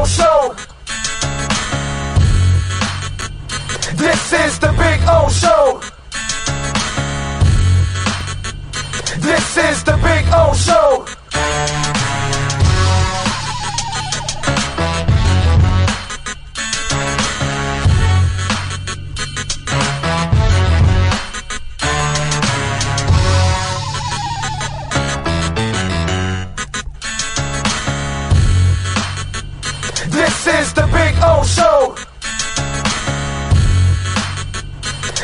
O Show. This is the Big O Show. This is the Big O Show. This is the Big O Show.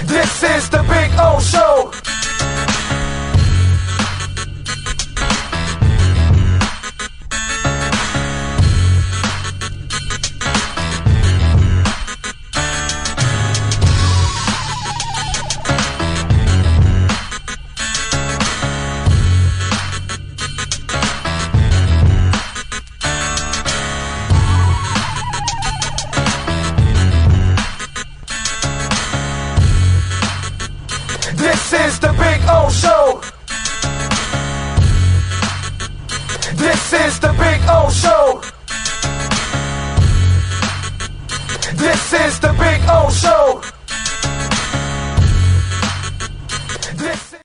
This is the Big O Show. This is the Big O Show. This is the Big O Show. This is the Big O Show. This is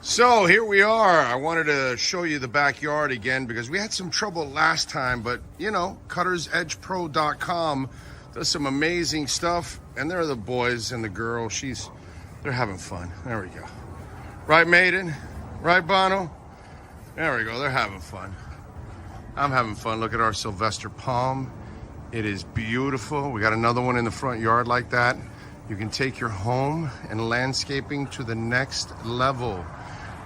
So here we are. I wanted to show you the backyard again because we had some trouble last time, but you know, cuttersedgepro.com does some amazing stuff, and there are the boys and the girl. They're having fun. There we go. Right, Maiden? Right, Bono? There we go. They're having fun. I'm having fun. Look at our Sylvester palm. It is beautiful. We got another one in the front yard like that. You can take your home and landscaping to the next level.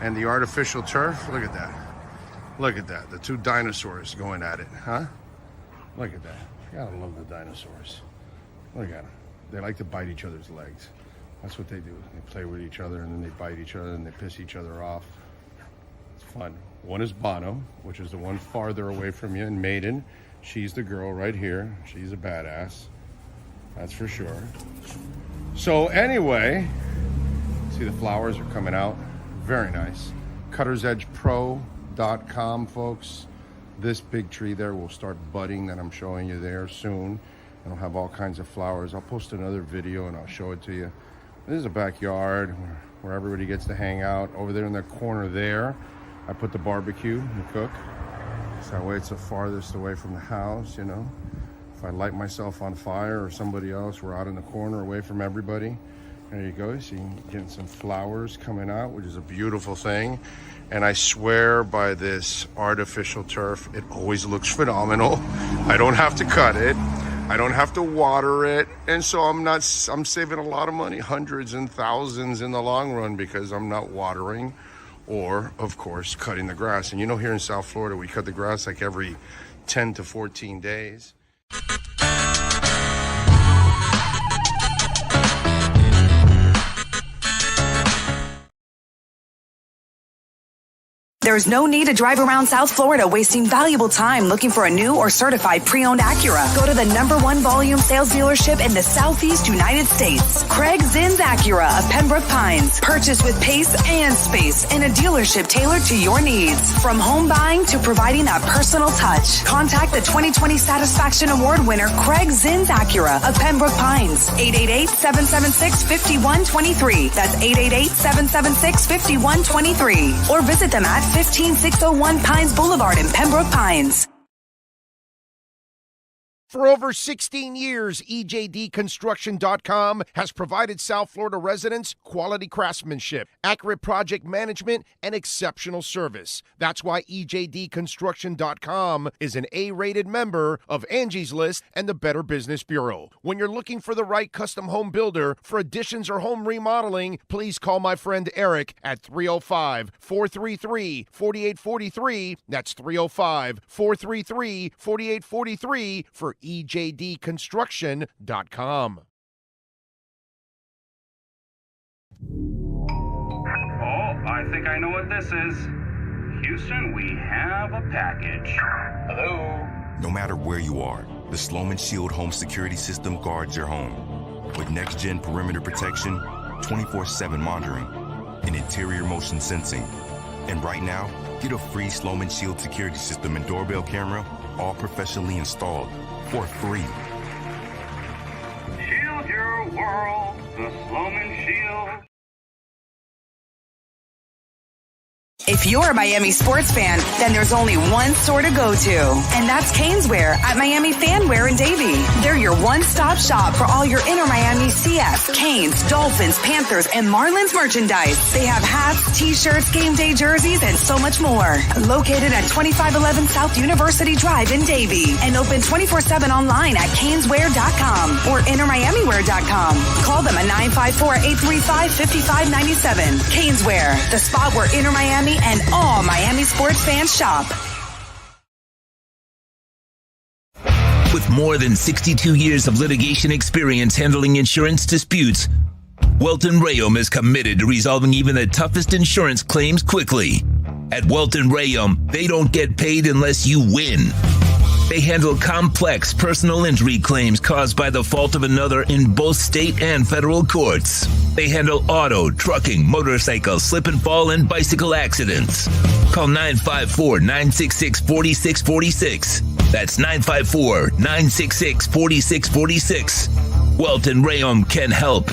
And the artificial turf, look at that. Look at that, the two dinosaurs going at it, huh? Look at that, you gotta love the dinosaurs. Look at them, they like to bite each other's legs. That's what they do, they play with each other and then they bite each other and they piss each other off. It's fun. One is Bono, which is the one farther away from you, and Maiden, she's the girl right here. She's a badass, that's for sure. So anyway, see the flowers are coming out. Very nice. Cuttersedgepro.com, folks. This big tree there will start budding that I'm showing you there soon. It'll have all kinds of flowers. I'll post another video and I'll show it to you. This is a backyard where everybody gets to hang out. Over there in the corner there, I put the barbecue and cook. So that way it's the farthest away from the house, you know. If I light myself on fire or somebody else, we're out in the corner away from everybody. There you go, so you can get some flowers coming out, which is a beautiful thing. And I swear by this artificial turf, it always looks phenomenal. I don't have to cut it. I don't have to water it. And so I'm saving a lot of money, hundreds and thousands in the long run, because I'm not watering or, of course, cutting the grass. And you know, here in South Florida, we cut the grass like every 10 to 14 days. There's no need to drive around South Florida wasting valuable time looking for a new or certified pre-owned Acura. Go to the #1 volume sales dealership in the Southeast United States. Craig Zinn's Acura of Pembroke Pines. Purchase with pace and space in a dealership tailored to your needs. From home buying to providing that personal touch. Contact the 2020 Satisfaction Award winner Craig Zinn's Acura of Pembroke Pines. 888-776-5123. That's 888-776-5123. Or visit them at 15601 Pines Boulevard in Pembroke Pines. For over 16 years, EJDconstruction.com has provided South Florida residents quality craftsmanship, accurate project management, and exceptional service. That's why EJDconstruction.com is an A-rated member of Angie's List and the Better Business Bureau. When you're looking for the right custom home builder for additions or home remodeling, please call my friend Eric at 305-433-4843. That's 305-433-4843 for EJDconstruction.com. Oh, I think I know what this is. Houston, we have a package. Hello? No matter where you are, the Sloman Shield home security system guards your home. With next-gen perimeter protection, 24/7 monitoring, and interior motion sensing. And right now, get a free Sloman Shield security system and doorbell camera, all professionally installed, for free. Shield your world, the Sloman Shield. If you're a Miami sports fan, then there's only one store to go to, and that's Caneswear at Miami Fanwear in Davie. They're your one-stop shop for all your inner Miami CF, Canes, Dolphins, Panthers, and Marlins merchandise. They have hats, t-shirts, game day jerseys, and so much more. Located at 2511 South University Drive in Davie, and open 24/7 online at caneswear.com or innermiamiwear.com. Call them at 954-835-5597. Caneswear, the spot where inner Miami and all Miami sports fans shop. With more than 62 years of litigation experience handling insurance disputes, Welton Rayum is committed to resolving even the toughest insurance claims quickly. At Welton Rayum, they don't get paid unless you win. They handle complex personal injury claims caused by the fault of another in both state and federal courts. They handle auto, trucking, motorcycle, slip and fall, and bicycle accidents. Call 954-966-4646. That's 954-966-4646. Welton Rayum can help.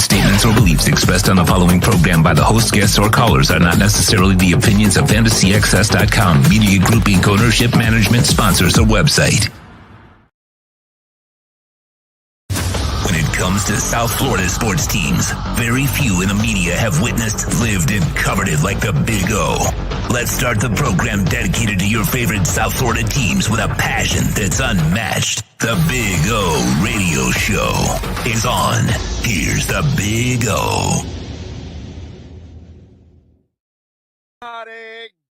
Statements or beliefs expressed on the following program by the host, guests, or callers are not necessarily the opinions of FantasyAccess.com, Media Group Inc. ownership, management, sponsors, or website. When it comes to South Florida sports teams, very few in the media have witnessed, lived, and covered it like the Big O. Let's start the program dedicated to your favorite South Florida teams with a passion that's unmatched. The Big O Radio Show is on. Here's the Big O.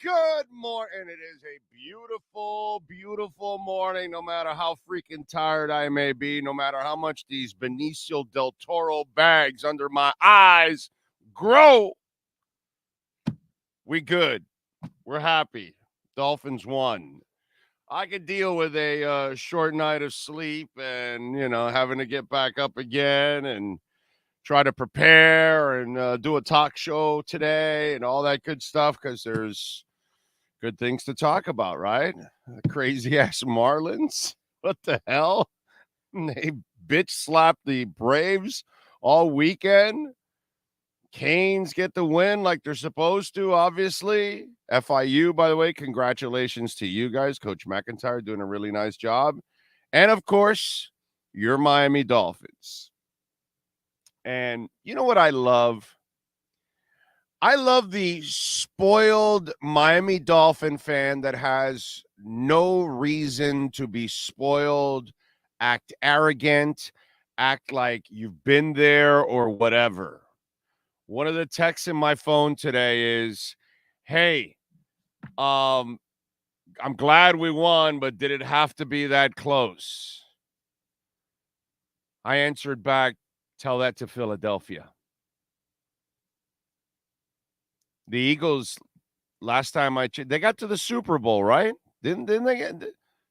Good morning. It is a beautiful, beautiful morning, no matter how freaking tired I may be, no matter how much these Benicio del Toro bags under my eyes grow. We good. We're happy. Dolphins won. I could deal with a short night of sleep and, having to get back up again and try to prepare and do a talk show today and all that good stuff because there's good things to talk about, right? Crazy-ass Marlins. What the hell? They bitch slapped the Braves all weekend. Canes get the win like they're supposed to, obviously. FIU, by the way, congratulations to you guys. Coach McIntyre doing a really nice job. And, of course, your Miami Dolphins. And you know what I love? I love the spoiled Miami Dolphin fan that has no reason to be spoiled, act arrogant, act like you've been there or whatever. One of the texts in my phone today is, hey, I'm glad we won, but did it have to be that close? I answered back, tell that to Philadelphia. The Eagles, last time they got to the Super Bowl, right? Didn't they get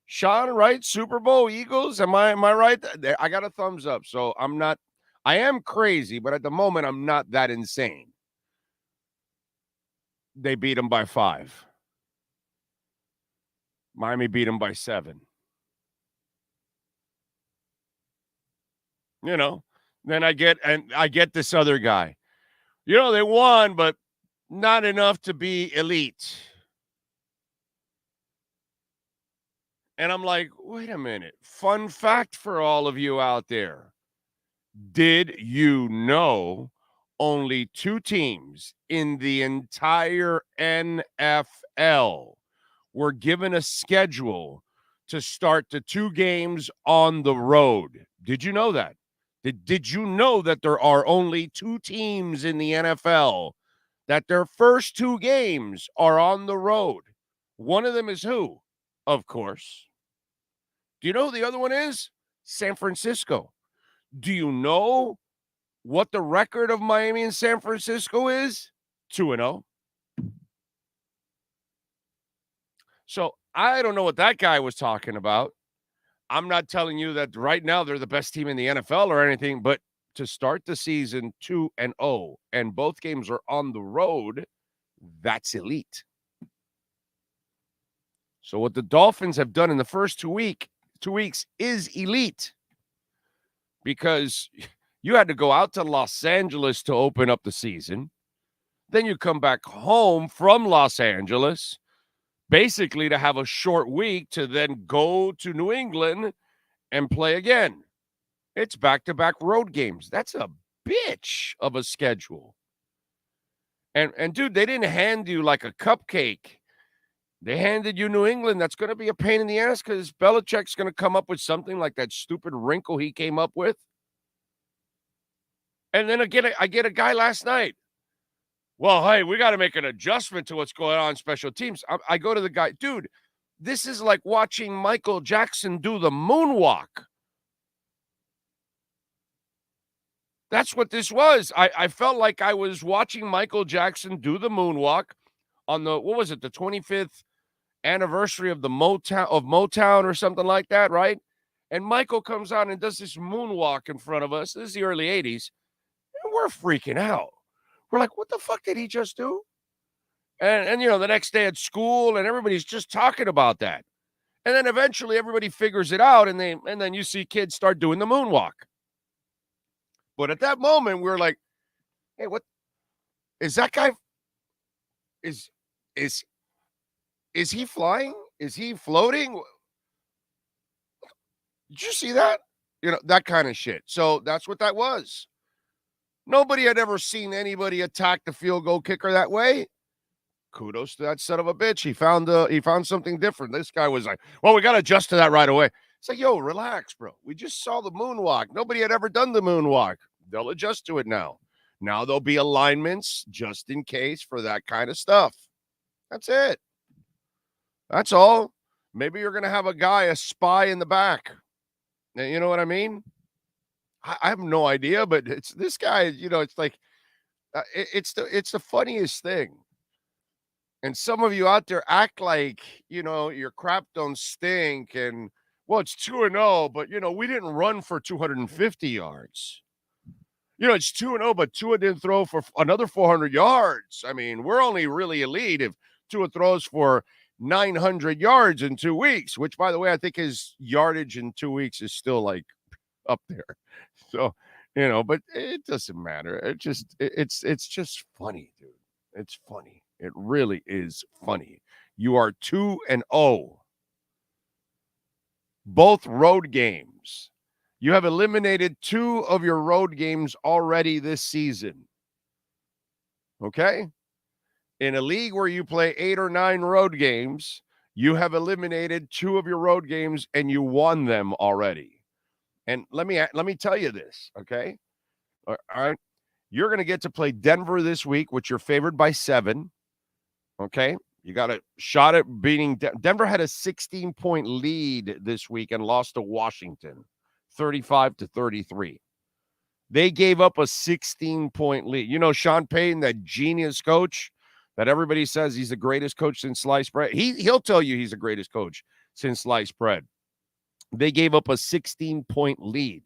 Sean, right? Super Bowl, Eagles. Am I right? I got a thumbs up. So I am crazy, but at the moment I'm not that insane. They beat them by 5. Miami beat them by 7. You know, then I get this other guy. You know, they won, but not enough to be elite. And I'm like, wait a minute. Fun fact for all of you out there. Did you know only 2 teams in the entire NFL were given a schedule to start the 2 games on the road? Did you know that? Did you know that there are only 2 teams in the NFL that their first 2 games are on the road? One of them is who? Of course. Do you know who the other one is? San Francisco. Do you know what the record of Miami and San Francisco is? 2-0. So I don't know what that guy was talking about. I'm not telling you that right now they're the best team in the NFL or anything, but to start the season 2-0 and both games are on the road, that's elite. So what the Dolphins have done in the first 2 weeks is elite, because you had to go out to Los Angeles to open up the season. Then you come back home from Los Angeles, basically to have a short week to then go to New England and play again. It's back-to-back road games. That's a bitch of a schedule. And dude, they didn't hand you like a cupcake. They handed you New England. That's going to be a pain in the ass because Belichick's going to come up with something like that stupid wrinkle he came up with. And then again, I get a guy last night. Well, hey, we got to make an adjustment to what's going on in special teams. I go to the guy, dude, this is like watching Michael Jackson do the moonwalk. That's what this was. I felt like I was watching Michael Jackson do the moonwalk on the, what was it, the 25th anniversary of the Motown or something like that, right? And Michael comes on and does this moonwalk in front of us. This is the early 80s. And we're freaking out. We're like, what the fuck did he just do? And you know, the next day at school, and everybody's just talking about that. And then eventually everybody figures it out, and then you see kids start doing the moonwalk. But at that moment, we were like, hey, what is that guy? Is he flying? Is he floating? Did you see that? You know, that kind of shit. So that's what that was. Nobody had ever seen anybody attack the field goal kicker that way. Kudos to that son of a bitch. He found something different. This guy was like, well, we got to adjust to that right away. It's like, yo, relax, bro. We just saw the moonwalk. Nobody had ever done the moonwalk. They'll adjust to it now. Now there'll be alignments just in case for that kind of stuff. That's it. That's all. Maybe you're going to have a spy in the back. You know what I mean? I have no idea, but it's this guy, you know, it's like, it's the funniest thing. And some of you out there act like, you know, your crap don't stink. And, well, it's 2-0, but, you know, we didn't run for 250 yards. You know, it's 2-0, but Tua didn't throw for another 400 yards. I mean, we're only really elite if Tua throws for 900 yards in 2 weeks, which, by the way, I think his yardage in 2 weeks is still, like, up there. So, you know, but it doesn't matter. It's just funny, dude. It's funny. It really is funny. You are 2-0. Both road games. You have eliminated 2 of your road games already this season. Okay? In a league where you play 8 or 9 road games, you have eliminated 2 of your road games and you won them already. And let me tell you this, okay? All right. You're going to get to play Denver this week, which you're favored by 7. Okay? You got a shot at beating Denver had a 16-point lead this week and lost to Washington, 35-33. They gave up a 16-point lead. You know, Sean Payton, that genius coach that everybody says he's the greatest coach since sliced bread. He'll tell you he's the greatest coach since sliced bread. They gave up a 16-point lead.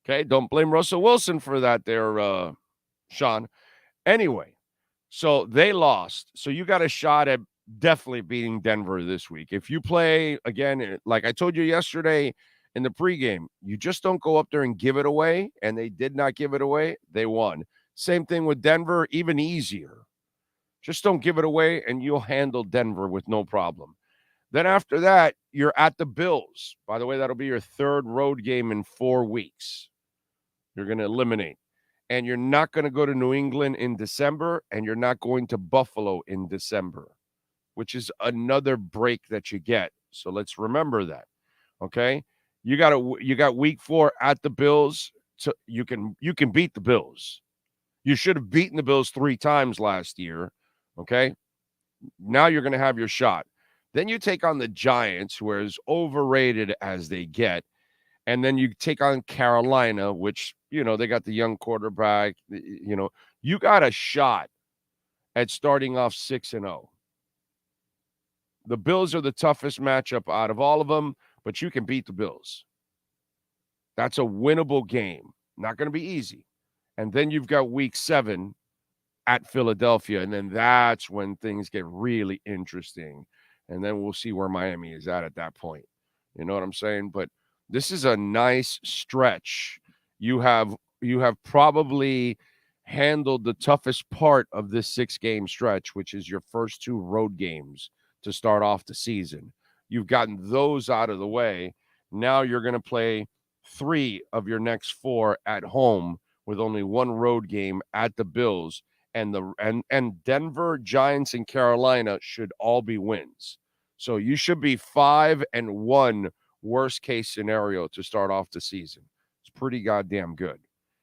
Okay, don't blame Russell Wilson for that there, Sean. Anyway, so they lost. So you got a shot at definitely beating Denver this week. If you play, again, like I told you yesterday in the pregame, you just don't go up there and give it away, and they did not give it away. They won. Same thing with Denver, even easier. Just don't give it away, and you'll handle Denver with no problem. Then after that, you're at the Bills. By the way, that'll be your third road game in 4 weeks. You're going to eliminate. And you're not going to go to New England in December, and you're not going to Buffalo in December, which is another break that you get. So let's remember that. Okay? You got week 4 at the Bills. So you can beat the Bills. You should have beaten the Bills 3 times last year. Okay? Now you're going to have your shot. Then you take on the Giants, who are as overrated as they get. And then you take on Carolina, which, they got the young quarterback. You got a shot at starting off 6-0. The Bills are the toughest matchup out of all of them, but you can beat the Bills. That's a winnable game. Not going to be easy. And then you've got week 7 at Philadelphia, and then that's when things get really interesting. And then we'll see where Miami is at that point. You know what I'm saying? But this is a nice stretch. You have probably handled the toughest part of this 6-game stretch, which is your first 2 road games to start off the season. You've gotten those out of the way. Now you're going to play 3 of your next 4 at home with only 1 road game at the Bills. And Denver, Giants, and Carolina should all be wins. So you should be 5-1 worst case scenario to start off the season. It's pretty goddamn good.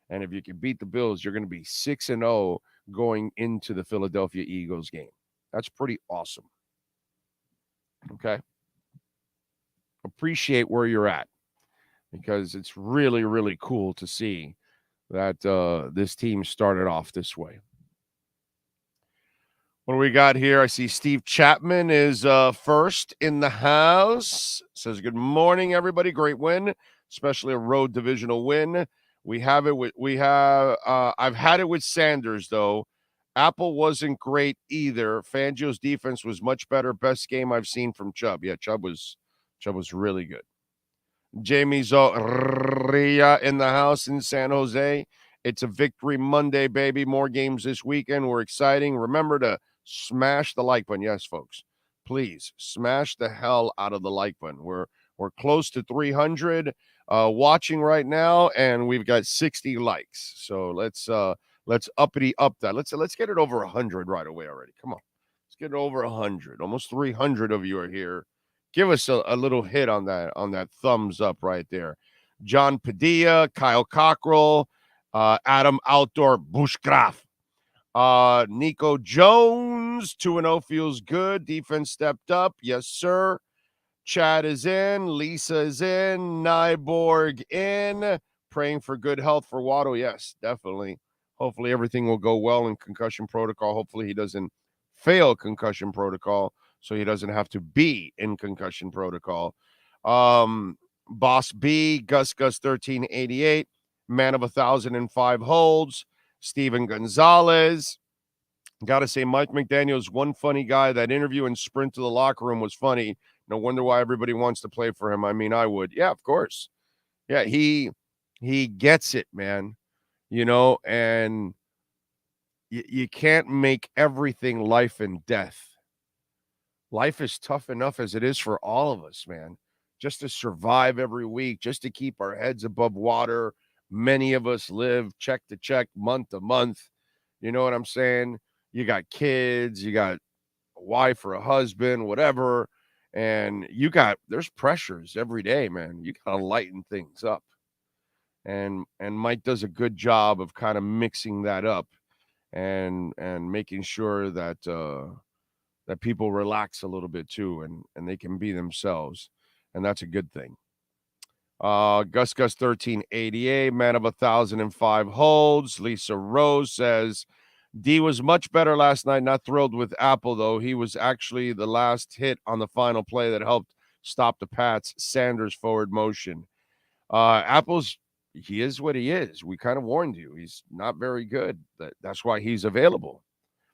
And if you can beat the Bills, you're going to be 6-0 going into the Philadelphia Eagles game. That's pretty awesome. Okay? Appreciate where you're at, because it's really, really cool to see that this team started off this way. What do we got here? I see Steve Chapman is first in the house. Says, good morning, everybody. Great win, especially a road divisional win. I've had it with Sanders, though. Apple wasn't great either. Fangio's defense was much better. Best game I've seen from Chubb. Yeah, Chubb was really good. Jamie Zoria in the house in San Jose. It's a victory Monday, baby. More games this weekend. We're exciting. Remember to smash the like button. Yes, folks. Please smash the hell out of the like button. We're close to 300 watching right now, and we've got 60 likes. So let's uppity up that. Let's get it over 100 right away already. Come on. Let's get it over 100. Almost 300 of you are here. Give us a little hit on that thumbs up right there. John Padilla, Kyle Cockrell, Adam Outdoor Bushgraf. Nico Jones, 2-0 feels good. Defense stepped up. Yes, sir. Chad is in. Lisa is in. Nyborg in. Praying for good health for Waddle. Yes, definitely. Hopefully everything will go well in concussion protocol. Hopefully he doesn't fail concussion protocol, so he doesn't have to be in concussion protocol. Boss B, Gus 1388, man of 1,005 holds. Steven Gonzalez. Got to say, Mike McDaniel's one funny guy. That interview and sprint to the locker room was funny. No wonder why everybody wants to play for him. I mean, I would. Yeah, of course. Yeah, he gets it, man. And you can't make everything life and death. Life is tough enough as it is for all of us, man. Just to survive every week, just to keep our heads above water. Many of us live check to check, month to month. You know what I'm saying? You got kids, you got a wife or a husband, whatever. And there's pressures every day, man. You got to lighten things up. And Mike does a good job of kind of mixing that up and making sure that that people relax a little bit too, and they can be themselves. And that's a good thing. Gus 1388, man of 1,005 holds. Lisa Rose says, D was much better last night. Not thrilled with Apple, though. He was actually the last hit on the final play that helped stop the Pats' Sanders forward motion. He is what he is. We kind of warned you. He's not very good. That's why he's available.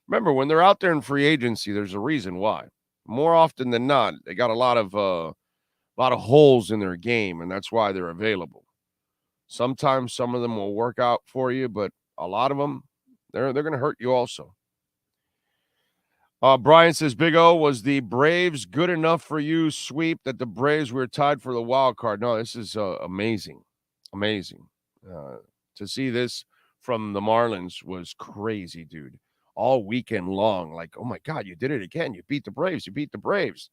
Remember, when they're out there in free agency, there's a reason why. More often than not, they got a lot of holes in their game, and that's why they're available. Sometimes some of them will work out for you, but a lot of them, they're going to hurt you also. Brian says, Big O, was the Braves good enough for you sweep that the Braves were tied for the wild card? No, this is amazing. Amazing. To see this from the Marlins was crazy, dude. All weekend long, like, oh my God, you did it again. You beat the Braves. You beat the Braves.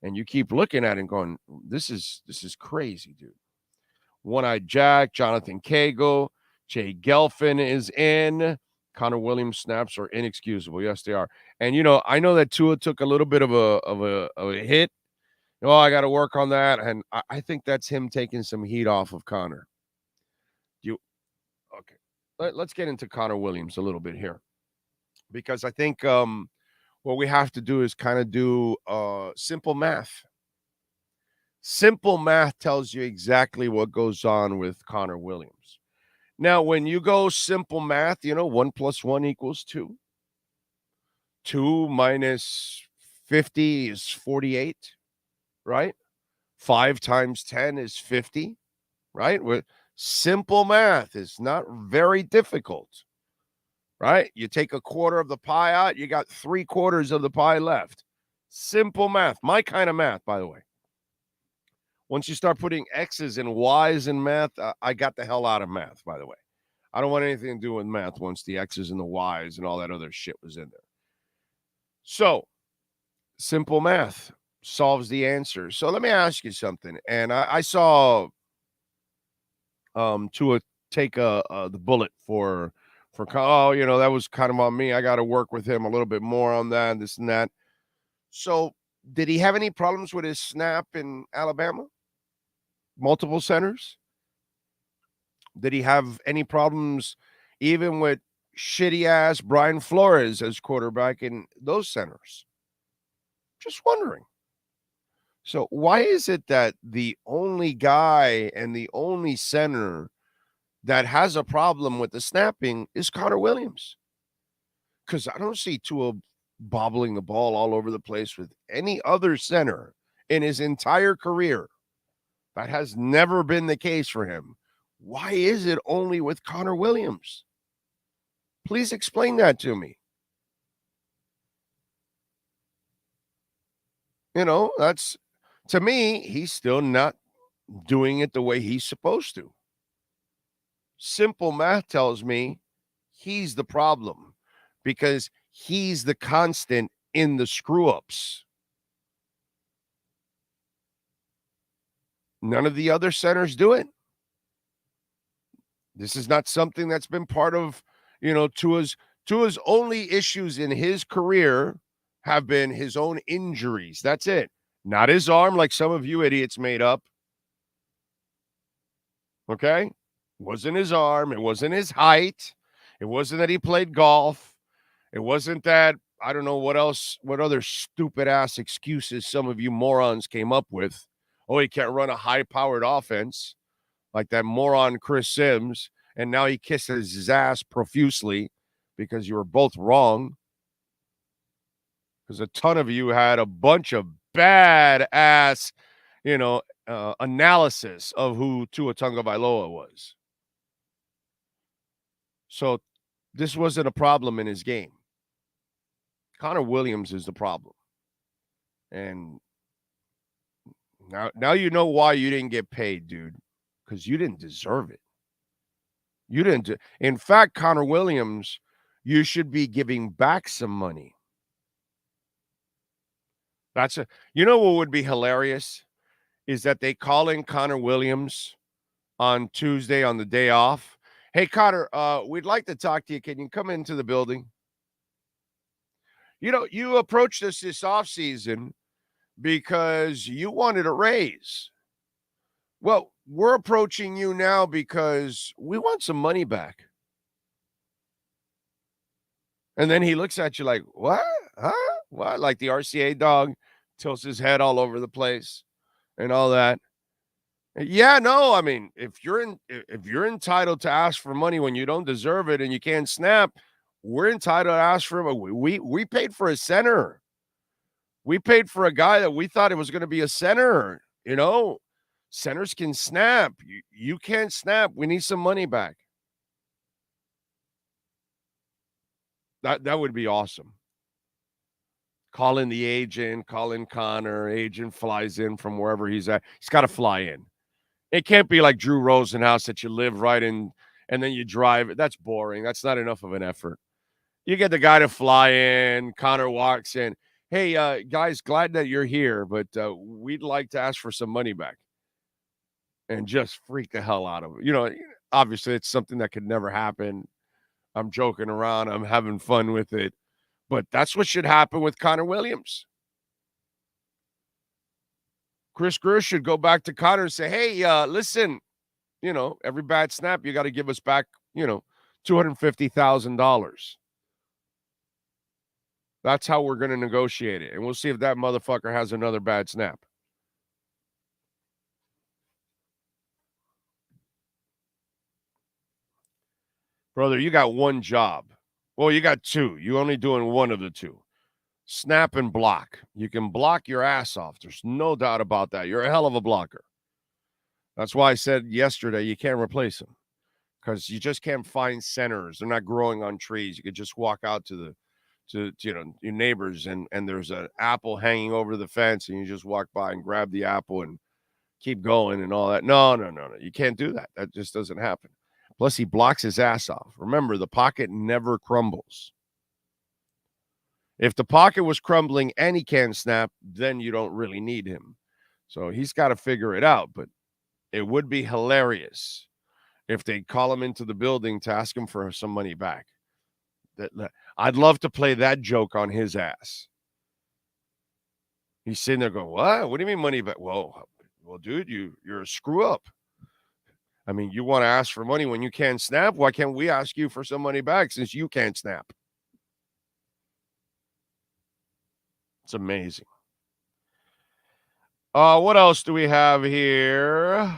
And you keep looking at it and going, this is crazy, dude. One-Eyed Jack, Jonathan Cagle, Jay Gelfin is in. Connor Williams snaps are inexcusable. Yes, they are. And, I know that Tua took a little bit of a hit. Oh, I got to work on that. And I think that's him taking some heat off of Connor. Okay. Let's get into Connor Williams a little bit here. Because I think what we have to do is kind of do simple math. Simple math tells you exactly what goes on with Connor Williams. Now, when you go simple math, 1 + 1 = 2. 2 minus 50 is 48, right? 5 times 10 is 50, right? With simple math is not very difficult, right? You take a quarter of the pie out, you got 3/4 of the pie left. Simple math. My kind of math, by the way. Once you start putting X's and Y's in math, I got the hell out of math, by the way. I don't want anything to do with math once the X's and the Y's and all that other shit was in there. So, simple math solves the answer. So let me ask you something. And I saw Tua take the bullet for that was kind of on me. I got to work with him a little bit more on that, this and that. So, did he have any problems with his snap in Alabama? Multiple centers? Did he have any problems even with shitty-ass Brian Flores as quarterback in those centers? Just wondering. So why is it that the only guy and the only center that has a problem with the snapping is Connor Williams? Because I don't see Tua bobbling the ball all over the place with any other center in his entire career. That has never been the case for him. Why is it only with Connor Williams? Please explain that to me. That's, to me, he's still not doing it the way he's supposed to. Simple math tells me he's the problem because he's the constant in the screw-ups. None of the other centers do it. This is not something that's been part of, Tua's only issues in his career have been his own injuries. That's it. Not his arm, like some of you idiots made up. Okay? It wasn't his arm. It wasn't his height. It wasn't that he played golf. It wasn't that, I don't know what else, what other stupid ass excuses some of you morons came up with. Oh, he can't run a high-powered offense like that moron Chris Sims, and now he kisses his ass profusely because you were both wrong. Because a ton of you had a bunch of bad-ass, analysis of who Tua Tagovailoa was. So this wasn't a problem in his game. Connor Williams is the problem. And now you know why you didn't get paid, dude. Because you didn't deserve it. You didn't. In fact, Connor Williams, you should be giving back some money. What would be hilarious is that they call in Connor Williams on Tuesday on the day off. Hey, Connor, we'd like to talk to you. Can you come into the building? You approached us this offseason because you wanted a raise. Well, we're approaching you now because we want some money back. And then he looks at you like, what? Huh? What? Like the RCA dog tilts his head all over the place and all that. Yeah, no, I mean, if you're entitled to ask for money when you don't deserve it and you can't snap, we're entitled to ask for it. We paid for a center. We paid for a guy that we thought it was going to be a center. Centers can snap. You can't snap. We need some money back. That would be awesome. Call in the agent, call in Connor. Agent flies in from wherever he's at. He's got to fly in. It can't be like Drew Rosenhaus that you live right in and then you drive. That's boring. That's not enough of an effort. You get the guy to fly in. Connor walks in. Hey, guys, glad that you're here, but we'd like to ask for some money back. And just freak the hell out of it. Obviously, it's something that could never happen. I'm joking around. I'm having fun with it. But that's what should happen with Connor Williams. Chris Greer should go back to Connor and say, hey, listen, every bad snap, you got to give us back, $250,000. That's how we're going to negotiate it. And we'll see if that motherfucker has another bad snap. Brother, you got one job. Well, you got two. You're only doing one of the two. Snap and block. You can block your ass off. There's no doubt about that. You're a hell of a blocker. That's why I said yesterday you can't replace them because you just can't find centers. They're not growing on trees. You could just walk out to your neighbors and there's an apple hanging over the fence and you just walk by and grab the apple and keep going and all that. No. You can't do that. That just doesn't happen. Plus, he blocks his ass off. Remember, the pocket never crumbles. If the pocket was crumbling and he can't snap, then you don't really need him. So he's got to figure it out. But it would be hilarious if they call him into the building to ask him for some money back. I'd love to play that joke on his ass. He's sitting there going, what? What do you mean money back? Well, dude, you're a screw up. I mean, you want to ask for money when you can't snap? Why can't we ask you for some money back since you can't snap? It's amazing. What else do we have here?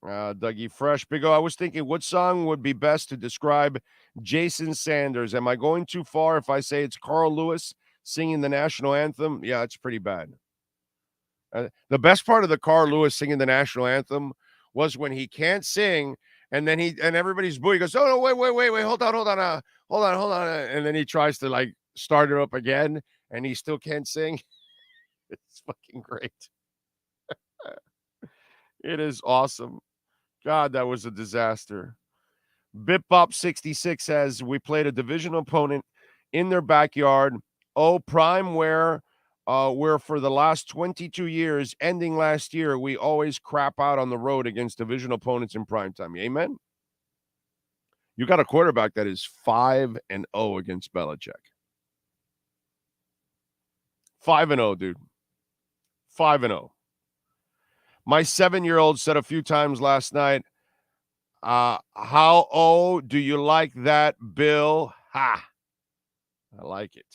Dougie Fresh. Big O, I was thinking, what song would be best to describe Jason Sanders? Am I going too far if I say it's Carl Lewis singing the national anthem? Yeah, it's pretty bad. The best part of the Carl Lewis singing the national anthem was when he can't sing, and then everybody's booing. He goes, oh, no, wait, hold on. And then he tries to, start it up again, and he still can't sing. It's fucking great. It is awesome. God, that was a disaster. BitBop66 says, we played a division opponent in their backyard. Prime where for the last 22 years, ending last year, we always crap out on the road against division opponents in primetime. Amen? You got a quarterback that is 5-0 against Belichick. 5-0, dude. 5-0. My 7-year-old said a few times last night, how do you like that, Bill? Ha! I like it.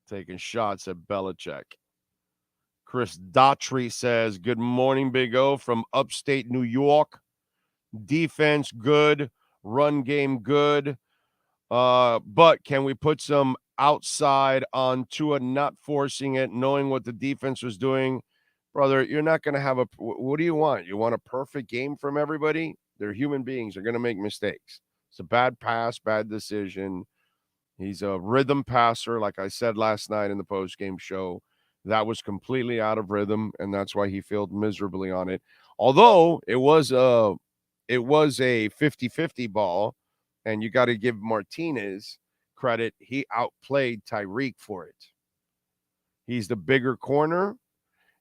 Taking shots at Belichick. Chris Daughtry says, good morning, Big O, from upstate New York. Defense good, run game good. But can we put some outside on Tua not forcing it, knowing what the defense was doing? Brother, you're not going to have what do you want? You want a perfect game from everybody? They're human beings. They're going to make mistakes. It's a bad pass, bad decision. He's a rhythm passer, like I said last night in the post-game show. That was completely out of rhythm, and that's why he failed miserably on it. Although it was a 50-50 ball, and you got to give Martinez credit. He outplayed Tyreek for it. He's the bigger corner.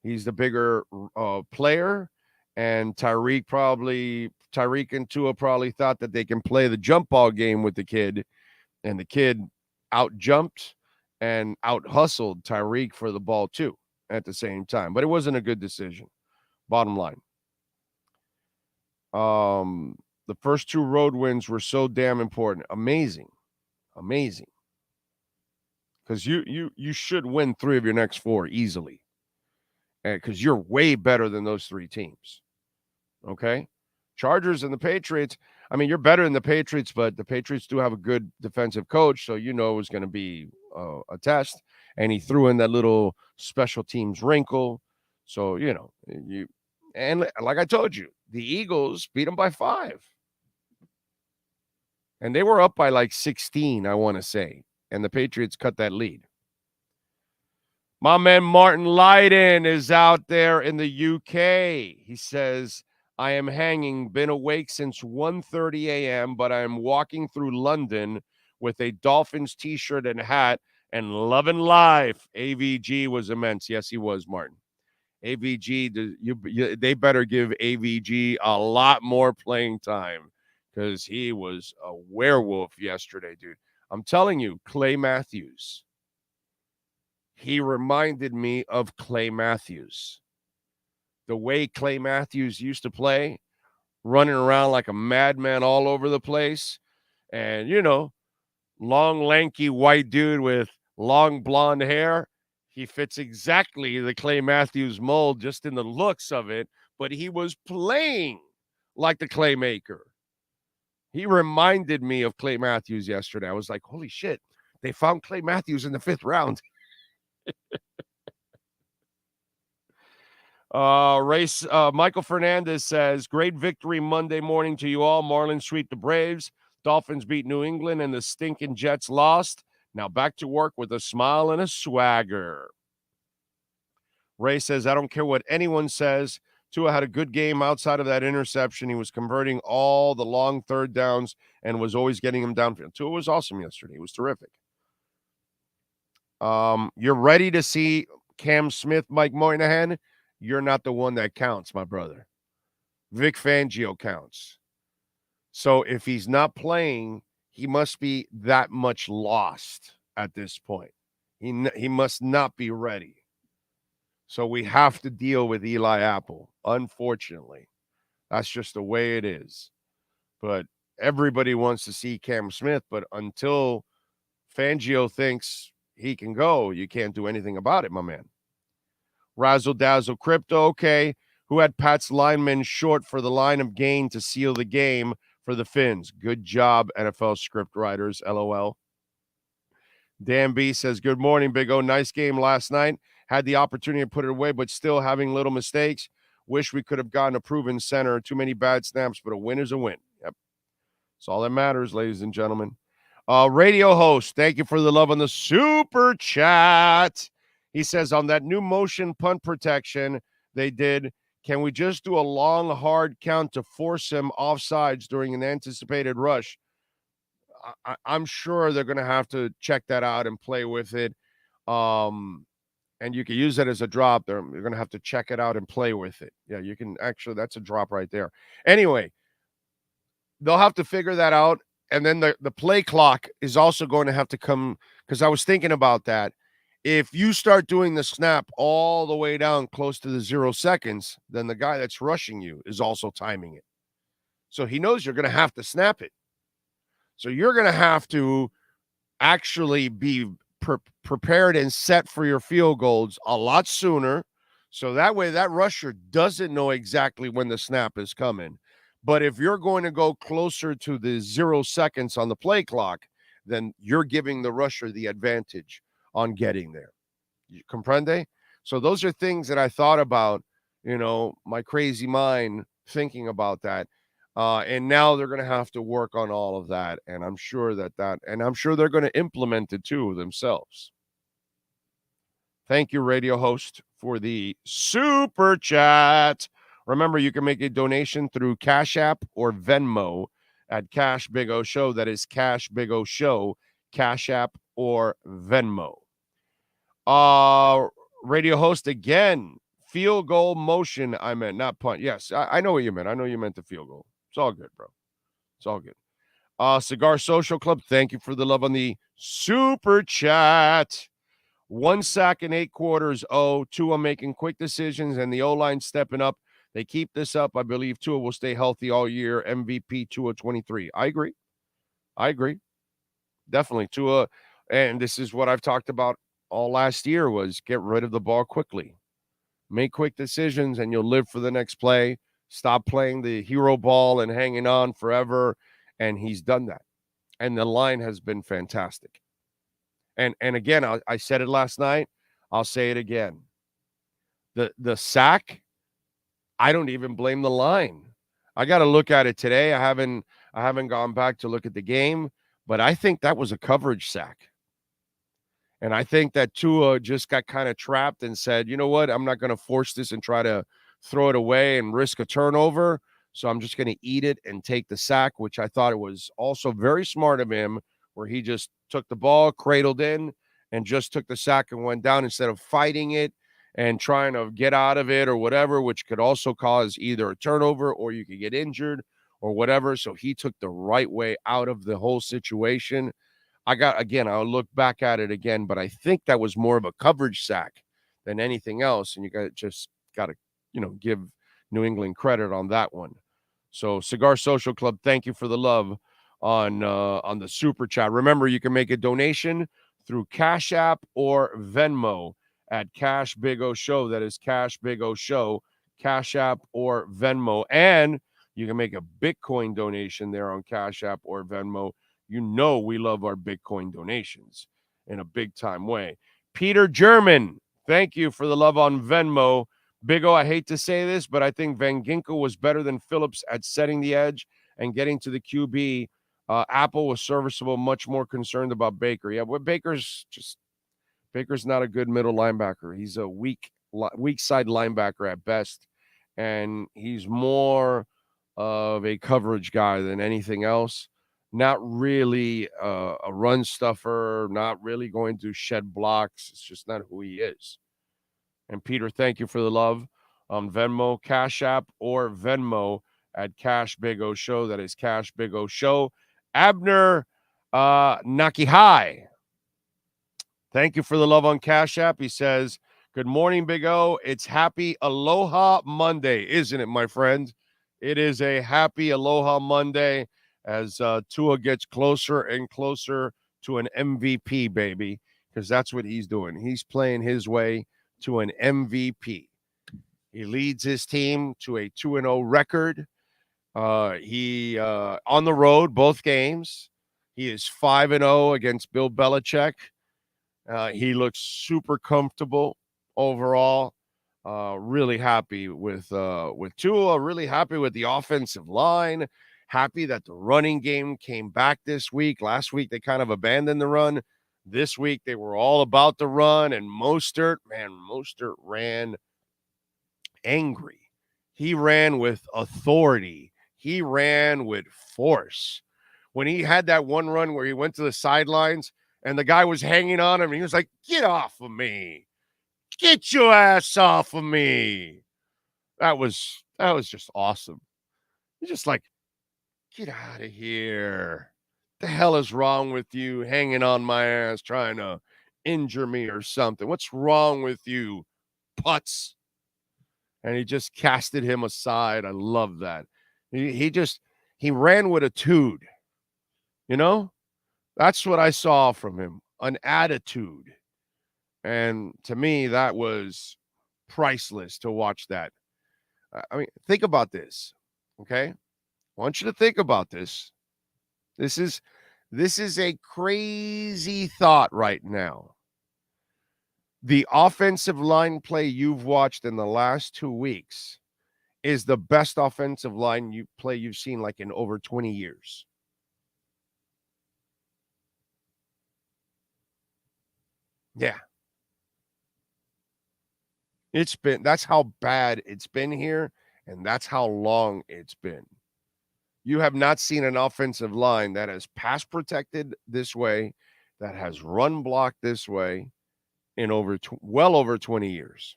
He's the bigger player, and Tyreek and Tua probably thought that they can play the jump ball game with the kid, and the kid out-jumped and out-hustled Tyreek for the ball too at the same time. But it wasn't a good decision, bottom line. The first two road wins were so damn important. Amazing. Because you should win 3 of your next 4 easily. Because you're way better than those 3 teams. Okay? Chargers and the Patriots, I mean, you're better than the Patriots, but the Patriots do have a good defensive coach, so you know it was going to be a test, and he threw in that little special teams wrinkle. So, and like I told you, the Eagles beat them by 5. And they were up by like 16, I want to say. And the Patriots cut that lead. My man Martin Lydon is out there in the UK. He says, I am hanging, been awake since 1:30 a.m., but I am walking through London with a Dolphins t-shirt and hat and loving life. AVG was immense. Yes, he was, Martin. AVG, they better give AVG a lot more playing time because he was a werewolf yesterday, dude. I'm telling you, Clay Matthews. He reminded me of Clay Matthews. The way Clay Matthews used to play, running around like a madman all over the place. And, long, lanky white dude with long blonde hair. He fits exactly the Clay Matthews mold just in the looks of it, but he was playing like the Clay Maker. He reminded me of Clay Matthews yesterday. I was like, holy shit, they found Clay Matthews in the 5th round. Michael Fernandez says, great victory Monday morning to you all. Marlins sweep the Braves. Dolphins beat New England and the stinking Jets lost. Now back to work with a smile and a swagger. Ray says, I don't care what anyone says. Tua had a good game outside of that interception. He was converting all the long third downs and was always getting him downfield. Tua was awesome yesterday. He was terrific. You're ready to see Cam Smith, Mike Moynihan? You're not the one that counts, my brother. Vic Fangio counts. So if he's not playing, he must be that much lost at this point. He must not be ready. So we have to deal with Eli Apple, unfortunately. That's just the way it is. But everybody wants to see Cam Smith, but until Fangio thinks he can go, you can't do anything about it, my man. Razzle Dazzle Crypto, okay. Who had Pat's lineman short for the line of gain to seal the game for the Finns? Good job, NFL script writers, LOL. Dan B says, good morning, Big O. Nice game last night. Had the opportunity to put it away, but still having little mistakes. Wish we could have gotten a proven center. Too many bad snaps, but a win is a win. Yep. That's all that matters, ladies and gentlemen. Radio host, thank you for the love on the super chat. He says, on that new motion punt protection they did, can we just do a long, hard count to force him offsides during an anticipated rush? I'm sure they're going to have to check that out and play with it. And you can use it as a drop. You're going to have to check it out and play with it. Yeah, you can actually, that's a drop right there. Anyway, they'll have to figure that out. And then the play clock is also going to have to come, because I was thinking about that. If you start doing the snap all the way down close to the 0 seconds, then the guy that's rushing you is also timing it. So he knows you're going to have to snap it. So you're going to have to actually be prepared and set for your field goals a lot sooner. So that way that rusher doesn't know exactly when the snap is coming. But if you're going to go closer to the 0 seconds on the play clock, then you're giving the rusher the advantage on getting there. You comprende? So those are things that I thought about, my crazy mind thinking about that. And now they're going to have to work on all of that. And I'm sure and I'm sure they're going to implement it too themselves. Thank you, radio host, for the super chat. Remember, you can make a donation through Cash App or Venmo at Cash Big O Show. That is Cash Big O Show, Cash App or Venmo. Radio host again, field goal motion. I meant not punt. Yes, I know what you meant. I know you meant the field goal. It's all good, bro. It's all good. Cigar Social Club, thank you for the love on the super chat. 1 sack in 8 quarters. Tua making quick decisions and the O-line stepping up. They keep this up, I believe Tua will stay healthy all year. MVP Tua 23. I agree. Definitely Tua. And this is what I've talked about all last year was get rid of the ball quickly. Make quick decisions and you'll live for the next play. Stop playing the hero ball and hanging on forever. And he's done that. And the line has been fantastic. And again, I said it last night. I'll say it again. The sack, I don't even blame the line. I got to look at it today. I haven't gone back to look at the game, but I think that was a coverage sack. And I think that Tua just got kind of trapped and said, you know what, I'm not going to force this and try to throw it away and risk a turnover. So I'm just going to eat it and take the sack, which I thought it was also very smart of him, where he just took the ball, cradled in, and just took the sack and went down instead of fighting it and trying to get out of it or whatever, which could also cause either a turnover or you could get injured or whatever. So he took the right way out of the whole situation. I'll look back at it again, but I think that was more of a coverage sack than anything else. And you got to, give New England credit on that one. So Cigar Social Club, thank you for the love on the super chat. Remember, you can make a donation through Cash App or Venmo at Cash Big O Show. That is Cash Big O Show, Cash App or Venmo. And you can make a Bitcoin donation there on Cash App or Venmo. You know we love our Bitcoin donations in a big-time way. Peter German, thank you for the love on Venmo. Big O, I hate to say this, but I think Van Ginkel was better than Phillips at setting the edge and getting to the QB. Apple was serviceable, much more concerned about Baker. Yeah, well, Baker's not a good middle linebacker. He's a weak side linebacker at best, and he's more of a coverage guy than anything else. Not really a run stuffer, not really going to shed blocks. It's just not who he is. And Peter, thank you for the love on Venmo, Cash App, or Venmo at Cash Big O Show. That is Cash Big O Show. Abner Nakihai, thank you for the love on Cash App. He says, good morning, Big O. It's happy Aloha Monday, isn't it, my friend? It is a happy Aloha Monday as Tua gets closer and closer to an MVP, baby, because that's what he's doing. He's playing his way to an MVP. He leads his team to a 2-0 record. He on the road, both games. He is 5-0 against Bill Belichick. He looks super comfortable overall. Really happy with Tua, really happy with the offensive line. Happy that the running game came back this week. Last week, they kind of abandoned the run. This week, they were all about the run. And Mostert ran angry. He ran with authority. He ran with force. When he had that one run where he went to the sidelines and the guy was hanging on him, and he was like, get off of me. Get your ass off of me. That was just awesome. He's just like, get out of here. The hell is wrong with you hanging on my ass trying to injure me or something? What's wrong with you, putz? And he just casted him aside. I love that. He ran with a tude. You know? That's what I saw from him. An attitude. And to me, that was priceless to watch that. I mean, think about this. Okay? I want you to think about this. This is a crazy thought right now. The offensive line play you've watched in the last 2 weeks is the best offensive line you've seen like in over 20 years. Yeah. That's how bad it's been here, and that's how long it's been. You have not seen an offensive line that has pass protected this way, that has run blocked this way in well over 20 years.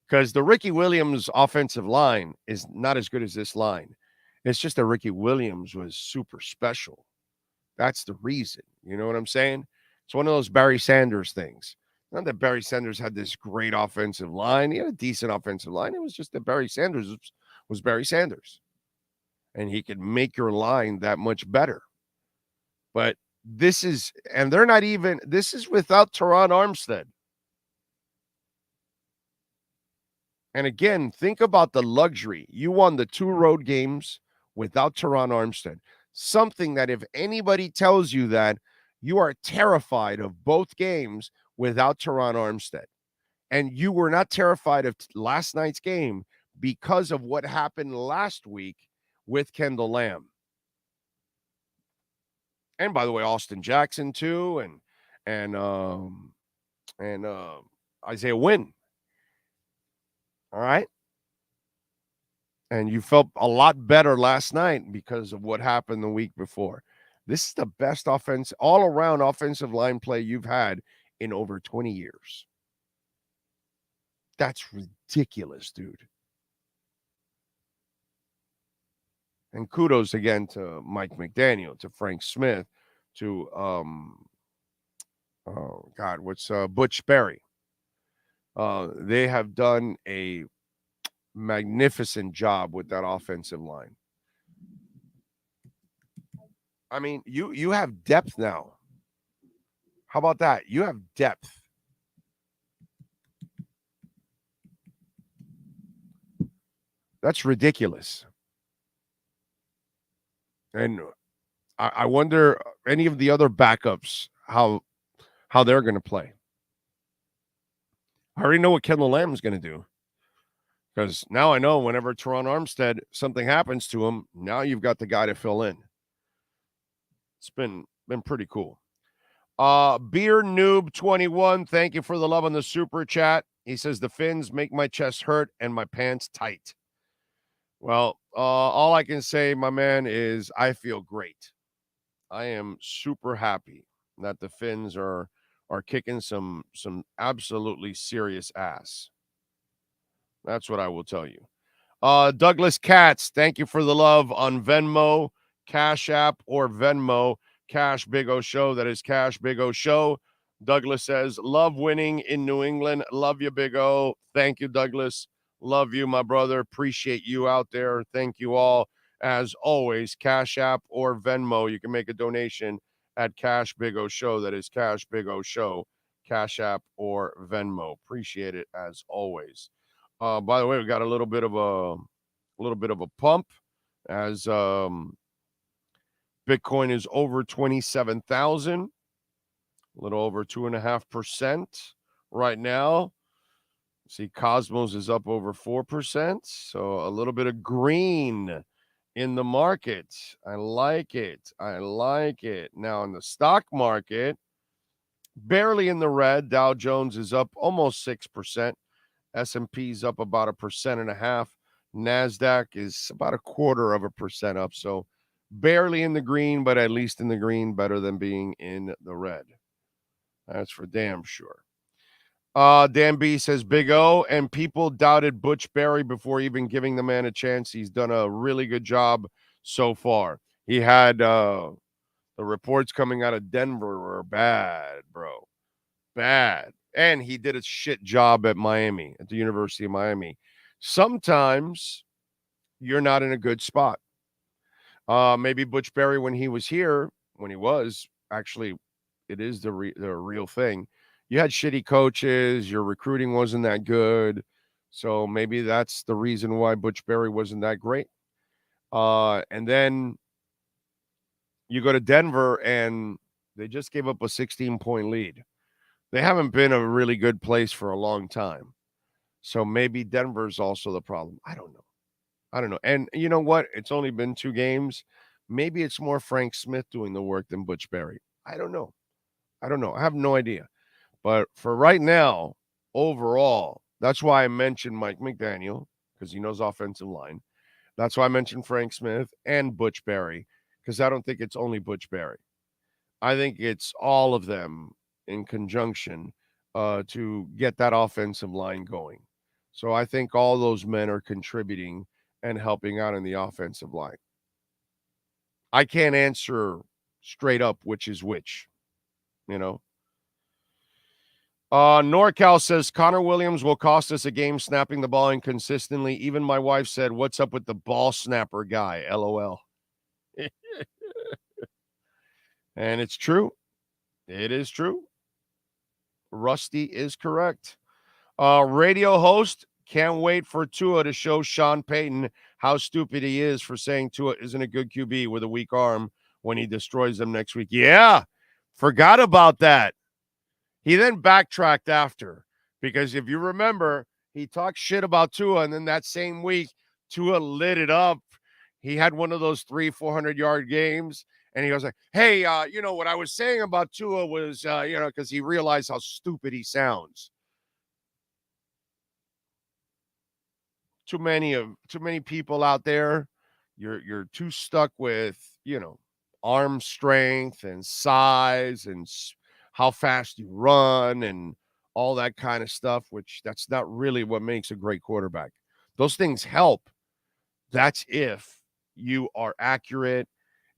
Because the Ricky Williams offensive line is not as good as this line. It's just that Ricky Williams was super special. That's the reason. You know what I'm saying? It's one of those Barry Sanders things. Not that Barry Sanders had this great offensive line. He had a decent offensive line. It was just that Barry Sanders was Barry Sanders. And he could make your line that much better. But this is without Teron Armstead. And again, think about the luxury. You won the 2 road games without Teron Armstead. Something that if anybody tells you that You are terrified of both games without Teron Armstead. And you were not terrified of last night's game because of what happened last week with Kendall Lamb. And by the way, Austin Jackson too, and Isaiah Wynn. All right. And you felt a lot better last night because of what happened the week before. This is the best all-around offensive line play you've had in over 20 years. That's ridiculous, dude. And kudos again to Mike McDaniel, to Frank Smith, to Butch Barry. They have done a magnificent job with that offensive line. I mean, you have depth now. How about that? You have depth. That's ridiculous. And I wonder any of the other backups how they're going to play. I already know what Kendall Lamb is going to do. Because now I know whenever Teron Armstead, something happens to him, now you've got the guy to fill in. It's been pretty cool. Beer Noob 21, thank you for the love on the super chat. He says, the fins make my chest hurt and my pants tight. Well, all I can say, my man, is I feel great. I am super happy that the Finns are kicking some absolutely serious ass. That's what I will tell you. Douglas Katz, thank you for the love on Venmo, Cash App, or Venmo. Cash Big O Show. That is Cash Big O Show. Douglas says, love winning in New England. Love you, Big O. Thank you, Douglas. Love you, my brother. Appreciate you out there. Thank you all. As always, Cash App or Venmo. You can make a donation at Cash Big O Show. That is Cash Big O Show. Cash App or Venmo. Appreciate it as always. By the way, we got a little bit of a pump as Bitcoin is over 27,000, a little over 2.5% right now. See, Cosmos is up over 4%, so a little bit of green in the market. I like it. Now in the stock market, barely in the red. Dow Jones is up almost 6%. S&P's up about 1.5%. NASDAQ is about 0.25% up. So barely in the green, but at least in the green, better than being in the red. That's for damn sure. Dan B says, Big O, and people doubted Butch Barry before even giving the man a chance. He's done a really good job so far. He had the reports coming out of Denver were bad, bro. Bad. And he did a shit job at Miami, at the University of Miami. Sometimes you're not in a good spot. Maybe Butch Barry, when he was here, actually, it is the real thing. You had shitty coaches. Your recruiting wasn't that good. So maybe that's the reason why Butch Barry wasn't that great. And then you go to Denver, and they just gave up a 16-point lead. They haven't been a really good place for a long time. So maybe Denver's also the problem. I don't know. And you know what? It's only been 2 games. Maybe it's more Frank Smith doing the work than Butch Barry. I don't know. I have no idea. But for right now, overall, that's why I mentioned Mike McDaniel, because he knows offensive line. That's why I mentioned Frank Smith and Butch Barry, because I don't think it's only Butch Barry. I think it's all of them in conjunction to get that offensive line going. So I think all those men are contributing and helping out in the offensive line. I can't answer straight up which is which, you know. NorCal says Connor Williams will cost us a game snapping the ball inconsistently. Even my wife said, what's up with the ball snapper guy? LOL. And it's true. It is true. Rusty is correct. Radio host, can't wait for Tua to show Sean Payton how stupid he is for saying Tua isn't a good QB with a weak arm when he destroys them next week. Yeah, Forgot about that. He then backtracked after because if you remember, he talked shit about Tua, and then that same week, Tua lit it up. He had one of those 400-yard games, and he was like, hey, what I was saying about Tua was, because he realized how stupid he sounds. Too many people out there. You're too stuck with, arm strength and size and how fast you run and all that kind of stuff, which that's not really what makes a great quarterback. Those things help. That's if you are accurate,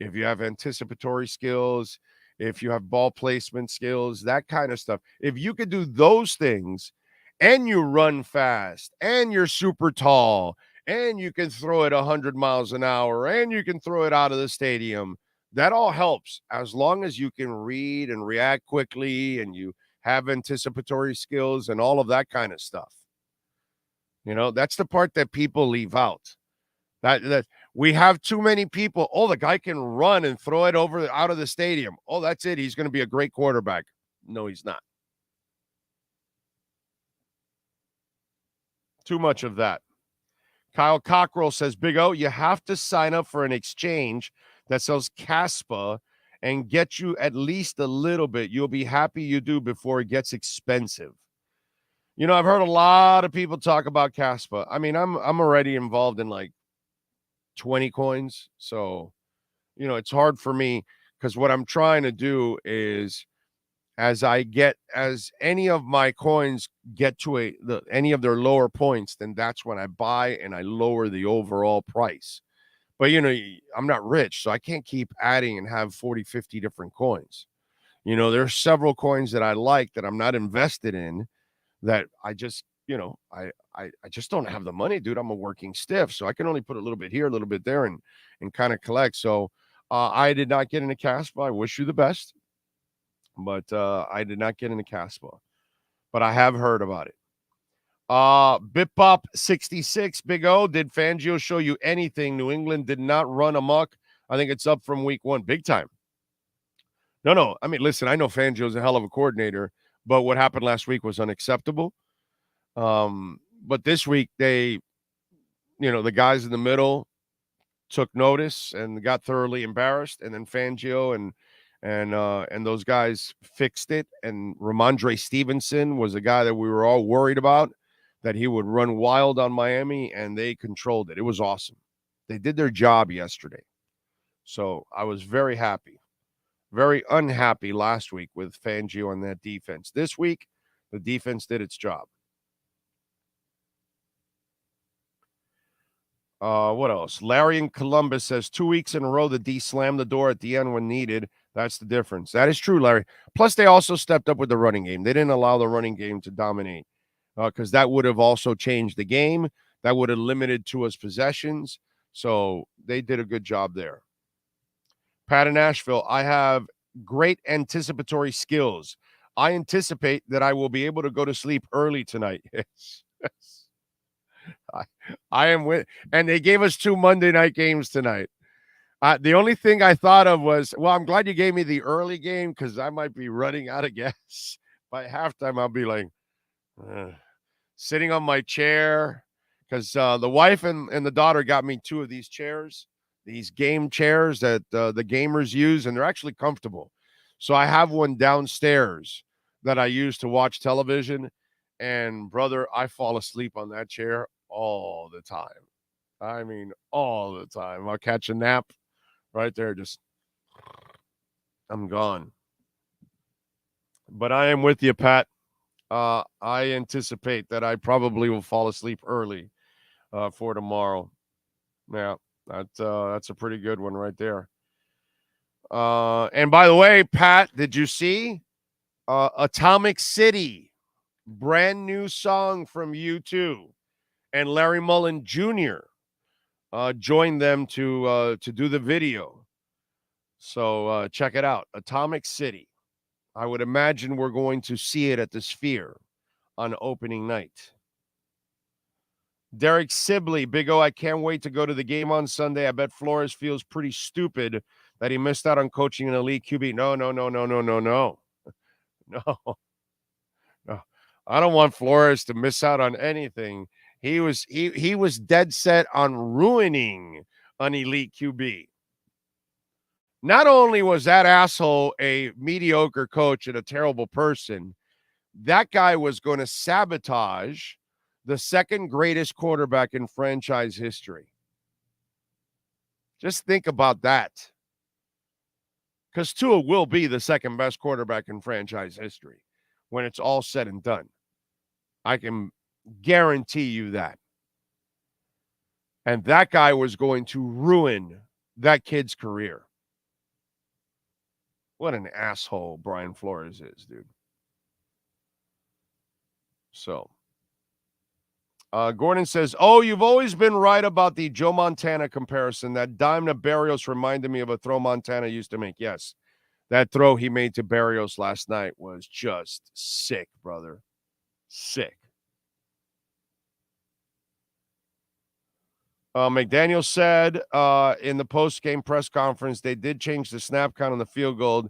if you have anticipatory skills, if you have ball placement skills, that kind of stuff. If you could do those things and you run fast and you're super tall and you can throw it 100 miles an hour and you can throw it out of the stadium, that all helps as long as you can read and react quickly and you have anticipatory skills and all of that kind of stuff. That's the part that people leave out. That we have too many people. Oh, the guy can run and throw it out of the stadium. Oh, that's it. He's going to be a great quarterback. No, he's not. Too much of that. Kyle Cockrell says, Big O, you have to sign up for an exchange that sells Caspa and get you at least a little bit. You'll be happy you do before it gets expensive. I've heard a lot of people talk about Caspa. I mean, I'm already involved in like 20 coins. So, it's hard for me because what I'm trying to do is as any of my coins get to any of their lower points, then that's when I buy and I lower the overall price. But, I'm not rich, so I can't keep adding and have 40, 50 different coins. There's several coins that I like that I'm not invested in that I just, I just don't have the money, dude. I'm a working stiff, so I can only put a little bit here, a little bit there, and kind of collect. So I did not get into Caspa. I wish you the best, but I did not get into Caspa. But I have heard about it. Bitbop66, Big O, did Fangio show you anything? New England did not run amok. I think it's up from week 1, big time. No. I mean, listen, I know Fangio's a hell of a coordinator, but what happened last week was unacceptable. But this week the guys in the middle took notice and got thoroughly embarrassed, and then Fangio and those guys fixed it. And Ramondre Stevenson was a guy that we were all worried about, that he would run wild on Miami, and they controlled it. It was awesome. They did their job yesterday. So I was very happy. Very unhappy last week with Fangio on that defense. This week, the defense did its job. What else? Larry in Columbus says 2 weeks in a row, the D slammed the door at the end when needed. That's the difference. That is true, Larry. Plus, they also stepped up with the running game. They didn't allow the running game to dominate because that would have also changed the game. That would have limited Tua's possessions. So they did a good job there. Pat in Nashville, I have great anticipatory skills. I anticipate that I will be able to go to sleep early tonight. Yes. I am with, and they gave us 2 Monday night games tonight. The only thing I thought of was, well, I'm glad you gave me the early game because I might be running out of gas. By halftime, I'll be like sitting on my chair because the wife and the daughter got me 2 of these chairs, these game chairs that the gamers use, and they're actually comfortable. So I have one downstairs that I use to watch television. And, brother, I fall asleep on that chair all the time. I mean, all the time. I'll catch a nap right there. Just, I'm gone. But I am with you, Pat. I anticipate that I probably will fall asleep early for tomorrow. Yeah, that's a pretty good one right there. And by the way, Pat, did you see Atomic City? Brand new song from U2, and Larry Mullen Jr. Joined them to do the video. So check it out, Atomic City. I would imagine we're going to see it at the Sphere on opening night. Derek Sibley, Big O, I can't wait to go to the game on Sunday. I bet Flores feels pretty stupid that he missed out on coaching an elite QB. No. No. I don't want Flores to miss out on anything. He was dead set on ruining an elite QB. Not only was that asshole a mediocre coach and a terrible person, that guy was going to sabotage the second greatest quarterback in franchise history. Just think about that. Because Tua will be the second best quarterback in franchise history when it's all said and done. I can guarantee you that. And that guy was going to ruin that kid's career. What an asshole Brian Flores is, dude. So, Gordon says, oh, you've always been right about the Joe Montana comparison. That dime to Barrios reminded me of a throw Montana used to make. Yes, that throw he made to Barrios last night was just sick, brother. Sick. McDaniel said in the post-game press conference they did change the snap count on the field goal.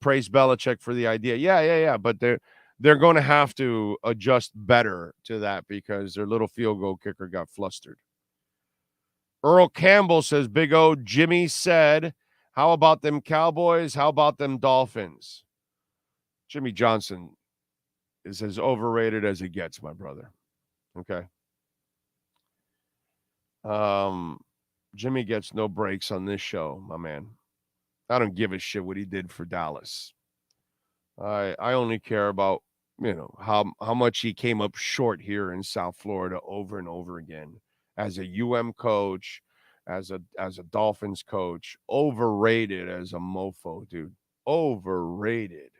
Praise Belichick for the idea. Yeah. But they're going to have to adjust better to that because their little field goal kicker got flustered. Earl Campbell says, Big O, Jimmy said, how about them Cowboys? How about them Dolphins? Jimmy Johnson is as overrated as it gets, my brother. Okay. Jimmy gets no breaks on this show, my man. I don't give a shit what he did for Dallas. I only care about, how much he came up short here in South Florida over and over again as a UM coach, as a Dolphins coach. Overrated as a mofo, dude. Overrated.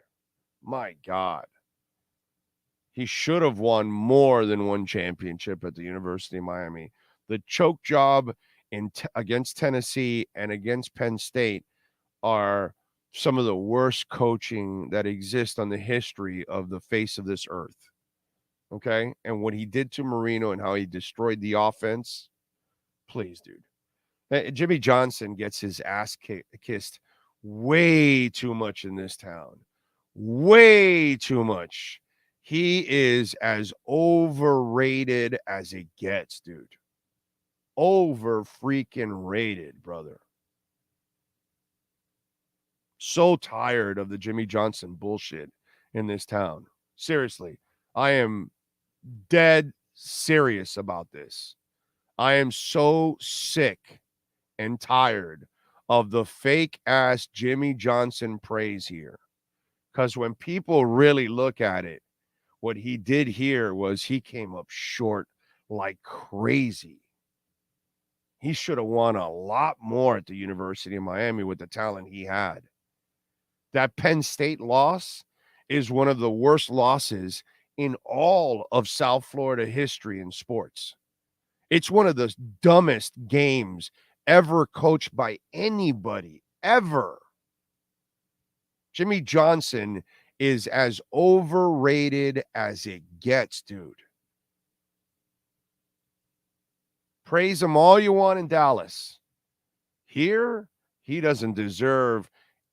My God. He should have won more than one championship at the University of Miami. The choke job against Tennessee and against Penn State are some of the worst coaching that exists on the history of the face of this earth. Okay? And what he did to Marino and how he destroyed the offense, please, dude. Jimmy Johnson gets his ass kissed way too much in this town. Way too much. He is as overrated as it gets, dude. Over freaking rated, brother. So tired of the Jimmy Johnson bullshit in this town. Seriously, I am dead serious about this. I am so sick and tired of the fake ass Jimmy Johnson praise here. Because when people really look at it, what he did here was he came up short like crazy. He should have won a lot more at the University of Miami with the talent he had. That Penn State loss is one of the worst losses in all of South Florida history in sports. It's one of the dumbest games ever coached by anybody, ever. Jimmy Johnson is as overrated as it gets, dude. Praise him all you want in Dallas. Here, he doesn't deserve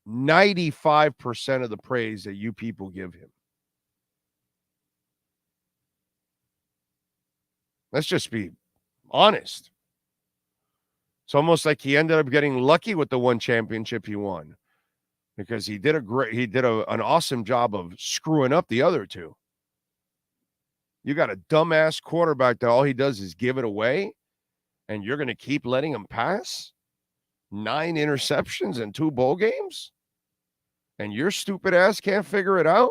95% of the praise that you people give him. Let's just be honest. It's almost like he ended up getting lucky with the one championship he won because he did an awesome job of screwing up the other two. You got a dumbass quarterback that all he does is give it away, and you're going to keep letting him pass? 9 interceptions in 2 bowl games? And your stupid ass can't figure it out?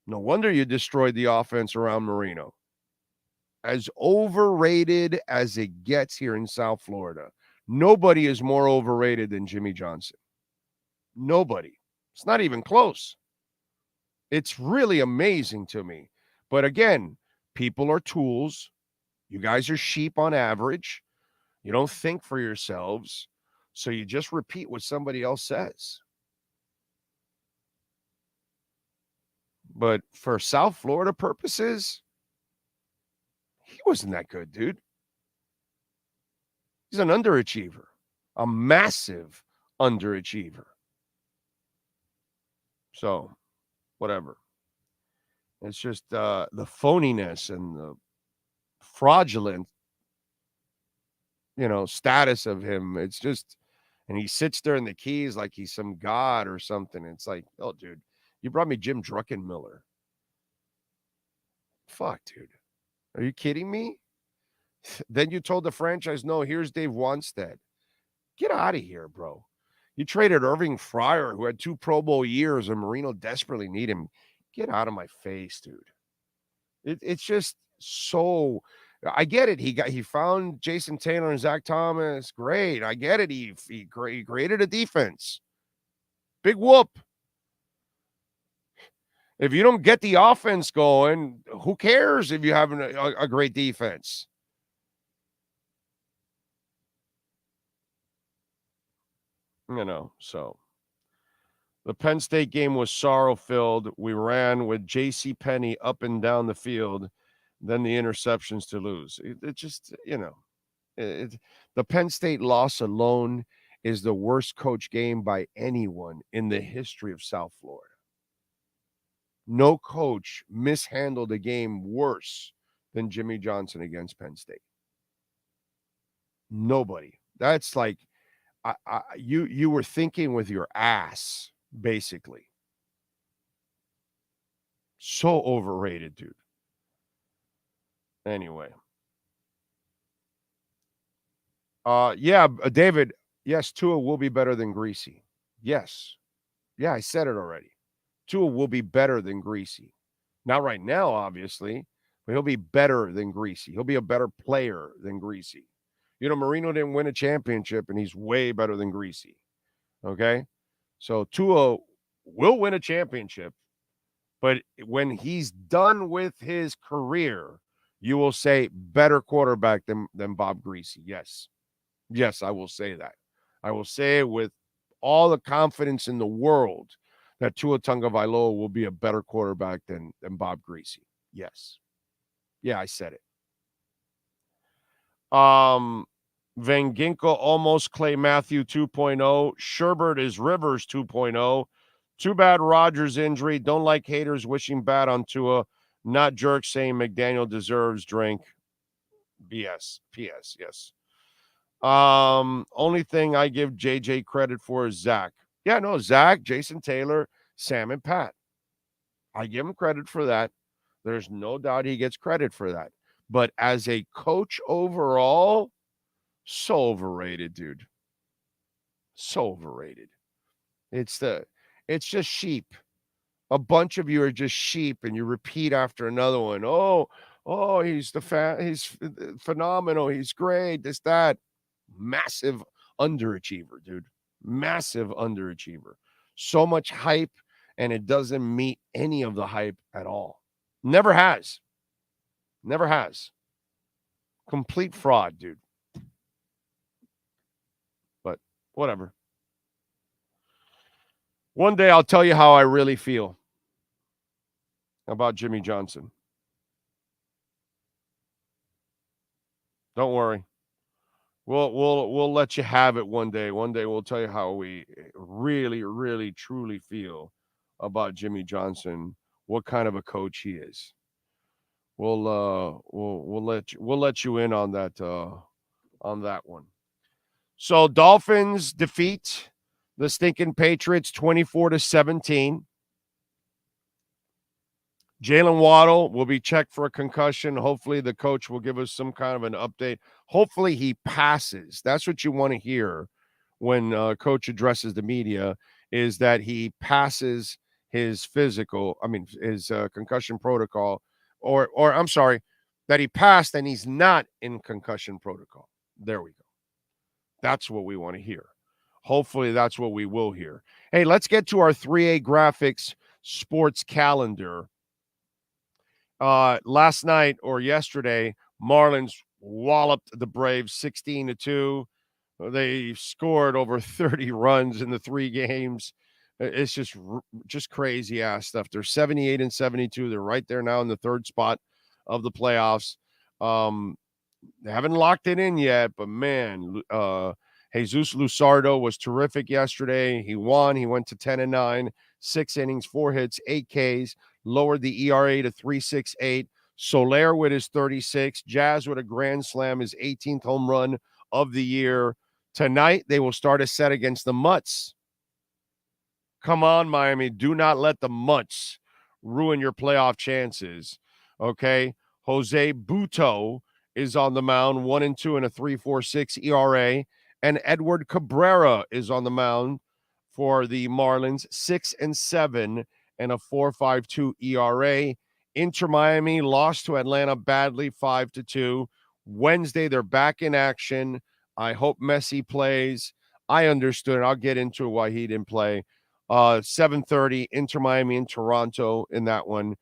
No wonder you destroyed the offense around Marino. As overrated as it gets here in South Florida, nobody is more overrated than Jimmy Johnson. Nobody. It's not even close. It's really amazing to me. But again, people are tools. You guys are sheep on average. You don't think for yourselves. So you just repeat what somebody else says. But for South Florida purposes, he wasn't that good, dude. He's an underachiever, a massive underachiever. So, whatever. It's just the phoniness and the fraudulent, status of him. It's just, and he sits there in the keys like he's some god or something. It's like, oh, dude, you brought me Jim Druckenmiller. Fuck, dude. Are you kidding me? Then you told the franchise, no, here's Dave Wanstead. Get out of here, bro. You traded Irving Fryer, who had 2 Pro Bowl years, and Marino desperately need him. Get out of my face, dude. It's just so. I get it. He found Jason Taylor and Zach Thomas. Great. I get it. He created a defense. Big whoop. If you don't get the offense going, who cares if you have a great defense? So the Penn State game was sorrow-filled. We ran with J.C. Penney up and down the field, then the interceptions to lose. It just, the Penn State loss alone is the worst coach game by anyone in the history of South Florida. No coach mishandled a game worse than Jimmy Johnson against Penn State. Nobody. That's like, you were thinking with your ass, basically. So overrated, dude. Anyway. David, yes, Tua will be better than Greasy. Yes. Yeah, I said it already. Tua will be better than Greasy. Not right now, obviously, but he'll be better than Greasy. He'll be a better player than Greasy. Marino didn't win a championship, and he's way better than Greasy. Okay? So Tua will win a championship, but when he's done with his career, you will say better quarterback than Bob Greasy. Yes. Yes, I will say that. I will say it with all the confidence in the world that Tua Tagovailoa will be a better quarterback than Bob Greasy. Yes. Yeah, I said it. Van Ginkel almost Clay Matthew 2.0. Sherbert is Rivers 2.0. Too bad Rodgers injury. Don't like haters wishing bad on Tua. Not jerks saying McDaniel deserves drink. BS. PS. Yes. Only thing I give JJ credit for is Zach. Yeah, no, Zach, Jason Taylor, Sam, and Pat. I give him credit for that. There's no doubt he gets credit for that. But as a coach overall, so overrated, dude. So overrated. It's just sheep. A bunch of you are just sheep, and you repeat after another one. Oh, he's phenomenal. He's great. This, that. Massive underachiever, dude. Massive underachiever. So much hype, and it doesn't meet any of the hype at all. Never has. Never has. Complete fraud, dude. But whatever. One day I'll tell you how I really feel about Jimmy Johnson. Don't worry. We'll let you have it one day. One day we'll tell you how we really, really, truly feel about Jimmy Johnson. What kind of a coach he is. We'll let you in on that one. So Dolphins defeat the stinking Patriots 24-17. Jalen Waddle will be checked for a concussion. Hopefully the coach will give us some kind of an update. Hopefully he passes. That's what you want to hear when coach addresses the media, is that he passes his his concussion protocol, or I'm sorry, that he passed and he's not in concussion protocol. There we go. That's what we want to hear. Hopefully that's what we will hear. Hey, let's get to our 3A Graphix sports calendar. Last night or yesterday, Marlins walloped the Braves 16-2. They scored over 30 runs in the 3 games. It's just crazy ass stuff. They're 78-72. They're right there now in the 3rd spot of the playoffs. They haven't locked it in yet, but man, Jesus Luzardo was terrific yesterday. He won. He went to 10-9, 6 innings, 4 hits, 8 Ks, lowered the ERA to 3.68. Soler with his 36. Jazz with a grand slam, his 18th home run of the year. Tonight, they will start a set against the Mutts. Come on, Miami. Do not let the Mutts ruin your playoff chances. Okay? Jose Buto is on the mound, 1-2 and a 3.46 ERA. And Edward Cabrera is on the mound for the Marlins, 6-7 and a 4.52 ERA. Inter Miami lost to Atlanta badly, 5-2. Wednesday, they're back in action. I hope Messi plays. I understood. I'll get into why he didn't play. 7:30, Inter Miami and Toronto in that one.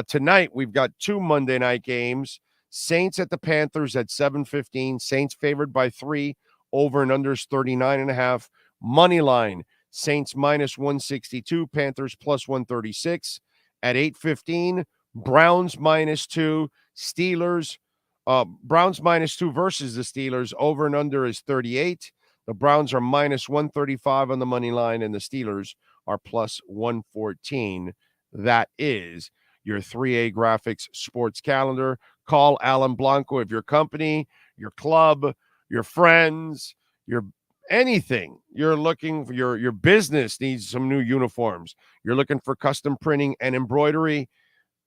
Tonight, we've got 2 Monday night games. Saints at the Panthers at 7:15. Saints favored by 3. Over and unders 39.5. Money line, Saints minus 162. Panthers plus 136. At 8:15, Browns minus 2. Steelers. Browns minus 2 versus the Steelers. Over and under is 38. The Browns are minus 135 on the money line, and the Steelers are plus 114. That is your 3A Graphix sports calendar. Call Alan Blanco if your company, your club, your friends, your anything you're looking for, your business needs some new uniforms. You're looking for custom printing and embroidery.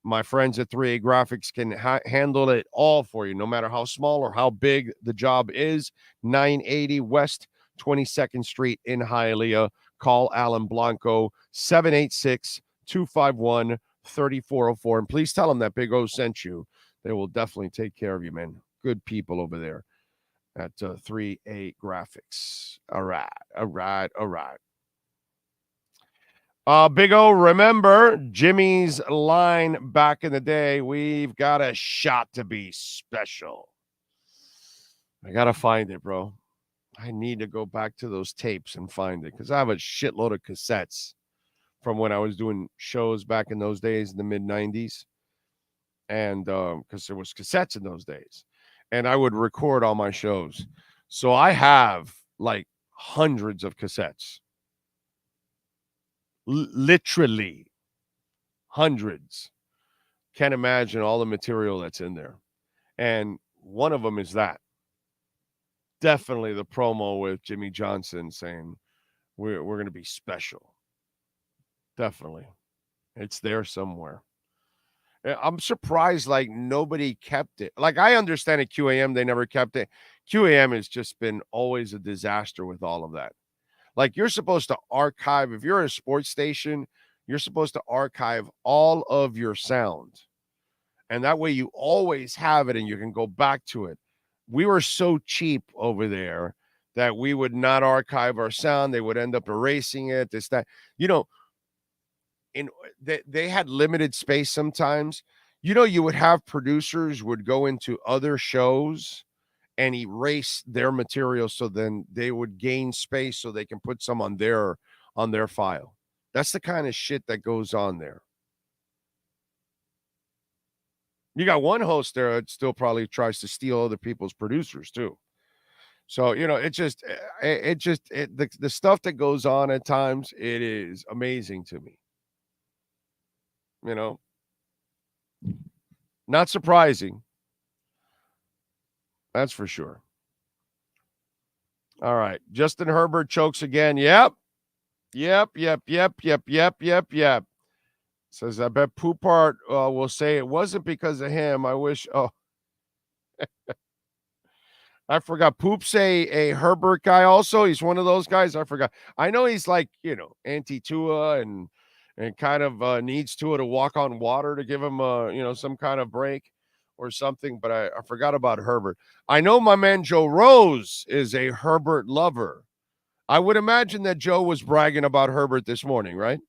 My friends at 3A Graphix can handle it all for you, no matter how small or how big the job is. 980 West 22nd Street in Hialeah. Call Alan Blanco, 786-251-3404. And please tell them that Big O sent you. They will definitely take care of you, man. Good people over there at 3A Graphix. All right. Big O, remember Jimmy's line back in the day, we've got a shot to be special. I got to find it, bro. I need to go back to those tapes and find it because I have a shitload of cassettes from when I was doing shows back in those days in the mid-90s. And because there was cassettes in those days. And I would record all my shows. So I have like hundreds of cassettes. Literally hundreds. Can't imagine all the material that's in there. And one of them is that. Definitely the promo with Jimmy Johnson saying we're going to be special. Definitely. It's there somewhere. I'm surprised like nobody kept it. Like I understand at QAM they never kept it. QAM has just been always a disaster with all of that. Like you're supposed to archive, if you're a sports station, you're supposed to archive all of your sound. And that way you always have it and you can go back to it. We were so cheap over there that we would not archive our sound. They would end up erasing it, this, that. You know, they had limited space sometimes. You know, you would have producers would go into other shows and erase their material so then they would gain space so they can put some on their file. That's the kind of shit that goes on there. You got one host there that still probably tries to steal other people's producers too. So, you know, the stuff that goes on at times, it is amazing to me. You know, not surprising. That's for sure. All right. Justin Herbert chokes again. Yep. Says, I bet Poupart will say it wasn't because of him. I wish. Oh, I forgot. Poop's a Herbert guy also. He's one of those guys. I forgot. I know he's like, you know, anti-Tua and kind of needs Tua to walk on water to give him, some kind of break or something. But I forgot about Herbert. I know my man Joe Rose is a Herbert lover. I would imagine that Joe was bragging about Herbert this morning, right?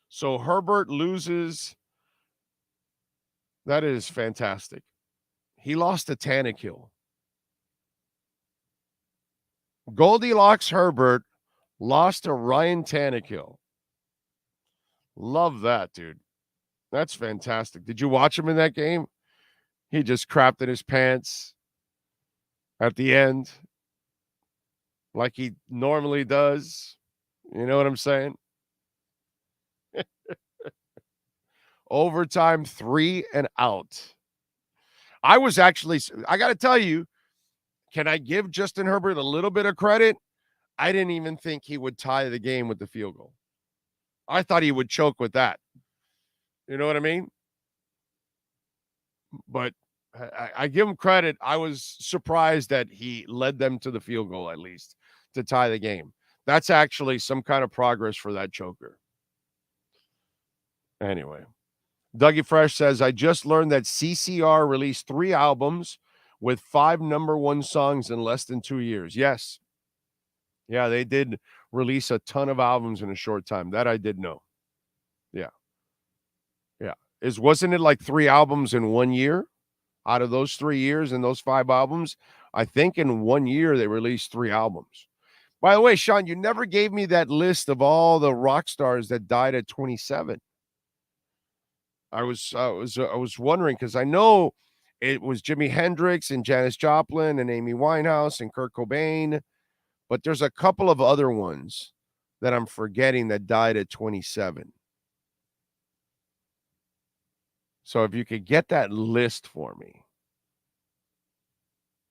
So Herbert loses. That is fantastic. He lost to Tannehill. Goldilocks Herbert lost to Ryan Tannehill. Love that, dude. That's fantastic. Did you watch him in that game? He just crapped in his pants. at the end, like he normally does. You know what I'm saying? Overtime 3 and out. I got to tell you, can I give Justin Herbert a little bit of credit? I didn't even think he would tie the game with the field goal. I thought he would choke with that. You know what I mean? But I give him credit. I was surprised that he led them to the field goal, at least, to tie the game. That's actually some kind of progress for that choker. Anyway, Dougie Fresh says, I just learned that CCR released 3 albums with 5 #1 songs in less than 2 years. Yes. Yeah, they did release a ton of albums in a short time. That I did know. Yeah. Yeah. Wasn't it like 3 albums in 1 year? Out of those 3 years and those 5 albums, I think in 1 year they released 3 albums. By the way, Sean, you never gave me that list of all the rock stars that died at 27. I was wondering because I know it was Jimi Hendrix and Janis Joplin and Amy Winehouse and Kurt Cobain, but there's a couple of other ones that I'm forgetting that died at 27. So if you could get that list for me,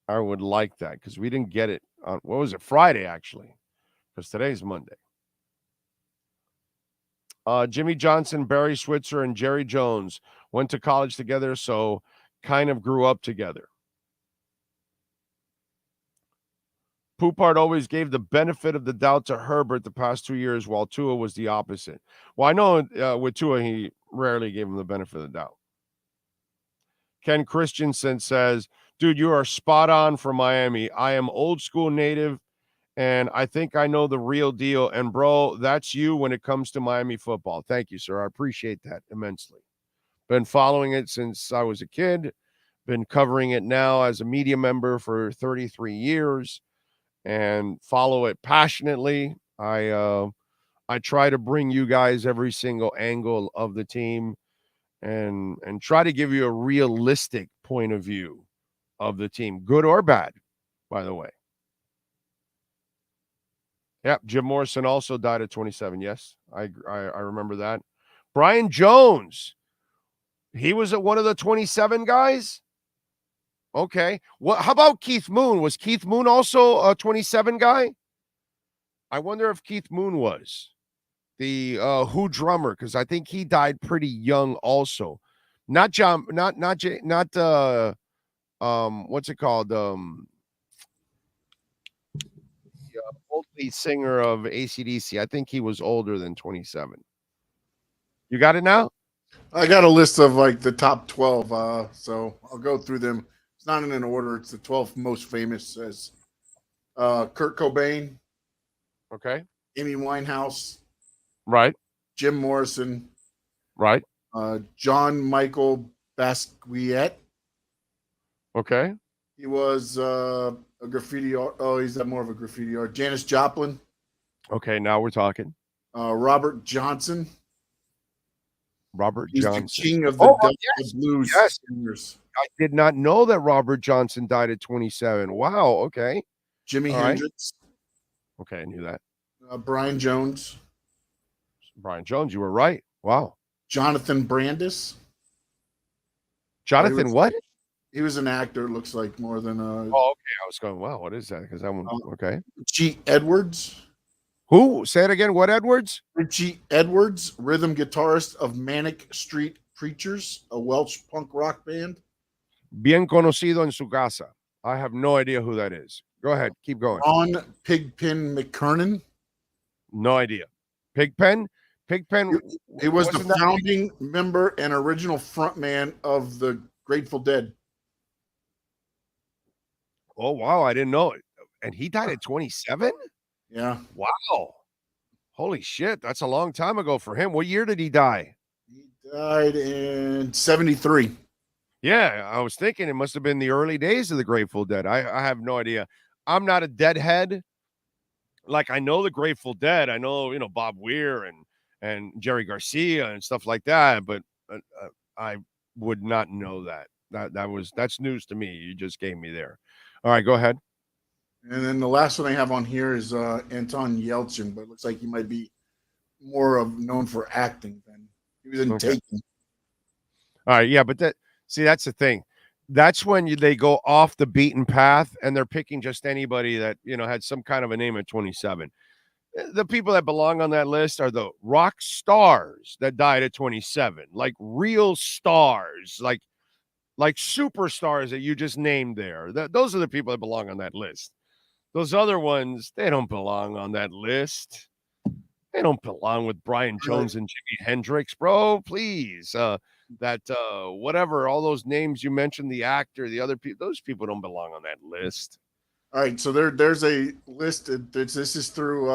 I would like that because we didn't get it on, what was it, Friday, actually, because today's Monday. Jimmy Johnson, Barry Switzer, and Jerry Jones went to college together, so kind of grew up together. Poupart always gave the benefit of the doubt to Herbert the past 2 years, while Tua was the opposite. Well, I know with Tua, he rarely gave him the benefit of the doubt. Ken Christensen says, dude, you are spot on for Miami. I am old school native, and I think I know the real deal. And, bro, that's you when it comes to Miami football. Thank you, sir. I appreciate that immensely. Been following it since I was a kid. Been covering it now as a media member for 33 years and follow it passionately. I try to bring you guys every single angle of the team and try to give you a realistic point of view of the team, good or bad, by the way. Yep, Jim Morrison also died at 27. Yes, I remember that. Brian Jones, he was one of the 27 guys? Okay. How about Keith Moon? Was Keith Moon also a 27 guy? I wonder if Keith Moon was the Who drummer, because I think he died pretty young also. Not John, not what's it called? The old lead singer of AC/DC. I think he was older than 27. You got it now? I got a list of like the top 12, so I'll go through them. It's not in an order. It's the 12 most famous as Kurt Cobain. Okay. Amy Winehouse. Right. Jim Morrison. Right. John Michael Basquiat. Okay. He was a graffiti art. Oh, he's more of a graffiti art. Janis Joplin. Okay, now we're talking. Robert Johnson. Robert He's Johnson. the king of the blues singers. I did not know that Robert Johnson died at 27. Wow, okay. Jimi Hendrix. Right. Okay, I knew that. Brian Jones. Brian Jones, you were right. Wow. Jonathan Brandis. Jonathan what? He was an actor, looks like, more than Oh, okay. I was going, wow, what is that? Because I'm okay. Richie Edwards. Who? Say it again. What Edwards? Richie Edwards, rhythm guitarist of Manic Street Preachers, a Welsh punk rock band. Bien conocido en su casa. I have no idea who that is. Go ahead. Keep going. Ron Pigpen McKernan. No idea. Pigpen? Pigpen. He was the founding member and original frontman of the Grateful Dead. Oh, wow. I didn't know it. And he died at 27? Yeah. Wow. Holy shit. That's a long time ago for him. What year did he die? He died in 73. Yeah, I was thinking it must have been the early days of the Grateful Dead. I have no idea. I'm not a Deadhead. Like, I know the Grateful Dead. I know, Bob Weir and Jerry Garcia and stuff like that, but I would not know that. That's news to me. You just gave me there. All right, go ahead. And then the last one I have on here is Anton Yelchin, but it looks like he might be more of known for acting than he was in Taken. All right, yeah, but that's the thing. That's when they go off the beaten path and they're picking just anybody that, had some kind of a name at 27. The people that belong on that list are the rock stars that died at 27, like real stars, like superstars that you just named there. Those are the people that belong on that list. Those other ones, they don't belong on that list. They don't belong with Brian Jones and Jimi Hendrix, bro. Please. Whatever, all those names you mentioned, the actor, the other people, those people don't belong on that list. All right, so there's a list. This is through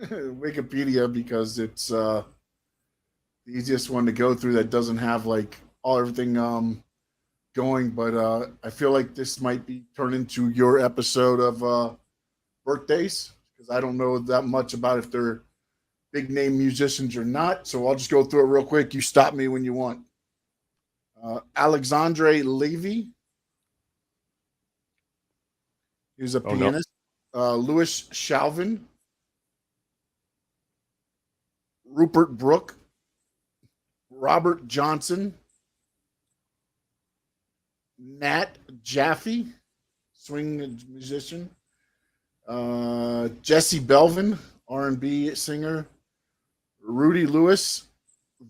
Wikipedia because it's the easiest one to go through that doesn't have like everything going. But I feel like this might be turned into your episode of birthdays because I don't know that much about if they're big name musicians or not. So I'll just go through it real quick. You stop me when you want. Alexandre Levy. He was a pianist. No. Louis Chauvin. Rupert Brooke. Robert Johnson. Nat Jaffe, swing musician. Jesse Belvin, R&B singer. Rudy Lewis,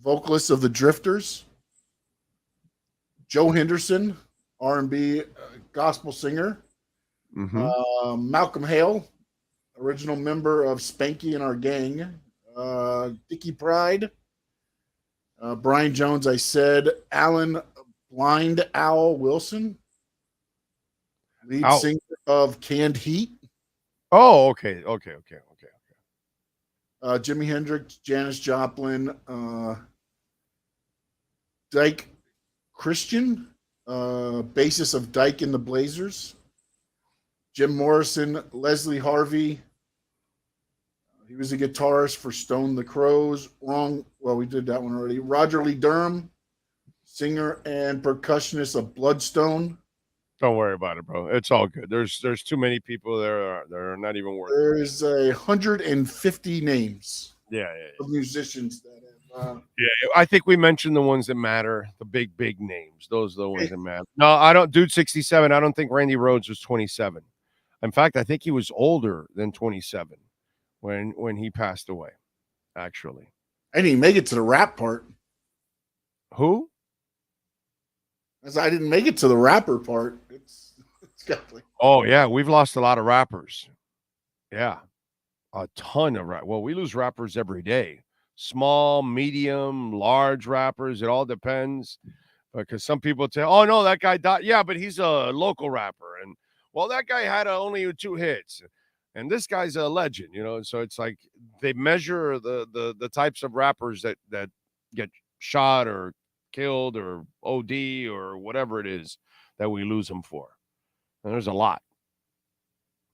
vocalist of the Drifters. Joe Henderson, R&B gospel singer. Mm-hmm. Malcolm Hale, original member of Spanky and Our Gang. Dickie Pride. Brian Jones, I said. Alan Blind Owl Wilson, lead singer of Canned Heat. Oh, okay. Jimi Hendrix, Janis Joplin, Dyke Christian, bassist of Dyke and the Blazers. Jim Morrison, Leslie Harvey. He was a guitarist for Stone the Crows. Well, we did that one already. Roger Lee Durham, singer and percussionist of Bloodstone. Don't worry about it, bro. It's all good. There's too many people there. They're not even worth it. There's 150 names. Yeah. Of musicians that have. I think we mentioned the ones that matter, the big names. Those are the ones that matter. No, I don't. Dude, 67. I don't think Randy Rhoads was 27. In fact, I think he was older than 27 when he passed away. Actually, I didn't make it to the rap part. Who? I didn't make it to the rapper part. It's definitely. Oh yeah, we've lost a lot of rappers. Yeah, a ton of rap. Well, we lose rappers every day. Small, medium, large rappers. It all depends. Because some people say, "Oh no, that guy died." Yeah, but he's a local rapper, and well, that guy had only 2 hits, and this guy's a legend. So it's like they measure the types of rappers that get shot or killed or OD or whatever it is that we lose them for. And there's a lot.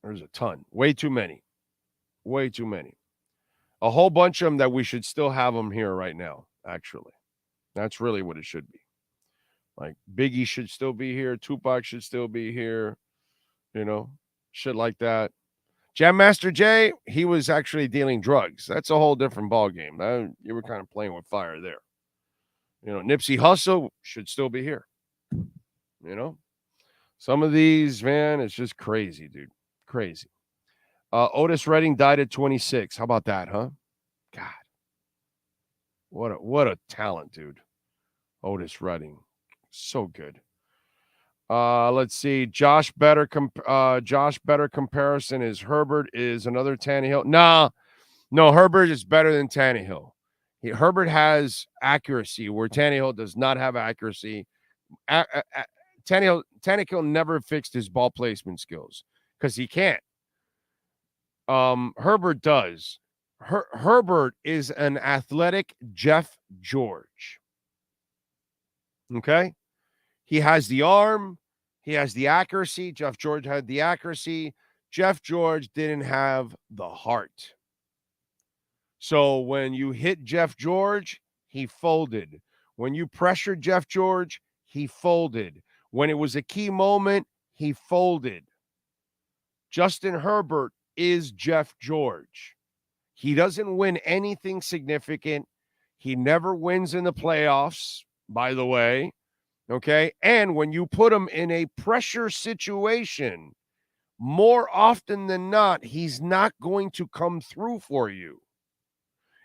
There's a ton. Way too many. A whole bunch of them that we should still have them here right now, actually. That's really what it should be. Like Biggie should still be here. Tupac should still be here. Shit like that. Jam Master Jay, he was actually dealing drugs. That's a whole different ballgame. You were kind of playing with fire there. Nipsey Hussle should still be here. Some of these, man, it's just crazy, dude. Crazy. Otis Redding died at 26. How about that, huh? God. What a talent, dude. Otis Redding. So good. Let's see. Josh Better comparison is Herbert is another Tannehill. No, Herbert is better than Tannehill. Herbert has accuracy where Tannehill does not have accuracy. Tannehill never fixed his ball placement skills because he can't. Herbert does. Herbert is an athletic Jeff George. Okay? He has the arm. He has the accuracy. Jeff George had the accuracy. Jeff George didn't have the heart. So when you hit Jeff George, he folded. When you pressured Jeff George, he folded. When it was a key moment, he folded. Justin Herbert is Jeff George. He doesn't win anything significant. He never wins in the playoffs, by the way. Okay. And when you put him in a pressure situation, more often than not, he's not going to come through for you.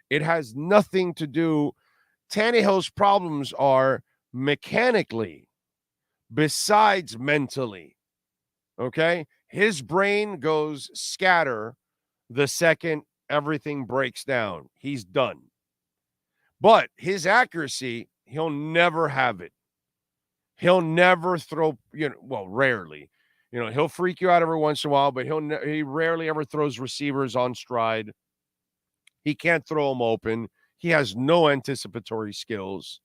It has nothing to do. Tannehill's problems are mechanically, besides mentally. Okay. His brain goes scatter the second everything breaks down. He's done. But his accuracy, he'll never have it. He'll never throw, rarely. He'll freak you out every once in a while, but he rarely ever throws receivers on stride. He can't throw them open. He has no anticipatory skills.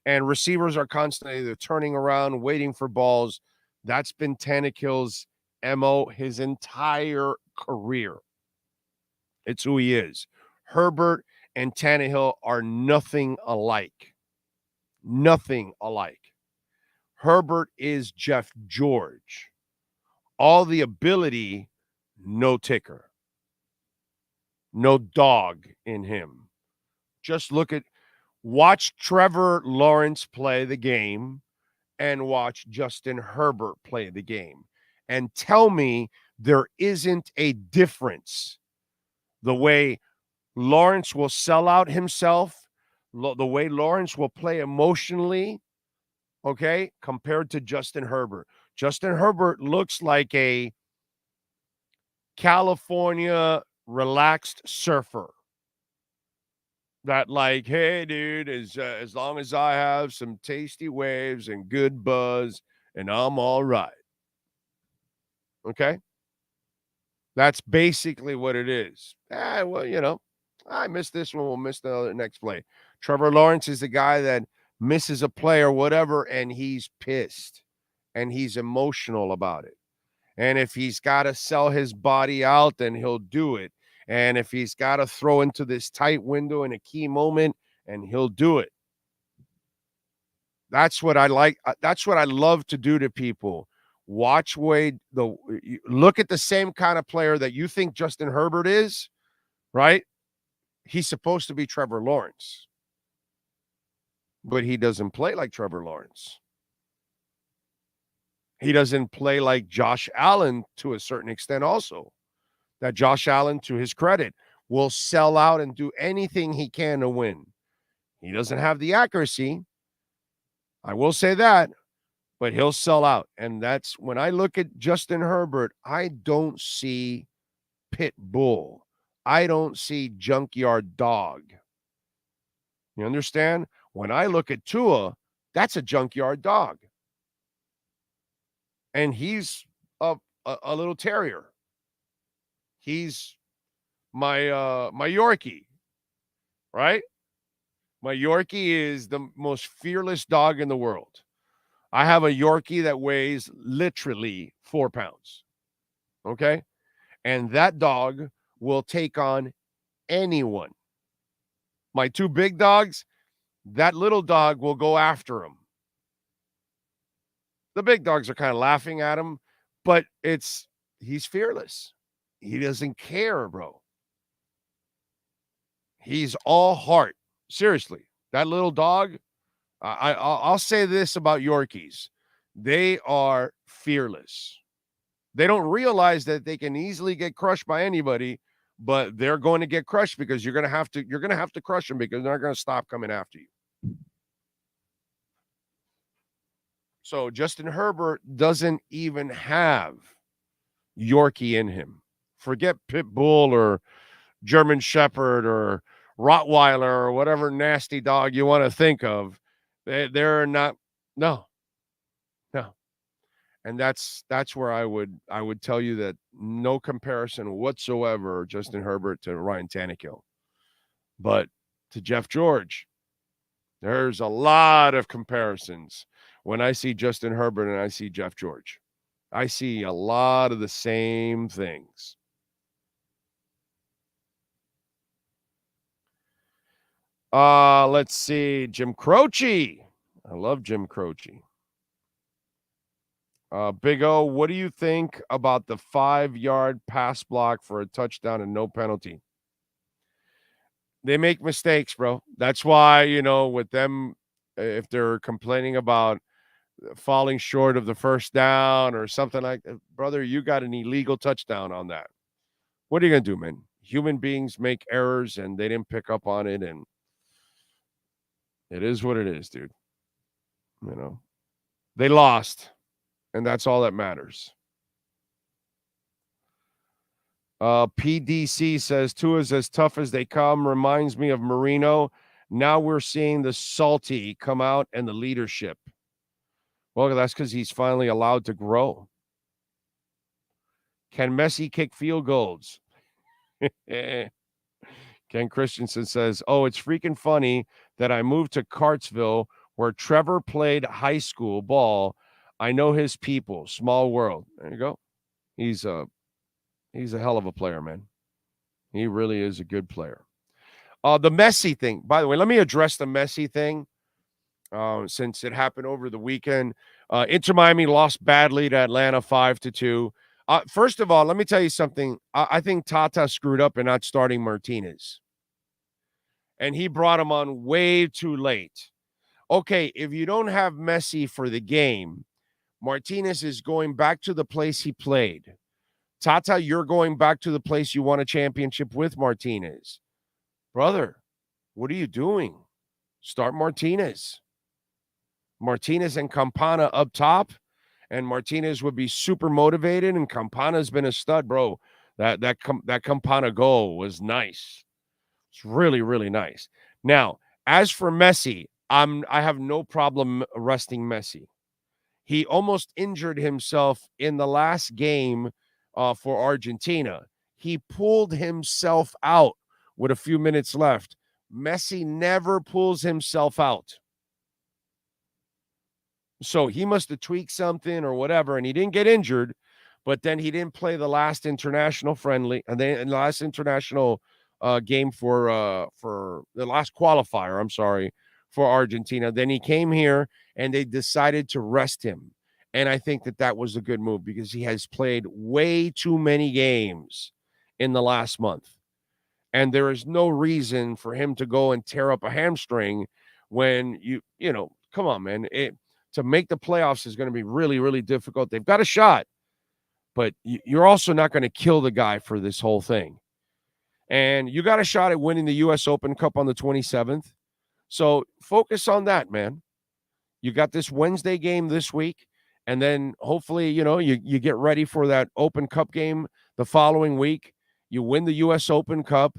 And receivers are constantly either turning around, waiting for balls. That's been Tannehill's MO his entire career. It's who he is. Herbert and Tannehill are nothing alike. Nothing alike. Herbert is Jeff George. All the ability, no ticker. No dog in him. Just watch Trevor Lawrence play the game and watch Justin Herbert play the game. And tell me there isn't a difference. The way Lawrence will sell out himself, the way Lawrence will play emotionally, okay, compared to Justin Herbert. Justin Herbert looks like a California relaxed surfer. That like, hey, dude, as long as I have some tasty waves and good buzz, and I'm all right. Okay? That's basically what it is. Well, I missed this one. We'll miss the next play. Trevor Lawrence is the guy that misses a play or whatever, and he's pissed, and he's emotional about it. And if he's got to sell his body out, then he'll do it. And if he's got to throw into this tight window in a key moment, and he'll do it. That's what I like. That's what I love to do to people. Watch Wade. Look at the same kind of player that you think Justin Herbert is, right? He's supposed to be Trevor Lawrence, but he doesn't play like Trevor Lawrence. He doesn't play like Josh Allen to a certain extent also. That Josh Allen, to his credit, will sell out and do anything he can to win. He doesn't have the accuracy. I will say that, but he'll sell out. And that's when I look at Justin Herbert, I don't see pit bull. I don't see junkyard dog. You understand? When I look at Tua, that's a junkyard dog. And he's a little terrier. He's my Yorkie, right? My Yorkie is the most fearless dog in the world. I have a Yorkie that weighs literally 4 pounds. Okay? And that dog will take on anyone. My two big dogs, that little dog will go after him. The big dogs are kind of laughing at him, but he's fearless. He doesn't care, bro. He's all heart. Seriously, that little dog, I'll say this about Yorkies. They are fearless. They don't realize that they can easily get crushed by anybody, but they're going to get crushed because you're going to have to crush them because they're not going to stop coming after you. So Justin Herbert doesn't even have Yorkie in him. Forget Pit Bull or German Shepherd or Rottweiler or whatever nasty dog you want to think of. They're not. No. And that's where I would tell you that no comparison whatsoever, Justin Herbert to Ryan Tannehill. But to Jeff George, there's a lot of comparisons when I see Justin Herbert and I see Jeff George. I see a lot of the same things. Let's see. Jim Croce. I love Jim Croce. Big O, what do you think about the 5-yard pass block for a touchdown and no penalty? They make mistakes, bro. That's why, with them, if they're complaining about falling short of the first down or something like that, brother, you got an illegal touchdown on that. What are you going to do, man? Human beings make errors, and they didn't pick up on it, and it is what it is, dude. They lost, and that's all that matters. PDC says, Tua's as tough as they come. Reminds me of Marino. Now we're seeing the salty come out and the leadership. Well, that's because he's finally allowed to grow. Can Messi kick field goals? Ken Christensen says, it's freaking funny that I moved to Cartsville where Trevor played high school ball. I know his people. Small world. There you go. He's a hell of a player, man. He really is a good player. The Messi thing, by the way, let me address the Messi thing since it happened over the weekend. Inter Miami lost badly to Atlanta 5-2. First of all, let me tell you something. I think Tata screwed up in not starting Martinez. And he brought him on way too late. Okay, if you don't have Messi for the game, Martinez is going back to the place he played. Tata, you're going back to the place you won a championship with Martinez. Brother, what are you doing? Start Martinez. Martinez and Campana up top, and Martinez would be super motivated, and Campana's been a stud, bro. That Campana goal was nice. It's really, really nice. Now, as for Messi, I have no problem resting Messi. He almost injured himself in the last game for Argentina. He pulled himself out with a few minutes left. Messi never pulls himself out. So he must have tweaked something or whatever, and he didn't get injured, but then he didn't play the last international friendly, and then the last international game for the last qualifier, for Argentina. Then he came here, and they decided to rest him. And I think that was a good move because he has played way too many games in the last month. And there is no reason for him to go and tear up a hamstring when come on, man. To make the playoffs is going to be really, really difficult. They've got a shot, but you're also not going to kill the guy for this whole thing. And you got a shot at winning the U.S. Open Cup on the 27th. So focus on that, man. You got this Wednesday game this week. And then hopefully, you get ready for that Open Cup game the following week. You win the U.S. Open Cup.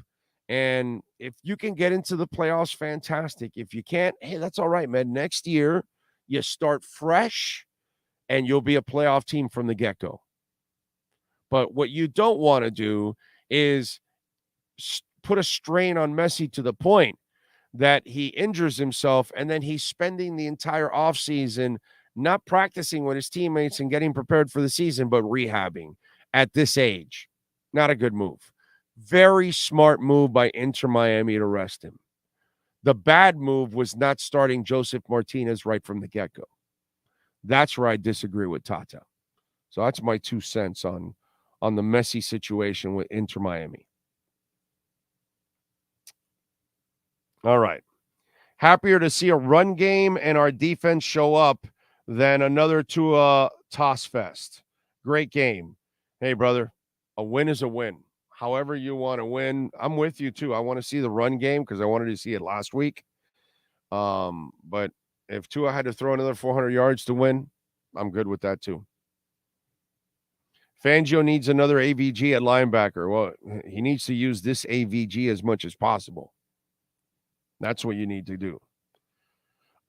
And if you can get into the playoffs, fantastic. If you can't, hey, that's all right, man. Next year, you start fresh, and you'll be a playoff team from the get-go. But what you don't want to do is put a strain on Messi to the point that he injures himself, and then he's spending the entire offseason not practicing with his teammates and getting prepared for the season, but rehabbing at this age. Not a good move. Very smart move by Inter Miami to rest him. The bad move was not starting Joseph Martinez right from the get-go. That's where I disagree with Tata. So that's my 2 cents on the Messi situation with Inter Miami. All right. Happier to see a run game and our defense show up than another Tua toss fest. Great game. Hey, brother, a win is a win. However you want to win, I'm with you too. I want to see the run game because I wanted to see it last week. But if Tua had to throw another 400 yards to win, I'm good with that too. Fangio needs another AVG at linebacker. Well, he needs to use this AVG as much as possible. That's what you need to do.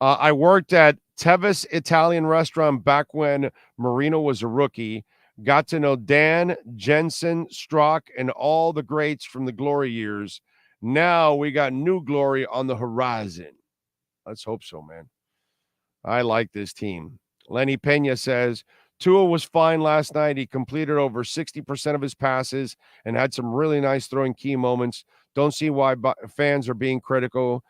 I worked at Tevis Italian restaurant back when Marino was a rookie. Got to know Dan, Jensen, Strock, and all the greats from the glory years. Now we got new glory on the horizon. Let's hope so, man. I like this team. Lenny Pena says, Tua was fine last night. He completed over 60% of his passes and had some really nice throwing key moments. Don't see why fans are being critical.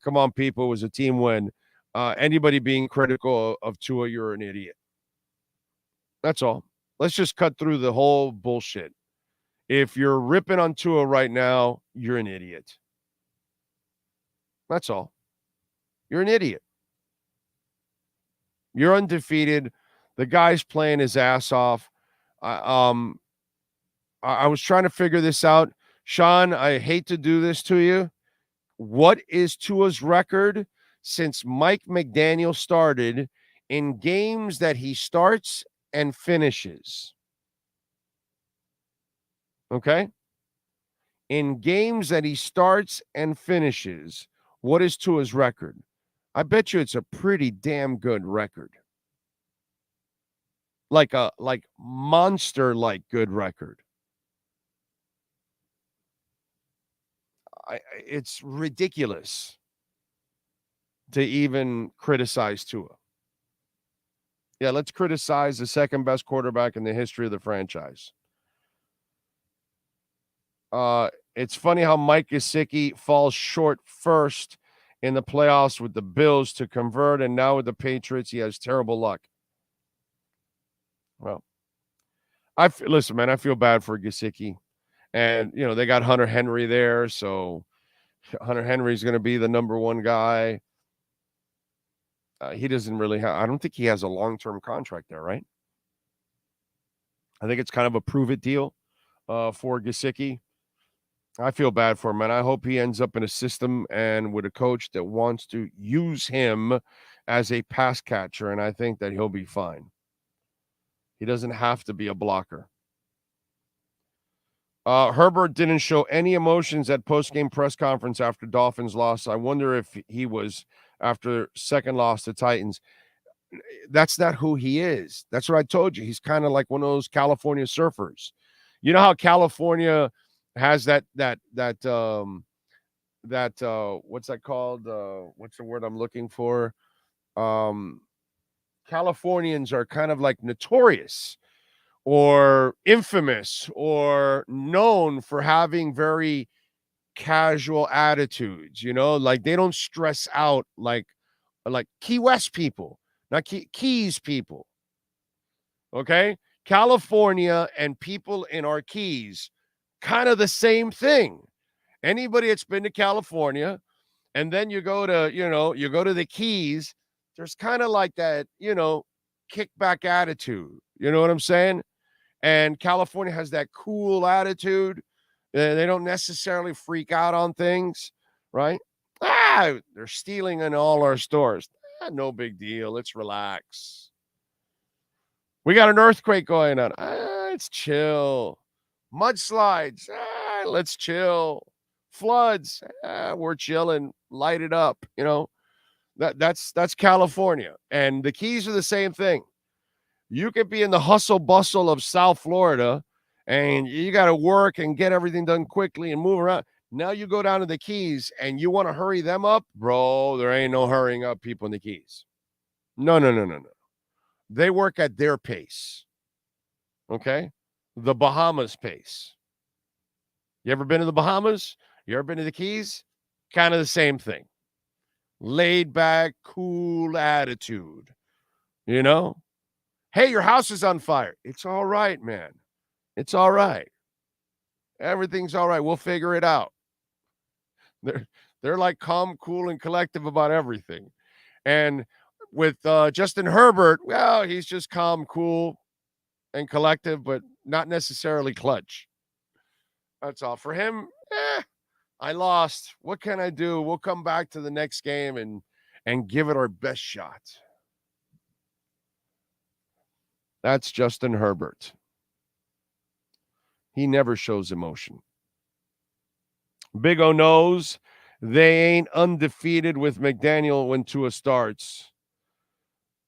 Come on, people. It was a team win. Anybody being critical of Tua, you're an idiot. That's all. Let's just cut through the whole bullshit. If you're ripping on Tua right now, you're an idiot. That's all. You're an idiot. You're undefeated. The guy's playing his ass off. I was trying to figure this out. Sean, I hate to do this to you. What is Tua's record since Mike McDaniel started in games that he starts and finishes? Okay? In games that he starts and finishes, what is Tua's record? I bet you it's a pretty damn good record. Like monster-like good record. It's ridiculous to even criticize Tua. Yeah, let's criticize the second best quarterback in the history of the franchise. It's funny how Mike Gesicki falls short first in the playoffs with the Bills to convert, and now with the Patriots, he has terrible luck. Well, listen, man, I feel bad for Gesicki. And, they got Hunter Henry there, so Hunter Henry's going to be the number one guy. He doesn't really have – I don't think he has a long-term contract there, right? I think it's kind of a prove-it deal for Gesicki. I feel bad for him, man. I hope he ends up in a system and with a coach that wants to use him as a pass catcher, and I think that he'll be fine. He doesn't have to be a blocker. Herbert didn't show any emotions at post-game press conference after Dolphins loss. I wonder if he was after second loss to Titans. That's not who he is. That's what I told you. He's kind of like one of those California surfers. You know how California has that what's that called? What's the word I'm looking for? Californians are kind of like notorious or infamous or known for having very casual attitudes, like they don't stress out like Key West people, not Keys people. Okay? California and people in our Keys, kind of the same thing. Anybody that's been to California and then you go to the Keys, there's kind of like that, kickback attitude. You know what I'm saying? And California has that cool attitude. They don't necessarily freak out on things, right? They're stealing in all our stores. No big deal. Let's relax. We got an earthquake going on. It's chill. Mudslides. Let's chill. Floods. We're chilling. Light it up. That's California. And the Keys are the same thing. You could be in the hustle bustle of South Florida and you got to work and get everything done quickly and move around. Now you go down to the Keys and you want to hurry them up? Bro, there ain't no hurrying up people in the Keys. No. They work at their pace. Okay? The Bahamas pace. You ever been to the Bahamas? You ever been to the Keys? Kind of the same thing. Laid back, cool attitude. Hey, your house is on fire. It's all right, man. It's all right. Everything's all right. We'll figure it out. They're like calm, cool, and collective about everything. And with Justin Herbert, well, he's just calm, cool, and collective, but not necessarily clutch. That's all. For him, I lost. What can I do? We'll come back to the next game and give it our best shot. That's Justin Herbert. He never shows emotion. Big O knows they ain't undefeated with McDaniel when Tua starts.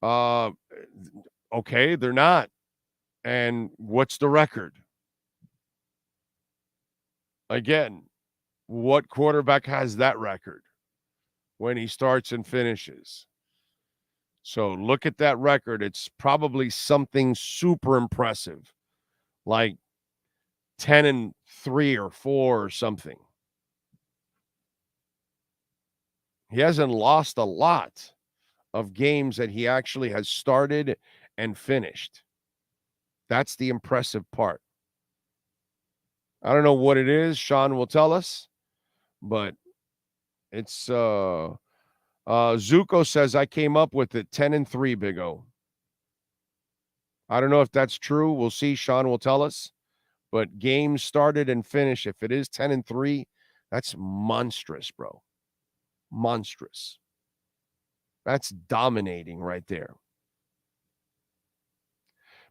Okay, they're not. And what's the record? Again, what quarterback has that record when he starts and finishes? So look at that record. It's probably something super impressive, like 10-3 or 4 or something. He hasn't lost a lot of games that he actually has started and finished. That's the impressive part. I don't know what it is. Sean will tell us, but it's Zuko says I came up with it 10-3, Big O. I don't know if that's true. We'll see. Sean will tell us. But games started and finished. If it is 10-3, that's monstrous, bro. Monstrous. That's dominating right there.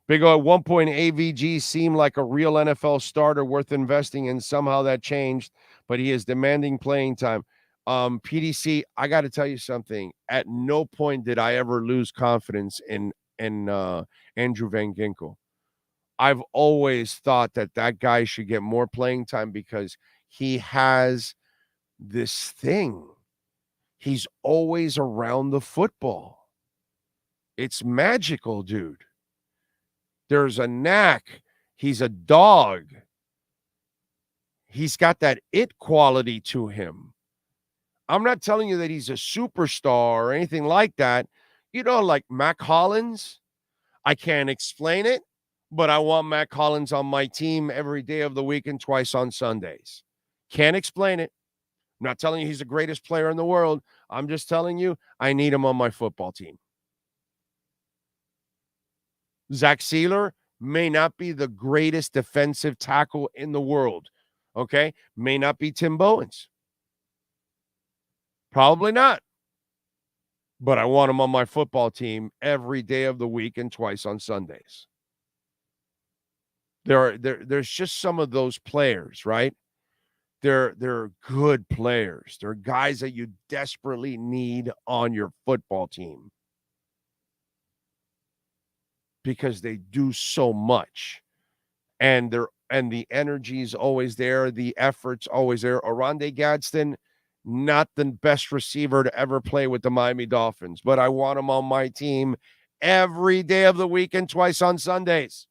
Big O, at one point, AVG seemed like a real NFL starter worth investing in. Somehow that changed, but he is demanding playing time. PDC, I got to tell you something. At no point did I ever lose confidence in Andrew Van Ginkel. I've always thought that guy should get more playing time because he has this thing. He's always around the football. It's magical, dude. There's a knack. He's a dog. He's got that it quality to him. I'm not telling you that he's a superstar or anything like that. You know, like Mac Hollins, I can't explain it, but I want Mac Hollins on my team every day of the week and twice on Sundays. Can't explain it. I'm not telling you he's the greatest player in the world. I'm just telling you I need him on my football team. Zach Sealer may not be the greatest defensive tackle in the world, okay? May not be Tim Bowens. Probably not. But I want him on my football team every day of the week and twice on Sundays. There's just some of those players, right? They're good players. They're guys that you desperately need on your football team because they do so much, and the energy is always there, the effort's always there. Oronde Gadsden, not the best receiver to ever play with the Miami Dolphins, but I want him on my team every day of the week and twice on Sundays.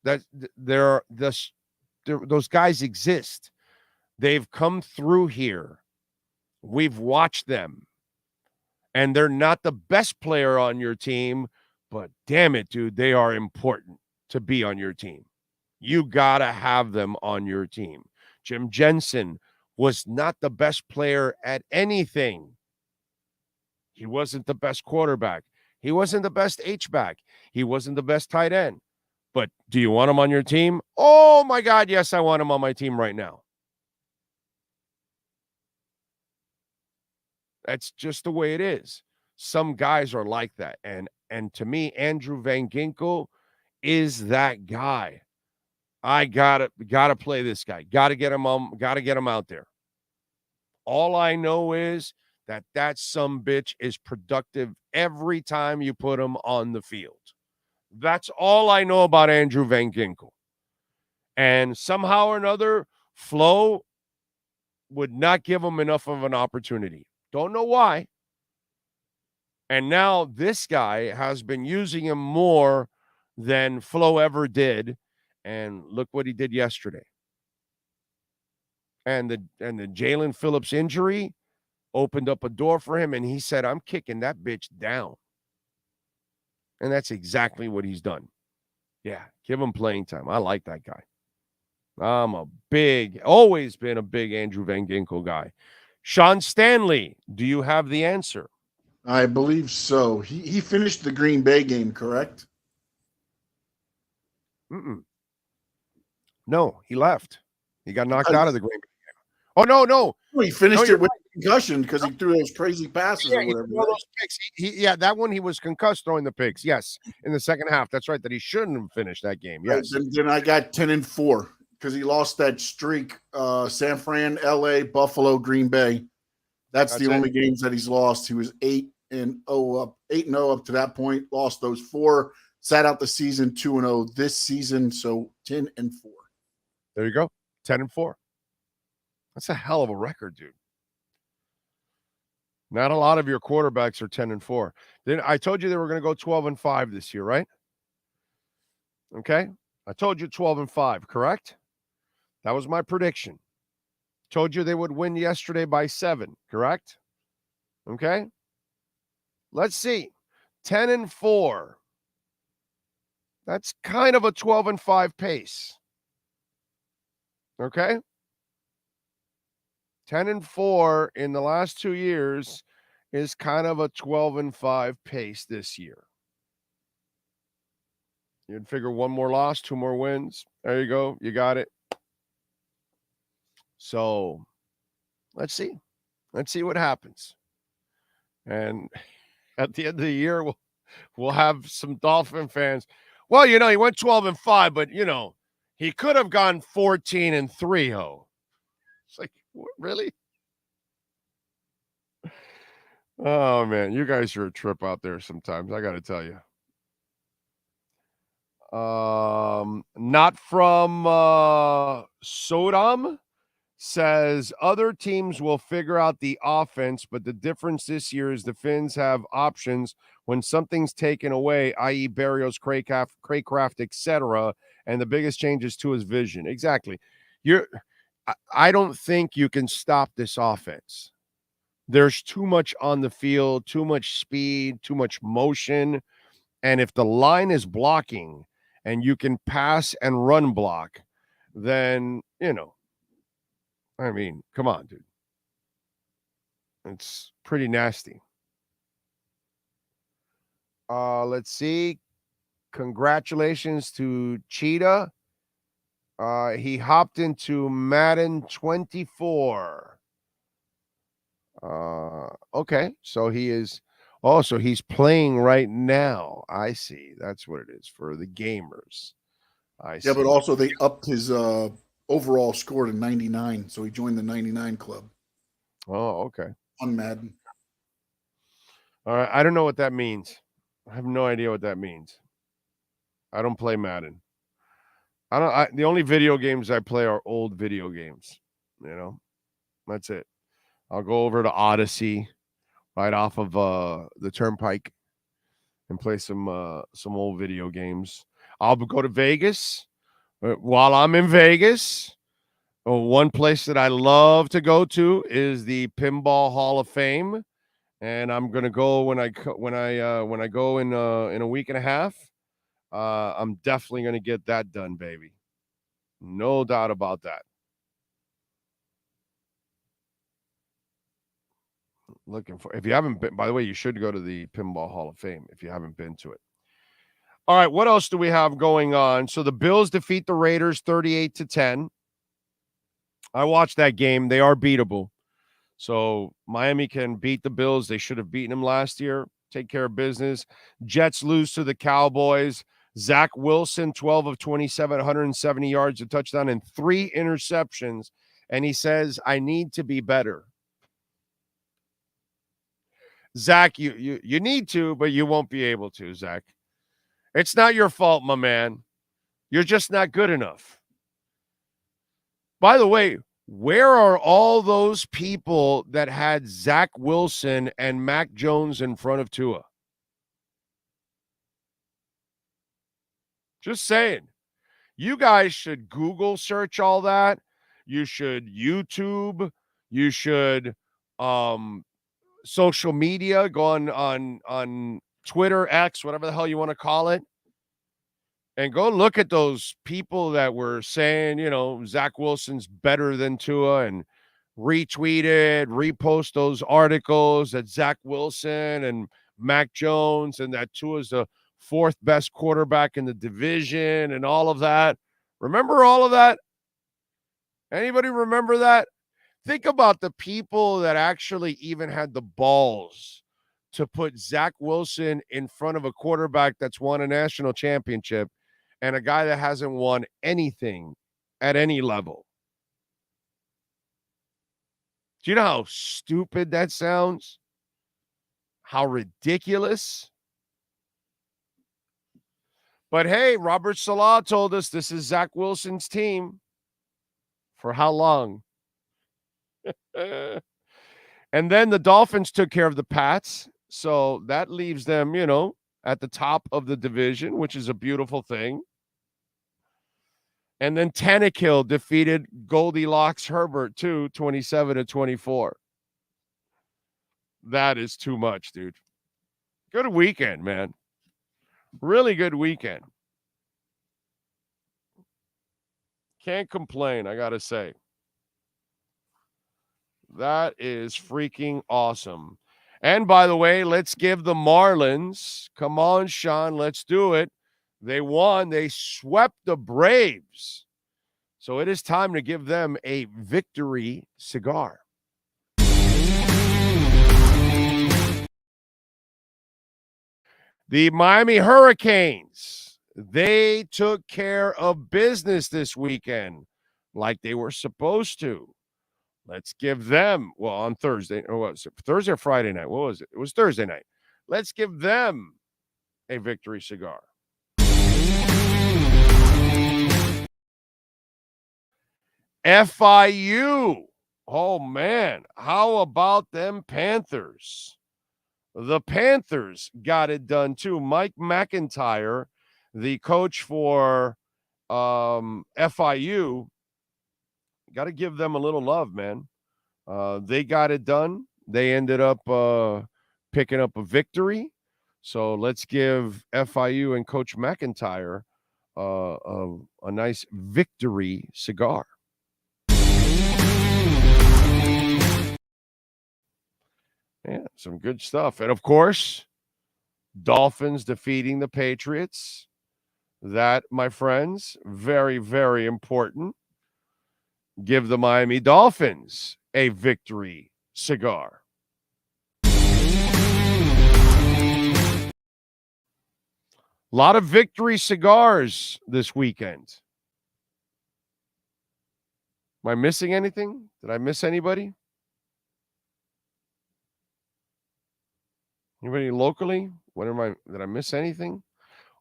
That those guys exist. They've come through here. We've watched them. And they're not the best player on your team, but damn it, dude, they are important to be on your team. You got to have them on your team. Jim Jensen was not the best player at anything. He wasn't the best quarterback. He wasn't the best H-back. He wasn't the best tight end. But do you want him on your team? Oh, my God, yes, I want him on my team right now. That's just the way it is. Some guys are like that. And to me, Andrew Van Ginkel is that guy. I gotta play this guy. Gotta get him out there. All I know is that sumbitch is productive every time you put him on the field. That's all I know about Andrew Van Ginkel. And somehow or another, Flo would not give him enough of an opportunity. Don't know why. And now this guy has been using him more than Flo ever did. And look what he did yesterday. And the Jalen Phillips injury opened up a door for him, and he said, I'm kicking that bitch down. And that's exactly what he's done. Yeah, give him playing time. I like that guy. I'm always been a big Andrew Van Ginkel guy. Sean Stanley, do you have the answer? I believe so. He finished the Green Bay game, correct? No, he left. He got knocked out of the Green Bay game. Oh, no. He finished it with concussion because he threw those crazy passes or whatever. Those picks. That one he was concussed throwing the picks. Yes, in the second half. That's right, that he shouldn't have finished that game. Yes. Then I got 10-4 because he lost that streak. San Fran, LA, Buffalo, Green Bay. That's the only games that he's lost. He was 8-0 up to that point. Lost those 4. Sat out the season 2-0 this season. So 10-4. There you go. 10-4. That's a hell of a record, dude. Not a lot of your quarterbacks are 10-4. Then I told you they were going to go 12-5 this year, right? Okay. I told you 12-5, correct? That was my prediction. Told you they would win yesterday by 7, correct? Okay. Let's see. 10-4. That's kind of a 12-5 pace. Okay? 10-4 in the last 2 years is kind of a 12-5 pace this year. You'd figure one more loss, 2 more wins. There you go. You got it. So let's see. Let's see what happens. And at the end of the year, we'll have some Dolphin fans. Well, he went 12-5, but he could have gone 14-3, ho. It's like, what, really? Oh man, you guys are a trip out there sometimes, I gotta tell you. Not from Sodom says other teams will figure out the offense, but the difference this year is the Finns have options when something's taken away, i.e. Barrios, Craycraft, etc. And the biggest change is to his vision. Exactly. I don't think you can stop this offense. There's too much on the field, too much speed, too much motion. And if the line is blocking and you can pass and run block, then, I mean, come on, dude. It's pretty nasty. Let's see. Congratulations to Cheetah. He hopped into Madden 24. Okay, so he is. Oh, so he's playing right now. I see. That's what it is for the gamers. I see. Yeah, but also they upped his overall score to 99, so he joined the 99 club. Oh, okay. On Madden. All right, I don't know what that means. I have no idea what that means. I don't play Madden. The only video games I play are old video games. That's it. I'll go over to Odyssey, right off of the Turnpike, and play some old video games. I'll go to Vegas. While I'm in Vegas, one place that I love to go to is the Pinball Hall of Fame, and I'm gonna go when I go in a week and a half. I'm definitely gonna get that done, baby. No doubt about that. Looking for, if you haven't been, by the way, you should go to the Pinball Hall of Fame if you haven't been to it. All right, what else do we have going on? So the Bills defeat the Raiders 38-10. I watched that game. They are beatable. So Miami can beat the Bills. They should have beaten them last year. Take care of business. Jets lose to the Cowboys. Zach Wilson, 12 of 27, 170 yards, a touchdown, and 3 interceptions. And he says, I need to be better. Zach, you need to, but you won't be able to, Zach. It's not your fault, my man. You're just not good enough. By the way, where are all those people that had Zach Wilson and Mac Jones in front of Tua? Just saying. You guys should Google search all that. You should YouTube. You should social media, go on Twitter, X, whatever the hell you want to call it, and go look at those people that were saying, Zach Wilson's better than Tua, and repost those articles that Zach Wilson and Mac Jones and that Tua's the 4th best quarterback in the division and all of that. Remember all of that? Anybody remember that? Think about the people that actually even had the balls to put Zach Wilson in front of a quarterback that's won a national championship and a guy that hasn't won anything at any level. Do you know how stupid that sounds? How ridiculous? But hey, Robert Saleh told us this is Zach Wilson's team. For how long? And then the Dolphins took care of the Pats. So that leaves them, at the top of the division, which is a beautiful thing. And then Tannehill defeated Goldilocks Herbert too, 27-24. That is too much, dude. Good weekend, man. Really good weekend. Can't complain, I got to say. That is freaking awesome. And by the way, let's give the Marlins, come on, Sean, let's do it. They won. They swept the Braves. So it is time to give them a victory cigar. The Miami Hurricanes, they took care of business this weekend like they were supposed to. Let's give them, well, on Thursday, or what was it? Thursday or Friday night? What was it? It was Thursday night. Let's give them a victory cigar. FIU. Oh, man. How about them Panthers? The Panthers got it done, too. Mike McIntyre, the coach for FIU, got to give them a little love, man. They got it done. They ended up picking up a victory. So let's give FIU and Coach McIntyre a nice victory cigar. Yeah, some good stuff. And, of course, Dolphins defeating the Patriots. That, my friends, very, very important. Give the Miami Dolphins a victory cigar. A lot of victory cigars this weekend. Am I missing anything? Did I miss anybody? Anybody locally? Did I miss anything?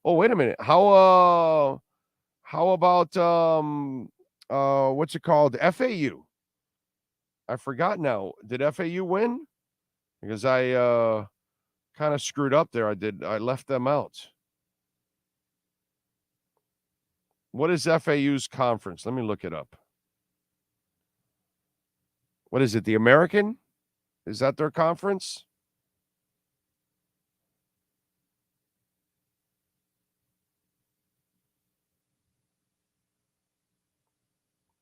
Oh, wait a minute. How about what's it called? FAU. I forgot now. Did FAU win? Because I kind of screwed up there. I left them out. What is FAU's conference? Let me look it up. What is it? The American? Is that their conference?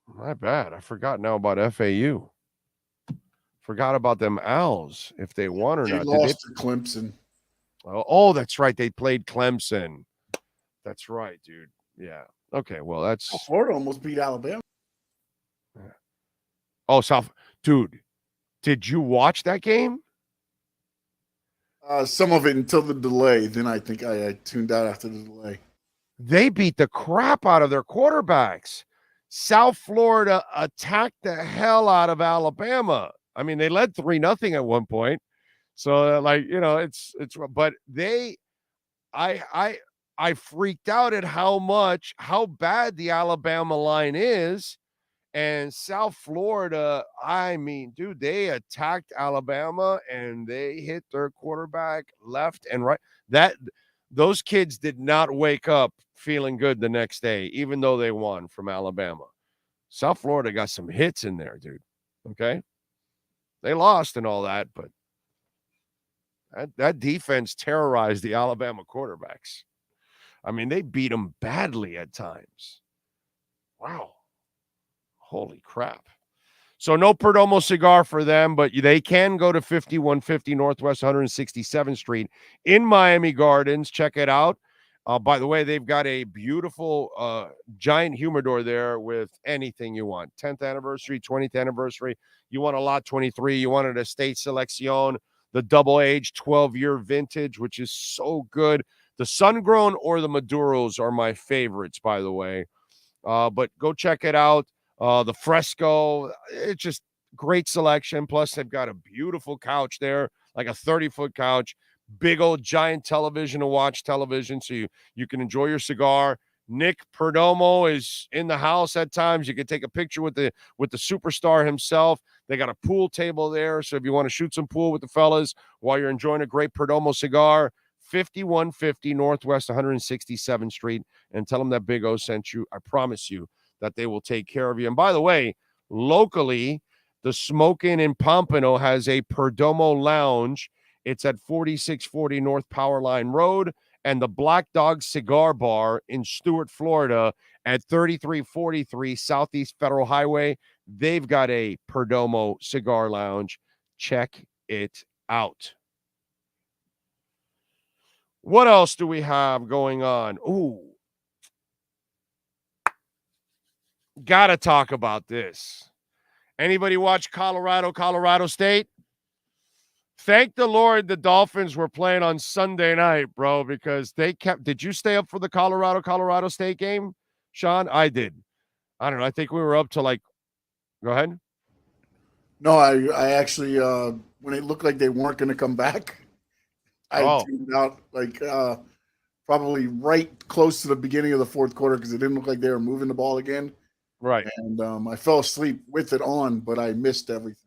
My bad. I forgot now about FAU. Forgot about them Owls, if they won or they not. Lost to Clemson. Oh, that's right. They played Clemson. That's right, dude. Yeah. Okay, well, that's... Florida almost beat Alabama. Oh, Dude, did you watch that game? Some of it until the delay. Then I think I tuned out after the delay. They beat the crap out of their quarterbacks. South Florida attacked the hell out of Alabama. I mean, they led 3-0 at one point. So, but I freaked out at how bad the Alabama line is. And South Florida, I mean, dude, they attacked Alabama and they hit their quarterback left and right. Those kids did not wake up feeling good the next day, even though they won from Alabama. South Florida got some hits in there, dude. Okay? They lost and all that, but that defense terrorized the Alabama quarterbacks. I mean, they beat them badly at times. Wow. Holy crap. So no Perdomo cigar for them, but they can go to 5150 Northwest 167th Street in Miami Gardens. Check it out. By the way, they've got a beautiful giant humidor there with anything you want. 10th anniversary, 20th anniversary. You want a lot 23. You wanted a State Selección, the double age 12-year vintage, which is so good. The sun-grown or the Maduros are my favorites, by the way. But go check it out. The Fresco, it's just great selection. Plus, they've got a beautiful couch there, like a 30-foot couch. Big old giant television to watch television, so you can enjoy your cigar. Nick Perdomo is in the house at times. You can take a picture with the superstar himself. They got a pool table there, so if you want to shoot some pool with the fellas while you're enjoying a great Perdomo cigar, 5150 Northwest 167th Street, and tell them that Big O sent you. I promise you that they will take care of you. And by the way, locally, the Smokin' in Pompano has a Perdomo lounge It's at 4640 North Powerline Road and the Black Dog Cigar Bar in Stuart, Florida at 3343 Southeast Federal Highway. They've got a Perdomo cigar lounge. Check it out. What else do we have going on? Ooh. Gotta talk about this. Anybody watch Colorado State? Thank the Lord the Dolphins were playing on Sunday night, bro, because did you stay up for the Colorado State game, Sean? I did. I don't know. I think we were up to go ahead. No, I actually, when it looked like they weren't going to come back, I tuned out probably right close to the beginning of the fourth quarter because it didn't look like they were moving the ball again. Right. And I fell asleep with it on, but I missed everything.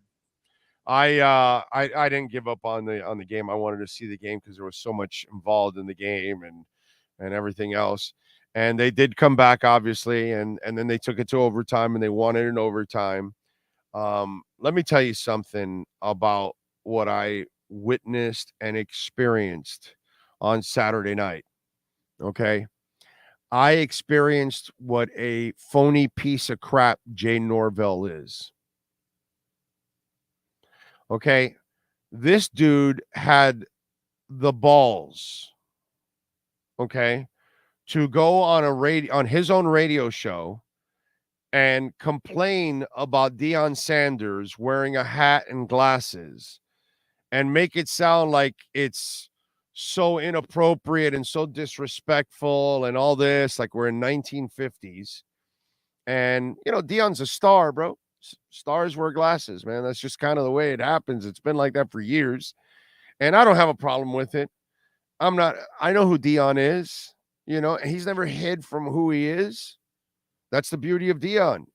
I didn't give up on the game. I wanted to see the game because there was so much involved in the game and everything else. And they did come back, obviously, and then they took it to overtime and they won it in overtime. Let me tell you something about what I witnessed and experienced on Saturday night. Okay. I experienced what a phony piece of crap Jay Norvell is. Okay. This dude had the balls, okay, to go on his own radio show and complain about Deion Sanders wearing a hat and glasses and make it sound like it's so inappropriate and so disrespectful and all this, like we're in 1950s. And, Deion's a star, bro. Stars wear glasses, man. That's just kind of the way it happens. It's been like that for years. And I don't have a problem with it. I know who Deion is, he's never hid from who he is. That's the beauty of Deion.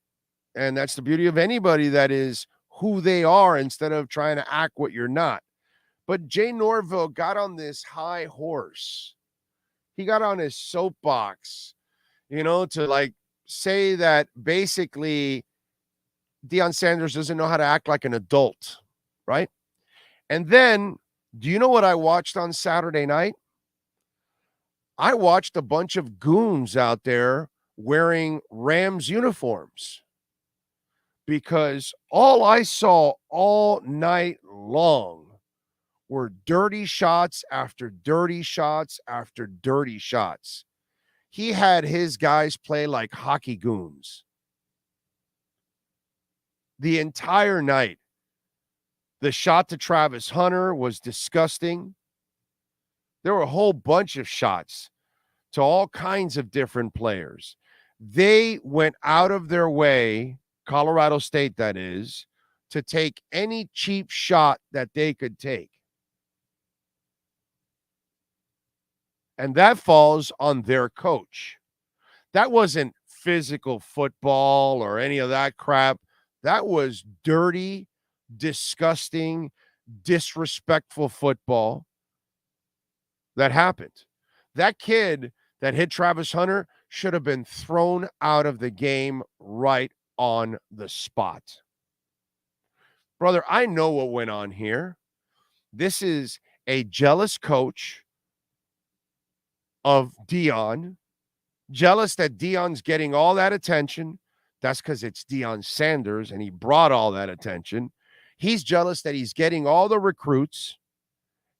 And that's the beauty of anybody that is who they are instead of trying to act what you're not. But Jay Norvell got on this high horse. He got on his soapbox, to say that basically Deion Sanders doesn't know how to act like an adult, right? And then, do you know what I watched on Saturday night? I watched a bunch of goons out there wearing Rams uniforms because all I saw all night long were dirty shots after dirty shots after dirty shots. He had his guys play like hockey goons the entire night. The shot to Travis Hunter was disgusting. There were a whole bunch of shots to all kinds of different players. They went out of their way, Colorado State that is, to take any cheap shot that they could take. And that falls on their coach. That wasn't physical football or any of that crap. That was dirty, disgusting, disrespectful football that happened. That kid that hit Travis Hunter should have been thrown out of the game right on the spot. Brother, I know what went on here. This is a jealous coach of Deion, jealous that Deion's getting all that attention. That's because it's Deion Sanders, and he brought all that attention. He's jealous that he's getting all the recruits.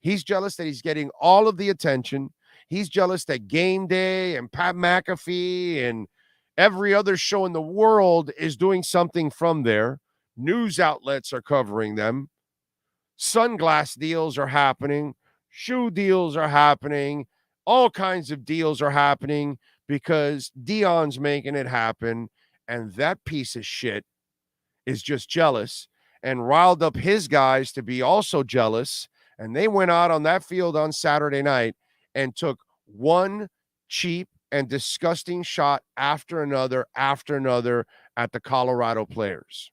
He's jealous that he's getting all of the attention. He's jealous that Game Day and Pat McAfee and every other show in the world is doing something from there. News outlets are covering them. Sunglass deals are happening. Shoe deals are happening. All kinds of deals are happening because Deion's making it happen. And that piece of shit is just jealous and riled up his guys to be also jealous. And they went out on that field on Saturday night and took one cheap and disgusting shot after another at the Colorado players.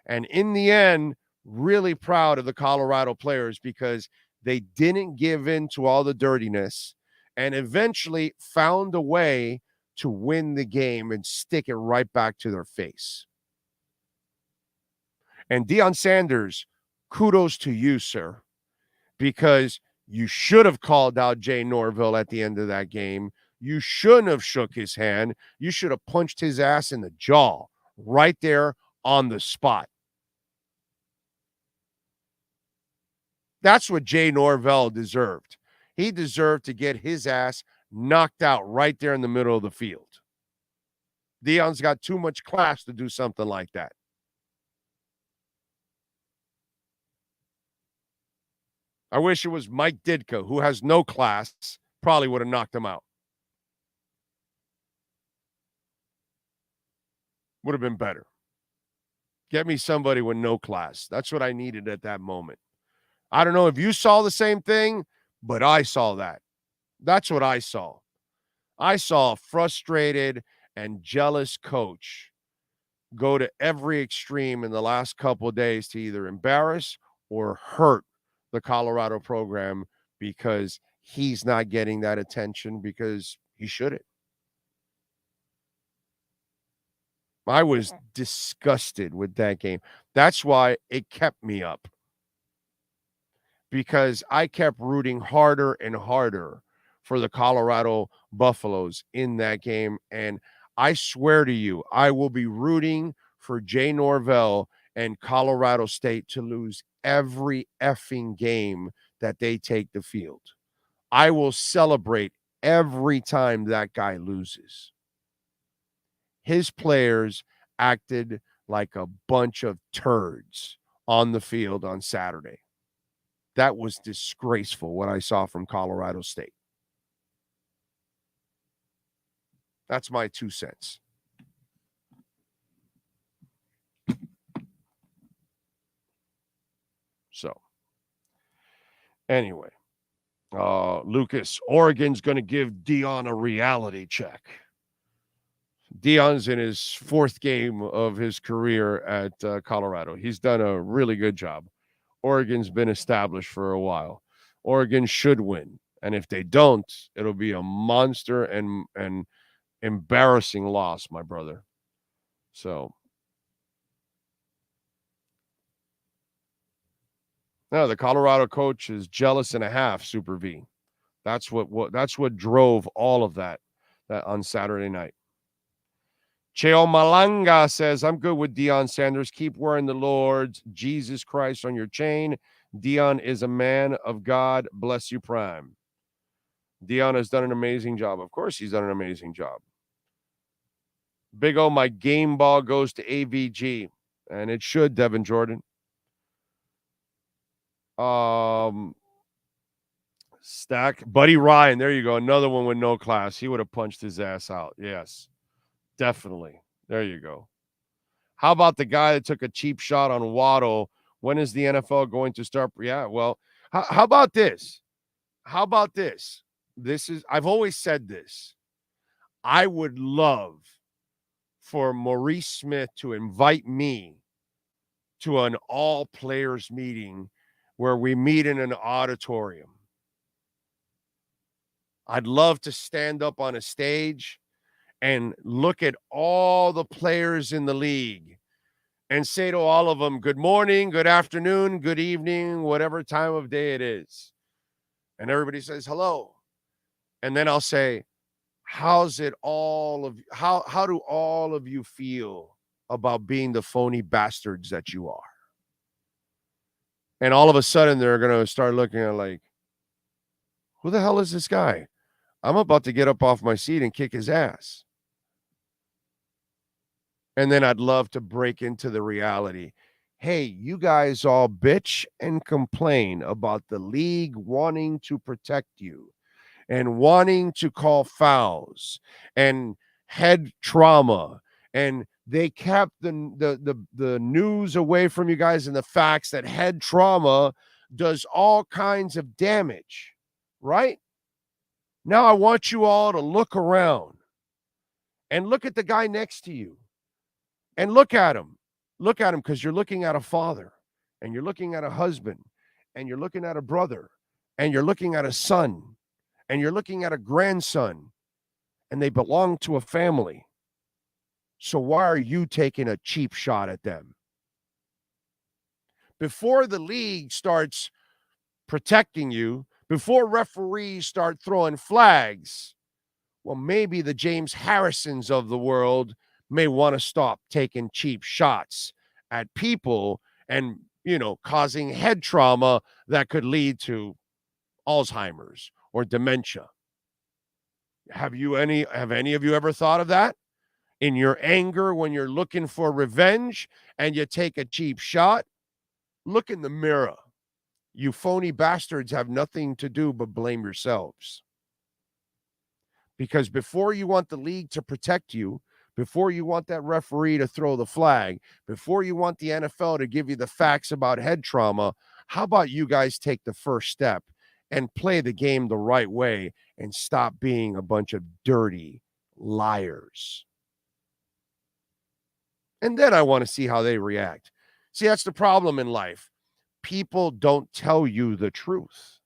And in the end, really proud of the Colorado players because they didn't give in to all the dirtiness and eventually found a way to win the game and stick it right back to their face. And Deion Sanders, kudos to you, sir. because you should have called out Jay Norville at the end of that game. You shouldn't have shook his hand. You should have punched his ass in the jaw right there on the spot. That's what Jay Norville deserved. He deserved to get his ass knocked out right there in the middle of the field. Deion's got too much class to do something like that. I wish it was Mike Ditka, who has no class, probably would have knocked him out. Would have been better. Get me somebody with no class. That's what I needed at that moment. I don't know if you saw the same thing, but I saw that. That's what I saw. I saw a frustrated and jealous coach go to every extreme in the last couple of days to either embarrass or hurt the Colorado program because he's not getting that attention because he shouldn't. I was disgusted with that game. That's why it kept me up. Because I kept rooting harder and harder for the Colorado Buffaloes in that game. And I swear to you, I will be rooting for Jay Norville and Colorado State to lose every effing game that they take the field. I will celebrate every time that guy loses. His players acted like a bunch of turds on the field on Saturday. That was disgraceful, what I saw from Colorado State. That's my 2 cents. So, anyway, Lucas, Oregon's going to give Deion a reality check. Deion's in his 4th game of his career at Colorado. He's done a really good job. Oregon's been established for a while. Oregon should win. And if they don't, it'll be a monster and embarrassing loss, my brother. So. No, the Colorado coach is jealous and a half, Super V. That's what drove all of that on Saturday night. Cheo Malanga says, I'm good with Deion Sanders. Keep wearing the Lord's Jesus Christ on your chain. Deion is a man of God. Bless you, Prime. Deion has done an amazing job. Of course, he's done an amazing job. Big O, my game ball goes to AVG. And it should, Devin Jordan. Stack. Buddy Ryan, there you go. Another one with no class. He would have punched his ass out. Yes. Definitely. There you go. How about the guy that took a cheap shot on Waddle? When is the NFL going to start? Yeah, well, how about this? How about this? I've always said this. I would love for Maurice Smith to invite me to an all-players meeting where we meet in an auditorium. I'd love to stand up on a stage and look at all the players in the league and say to all of them, good morning, good afternoon, good evening, whatever time of day it is. And everybody says hello. And then I'll say, how do all of you feel about being the phony bastards that you are? And all of a sudden they're going to start looking at like, who the hell is this guy? I'm about to get up off my seat and kick his ass. And then I'd love to break into the reality. Hey, you guys all bitch and complain about the league wanting to protect you and wanting to call fouls and head trauma. And they kept the news away from you guys and the facts that head trauma does all kinds of damage, right? Now I want you all to look around and look at the guy next to you. And look at him. Look at him because you're looking at a father and you're looking at a husband and you're looking at a brother and you're looking at a son and you're looking at a grandson and they belong to a family. So why are you taking a cheap shot at them? Before the league starts protecting you before referees start throwing flags, well, maybe the James Harrisons of the world may want to stop taking cheap shots at people and, causing head trauma that could lead to Alzheimer's or dementia. Have any of you ever thought of that? In your anger, when you're looking for revenge and you take a cheap shot, look in the mirror. You phony bastards have nothing to do but blame yourselves. Because before you want the league to protect you, before you want that referee to throw the flag, before you want the NFL to give you the facts about head trauma, how about you guys take the first step and play the game the right way and stop being a bunch of dirty liars? And then I want to see how they react. See, that's the problem in life. People don't tell you the truth.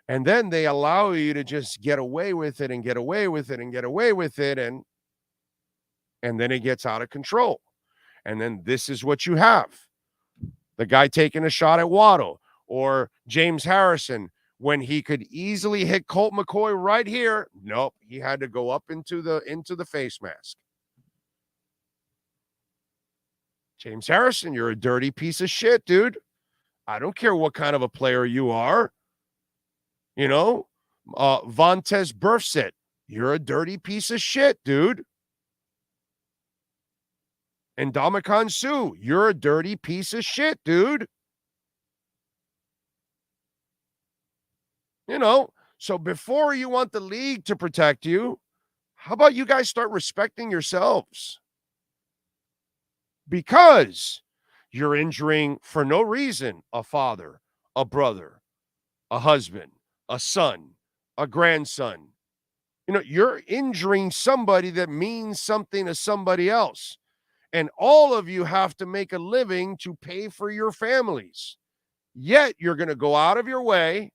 And then they allow you to just get away with it and get away with it and get away with it. And then it gets out of control. And then this is what you have. The guy taking a shot at Waddle or James Harrison when he could easily hit Colt McCoy right here. Nope, he had to go up into the face mask. James Harrison, you're a dirty piece of shit, dude. I don't care what kind of a player you are. Vontez Burfict, you're a dirty piece of shit, dude. And Ndamukong Suh, you're a dirty piece of shit, dude. So before you want the league to protect you, how about you guys start respecting yourselves? Because you're injuring for no reason a father, a brother, a husband, a son, a grandson. You're injuring somebody that means something to somebody else. And all of you have to make a living to pay for your families. Yet you're going to go out of your way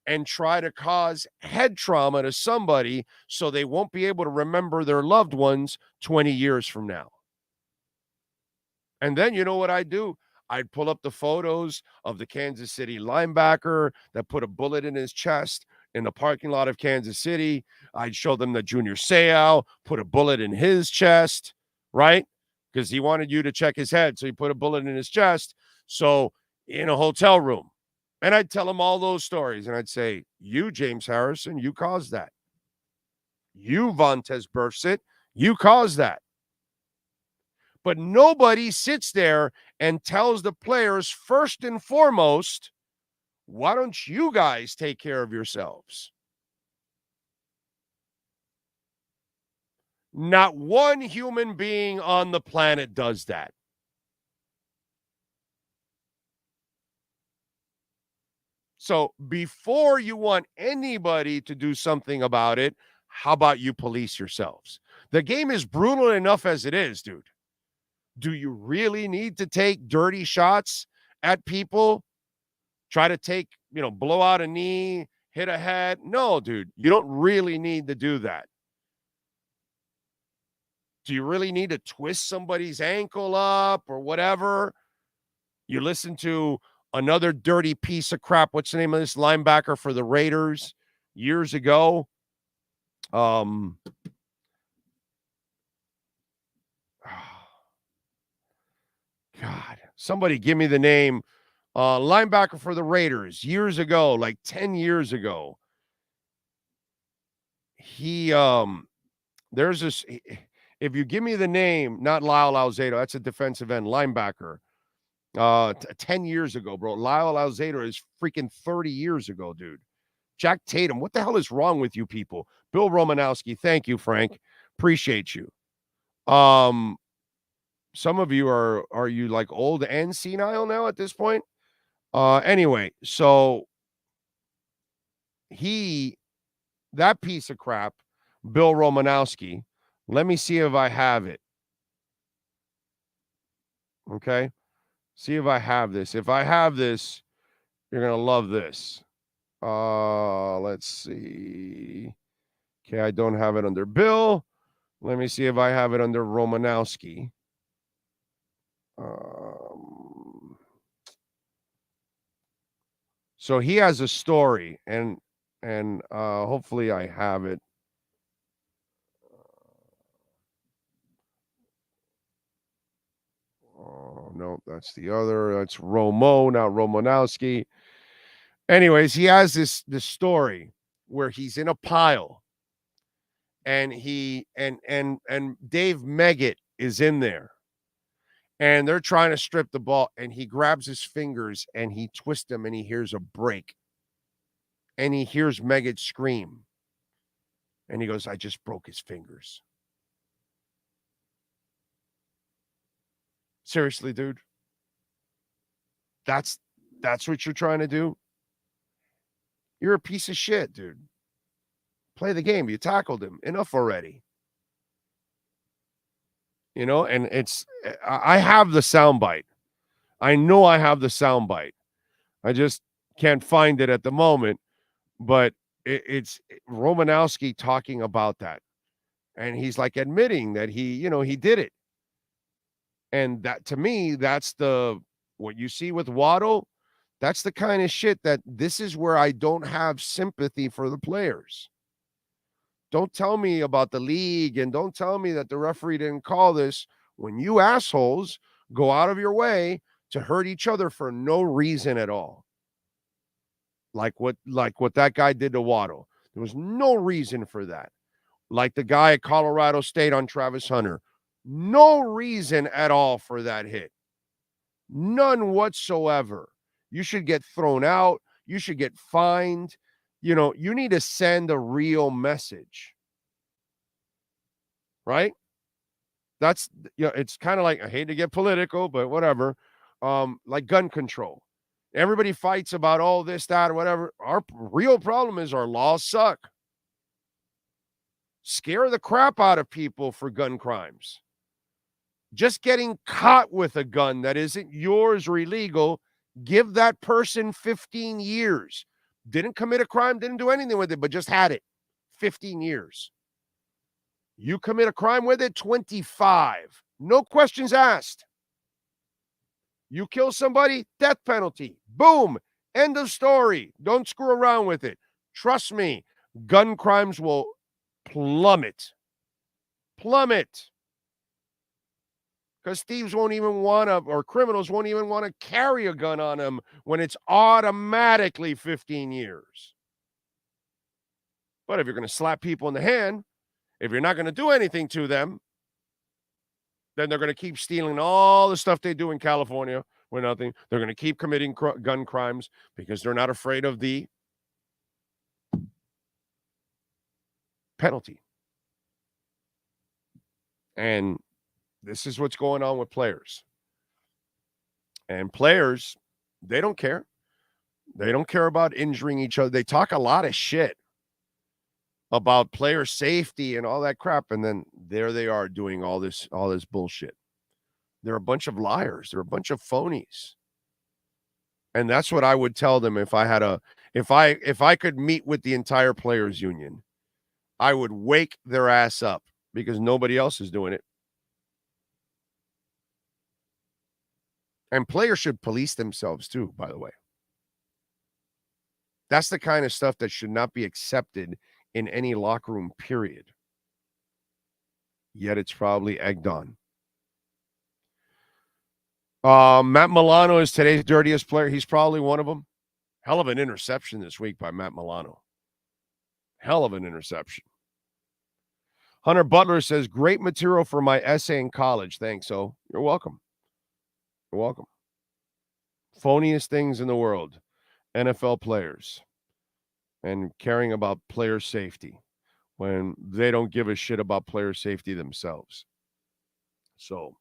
and try to cause head trauma to somebody so they won't be able to remember their loved ones 20 years from now. And then you know what I'd do? I'd pull up the photos of the Kansas City linebacker that put a bullet in his chest in the parking lot of Kansas City. I'd show them that Junior Seau put a bullet in his chest, right? Because he wanted you to check his head, so he put a bullet in his chest. So in a hotel room. And I'd tell him all those stories. And I'd say, you, James Harrison, you caused that. You, Vontez Burfict, you caused that. But nobody sits there and tells the players, first and foremost, why don't you guys take care of yourselves? Not one human being on the planet does that. So before you want anybody to do something about it, how about you police yourselves? The game is brutal enough as it is, dude. Do you really need to take dirty shots at people? Try to blow out a knee, hit a head? No, dude, you don't really need to do that. Do you really need to twist somebody's ankle up or whatever? You listen to another dirty piece of crap. What's the name of this linebacker for the Raiders years ago? God, somebody give me the name. Linebacker for the Raiders years ago, like 10 years ago. There's this, if you give me the name, not Lyle Alzado, that's a defensive end linebacker. 10 years ago, bro. Lyle Alzado is freaking 30 years ago, dude. Jack Tatum, what the hell is wrong with you people? Bill Romanowski, thank you, Frank. Appreciate you. Some of you are you like old and senile now at this point? Anyway, so that piece of crap, Bill Romanowski, let me see if I have it. Okay. See if I have this. If I have this, you're going to love this. Let's see. Okay, I don't have it under Bill. Let me see if I have it under Romanowski. So he has a story, and hopefully I have it. Oh, no, that's the other. That's Romo, not Romanowski. Anyways, he has this story where he's in a pile, and he and Dave Meggett is in there, and they're trying to strip the ball, and he grabs his fingers and he twists them, and he hears a break, and he hears Meggett scream, and he goes, "I just broke his fingers." Seriously, dude. That's what you're trying to do? You're a piece of shit, dude. Play the game. You tackled him. Enough already. You know, and I have the soundbite. I know I have the soundbite. I just can't find it at the moment. But it's Romanowski talking about that. And he's like admitting that he did it. And that, to me, that's what you see with Waddle. That's the kind of shit that this is where I don't have sympathy for the players. Don't tell me about the league, and don't tell me that the referee didn't call this when you assholes go out of your way to hurt each other for no reason at all. Like what that guy did to Waddle. There was no reason for that. Like the guy at Colorado State on Travis Hunter. No reason at all for that hit. None whatsoever. You should get thrown out. You should get fined. You know, you need to send a real message. Right? That's, it's kind of like, I hate to get political, but whatever. Like gun control. Everybody fights about all this, that, or whatever. Our real problem is our laws suck. Scare the crap out of people for gun crimes. Just getting caught with a gun that isn't yours or illegal, give that person 15 years. Didn't commit a crime, didn't do anything with it, but just had it. 15 years. You commit a crime with it, 25. No questions asked. You kill somebody, death penalty. Boom. End of story. Don't screw around with it. Trust me, gun crimes will plummet. Plummet. Because thieves won't even want to, or criminals won't even want to carry a gun on them when it's automatically 15 years. But if you're going to slap people in the hand, if you're not going to do anything to them, then they're going to keep stealing all the stuff they do in California with nothing. They're going to keep committing gun crimes because they're not afraid of the penalty. And this is what's going on with players. And players, they don't care. They don't care about injuring each other. They talk a lot of shit about player safety and all that crap. And then there they are doing all this bullshit. They're a bunch of liars. They're a bunch of phonies. And that's what I would tell them if I could meet with the entire players union. I would wake their ass up because nobody else is doing it. And players should police themselves too, by the way. That's the kind of stuff that should not be accepted in any locker room, period. Yet it's probably egged on. Matt Milano is today's dirtiest player. He's probably one of them. Hell of an interception this week by Matt Milano. Hell of an interception. Hunter Butler says, great material for my essay in college. Thanks. So you're welcome. You're welcome. Phoniest things in the world. NFL players. And caring about player safety when they don't give a shit about player safety themselves. So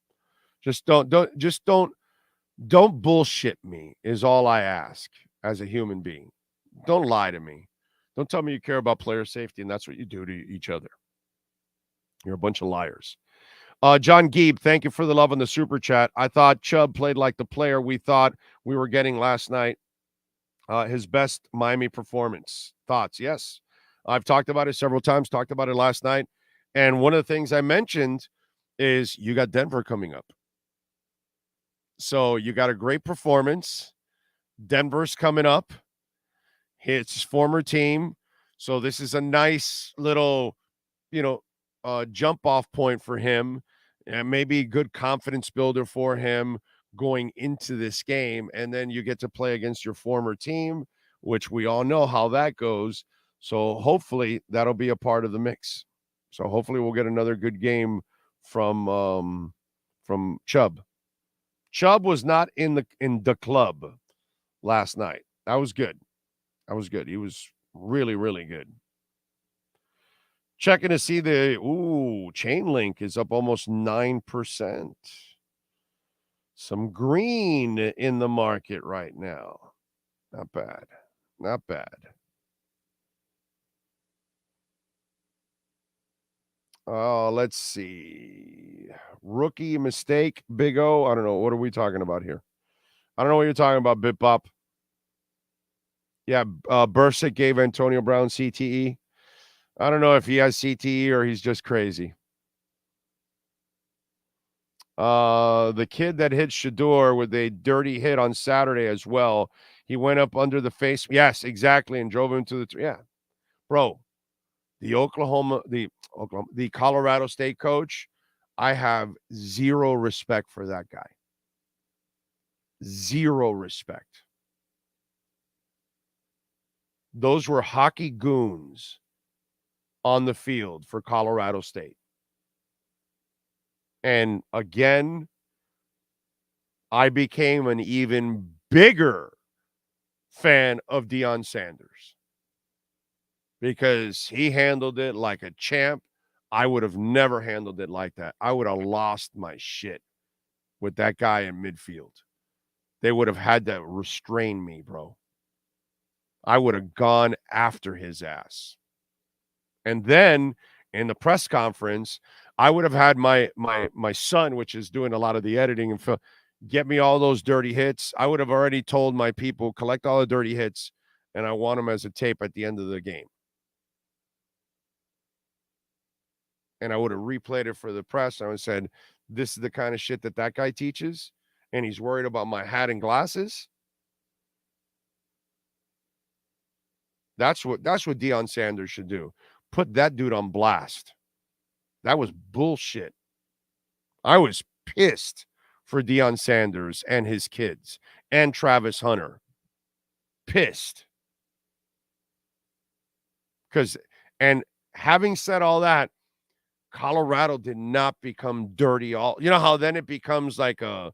just don't bullshit me is all I ask as a human being. Don't lie to me. Don't tell me you care about player safety and that's what you do to each other. You're a bunch of liars. John Geeb, thank you for the love on the super chat. I thought Chubb played like the player we thought we were getting last night. His best Miami performance. Thoughts? Yes. I've talked about it several times, talked about it last night. And one of the things I mentioned is you got Denver coming up. So you got a great performance. Denver's coming up. It's his former team. So this is a nice little, jump off point for him, and maybe a good confidence builder for him going into this game. And then you get to play against your former team, which we all know how that goes. So hopefully that'll be a part of the mix. So hopefully we'll get another good game from Chubb. Chubb was not in the club last night. That was good. He was really, really good. Checking to see chain link is up almost 9%. Some green in the market right now. Not bad. Not bad. Let's see. Rookie mistake, Big O. I don't know. What are we talking about here? I don't know what you're talking about, Bip Bop. Yeah, Bursick gave Antonio Brown CTE. I don't know if he has CTE or he's just crazy. The kid that hit Shador with a dirty hit on Saturday as well. He went up under the face. Yes, exactly, and drove him to the bro. The Colorado State coach, I have zero respect for that guy. Zero respect. Those were hockey goons on the field for Colorado State. And again, I became an even bigger fan of Deion Sanders because he handled it like a champ. I would have never handled it like that. I would have lost my shit with that guy in midfield. They would have had to restrain me, bro. I would have gone after his ass. And then in the press conference, I would have had my son, which is doing a lot of the editing, and get me all those dirty hits. I would have already told my people, collect all the dirty hits, and I want them as a tape at the end of the game. And I would have replayed it for the press. I would have said, this is the kind of shit that guy teaches, and he's worried about my hat and glasses. That's what Deion Sanders should do. Put that dude on blast. That was bullshit. I was pissed for Deion Sanders and his kids and Travis Hunter. Pissed. And having said all that, Colorado did not become dirty. You know how then it becomes like a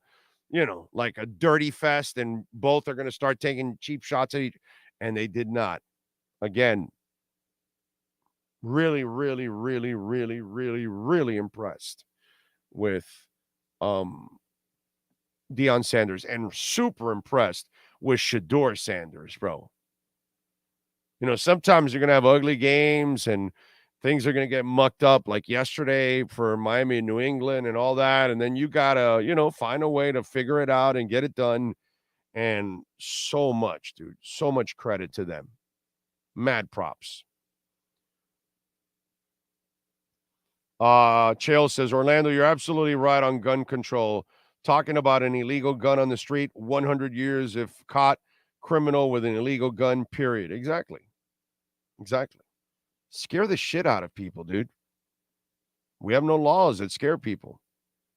dirty fest and both are going to start taking cheap shots at each, and they did not. Again, really, really, really, really, really, really impressed with Deion Sanders and super impressed with Shador Sanders, bro. Sometimes you're going to have ugly games and things are going to get mucked up like yesterday for Miami and New England and all that. And then you got to, find a way to figure it out and get it done. And so much, dude, so much credit to them. Mad props. Chael says, Orlando, you're absolutely right on gun control. Talking about an illegal gun on the street, 100 years if caught, criminal with an illegal gun, period. Exactly. Scare the shit out of people, dude. We have no laws that scare people.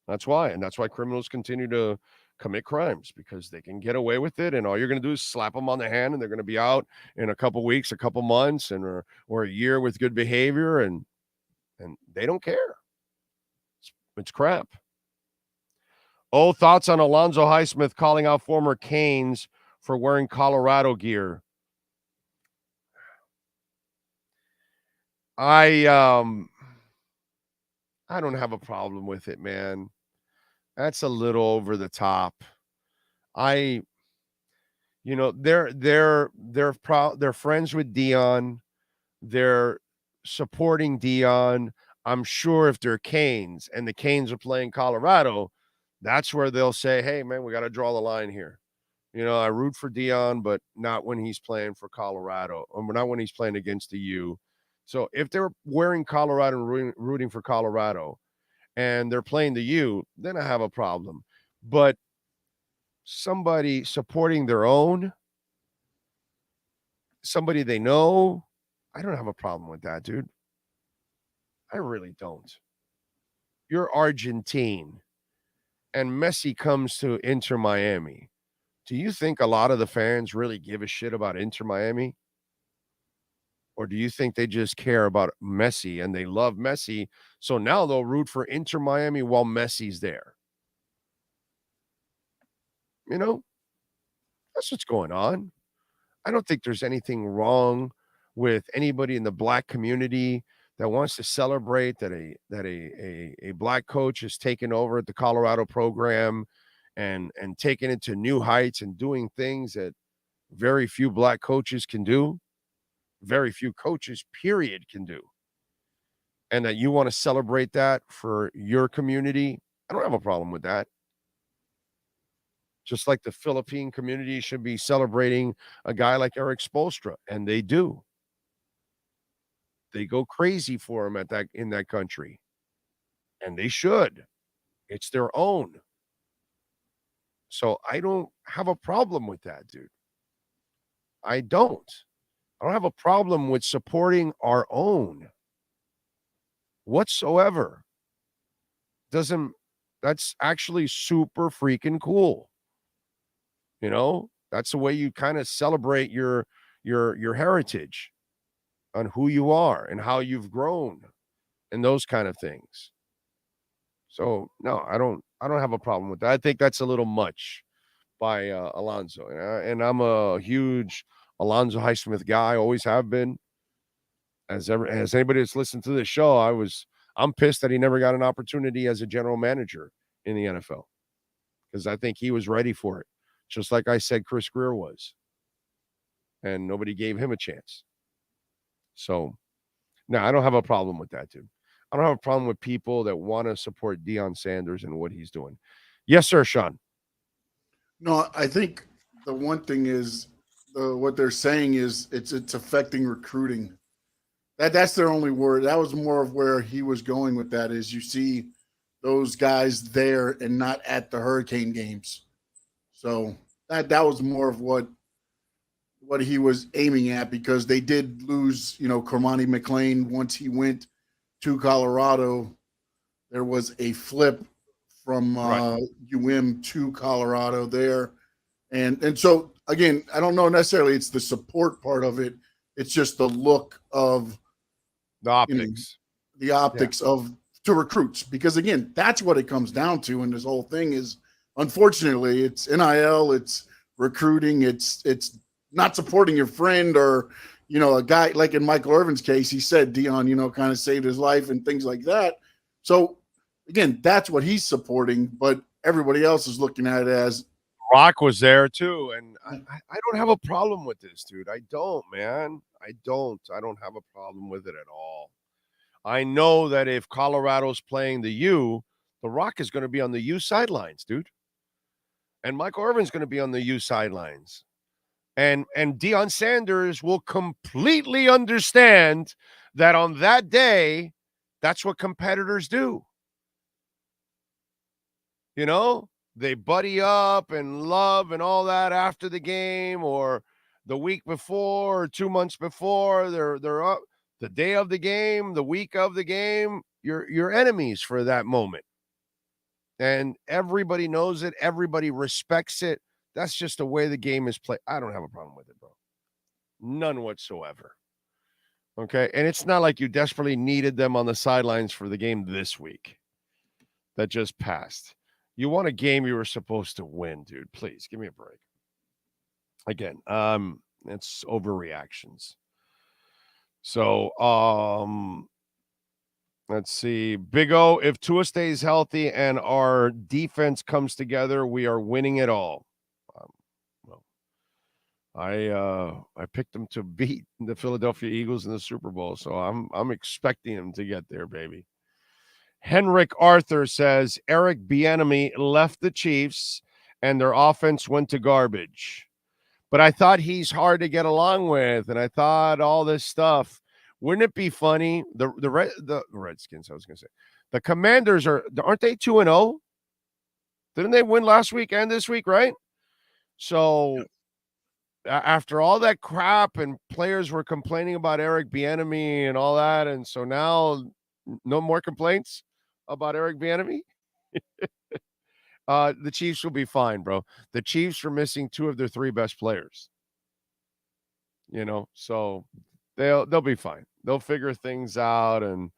That's why. And that's why criminals continue to commit crimes, because they can get away with it. And all you're going to do is slap them on the hand and they're going to be out in a couple weeks, a couple months, and or a year with good behavior. And they don't care. It's crap. Thoughts on Alonzo Highsmith calling out former Canes for wearing Colorado gear. I don't have a problem with it, man. That's a little over the top. They're friends with Deion. They're supporting Deion. I'm sure if they're Canes and the Canes are playing Colorado, that's where they'll say, hey, man, we got to draw the line here. I root for Deion, but not when he's playing for Colorado, or not when he's playing against the U. So if they're wearing Colorado and rooting for Colorado and they're playing the U, then I have a problem. But somebody supporting their own, somebody they know, I don't have a problem with that, dude. I really don't. You're Argentine, and Messi comes to Inter Miami. Do you think a lot of the fans really give a shit about Inter Miami? Or do you think they just care about Messi and they love Messi? So now they'll root for Inter Miami while Messi's there. You know, that's what's going on. I don't think there's anything wrong with anybody in the black community that wants to celebrate that a black coach has taken over at the Colorado program and taken it to new heights and doing things that very few black coaches can do, very few coaches, period, can do. And that you want to celebrate that for your community, I don't have a problem with that. Just like the Philippine community should be celebrating a guy like Eric Spoelstra, and they do. They go crazy for him in that country, and they should. It's their own. So I don't have a problem with that, dude. I don't. I don't have a problem with supporting our own whatsoever. That's actually super freaking cool. You know, that's the way you kind of celebrate your heritage on who you are and how you've grown and those kind of things. So no, I don't have a problem with that. I think that's a little much by Alonzo. And I'm a huge Alonzo Highsmith guy, always have been. As anybody that's listened to this show, I'm pissed that he never got an opportunity as a general manager in the NFL because I think he was ready for it. Just like I said Chris Greer was. And nobody gave him a chance. So, no, I don't have a problem with that, dude. I don't have a problem with people that want to support Deion Sanders and what he's doing. Yes, sir, Sean. No, I think the one thing is what they're saying is it's affecting recruiting. That's their only word. That was more of where he was going with that is you see those guys there and not at the Hurricane games. So that was more of what he was aiming at because they did lose, Cormani McLean once he went to Colorado. There was a flip from UM to Colorado there. And so, again, I don't know necessarily it's the support part of it. It's just the look of the optics. The optics to recruits. Because, again, that's what it comes down to. And this whole thing is, unfortunately, it's NIL, it's recruiting, it's not supporting your friend or, a guy like in Michael Irvin's case, he said Deion, kind of saved his life and things like that. So, again, that's what he's supporting, but everybody else is looking at it as Rock was there too. And I don't have a problem with this, dude. I don't, man. I don't have a problem with it at all. I know that if Colorado's playing the U, the Rock is going to be on the U sidelines, dude. And Michael Irvin's going to be on the U sidelines. And Deion Sanders will completely understand that on that day, that's what competitors do. They buddy up and love and all that after the game or the week before or 2 months before. They're up the day of the game, the week of the game. You're enemies for that moment. And everybody knows it. Everybody respects it. That's just the way the game is played. I don't have a problem with it, bro. None whatsoever. Okay? And it's not like you desperately needed them on the sidelines for the game this week that just passed. You won a game you were supposed to win, dude. Please, give me a break. Again, it's overreactions. So, let's see. Big O, if Tua stays healthy and our defense comes together, we are winning it all. I picked them to beat the Philadelphia Eagles in the Super Bowl, so I'm expecting them to get there, baby. Henrik Arthur says Eric Bieniemy left the Chiefs and their offense went to garbage. But I thought he's hard to get along with, and I thought all this stuff. Wouldn't it be funny? The Redskins, I was going to say. The Commanders aren't they 2-0? Didn't they win last week and this week, right? So after all that crap and players were complaining about Eric Bieniemy and all that, and so now no more complaints about Eric Bieniemy. The Chiefs will be fine, bro. The Chiefs are missing 2 of their 3 best players. So they'll be fine. They'll figure things out and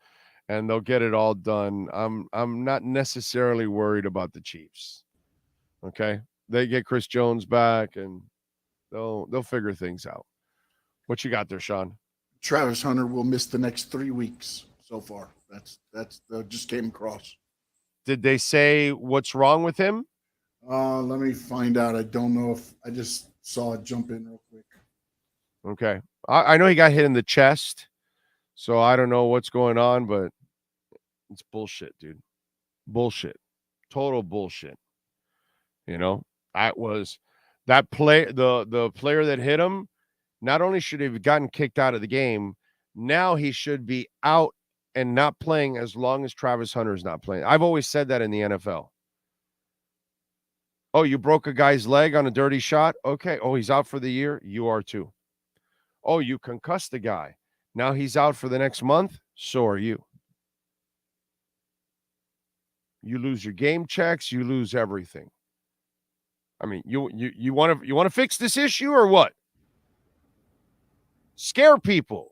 they'll get it all done. I'm not necessarily worried about the Chiefs. Okay, they get Chris Jones back and they'll figure things out. What you got there, Sean? Travis Hunter will miss the next 3 weeks so far. That's just came across. Did they say what's wrong with him? Let me find out. I don't know if I just saw it jump in real quick. Okay. I know he got hit in the chest, so I don't know what's going on, but it's bullshit, dude. Bullshit. Total bullshit. That play, the player that hit him, not only should he have gotten kicked out of the game, now he should be out and not playing as long as Travis Hunter is not playing. I've always said that in the NFL. Oh, you broke a guy's leg on a dirty shot? Okay. Oh, he's out for the year? You are too. Oh, you concussed the guy. Now he's out for the next month? So are you. You lose your game checks, you lose everything. I mean, you want to fix this issue or what? Scare people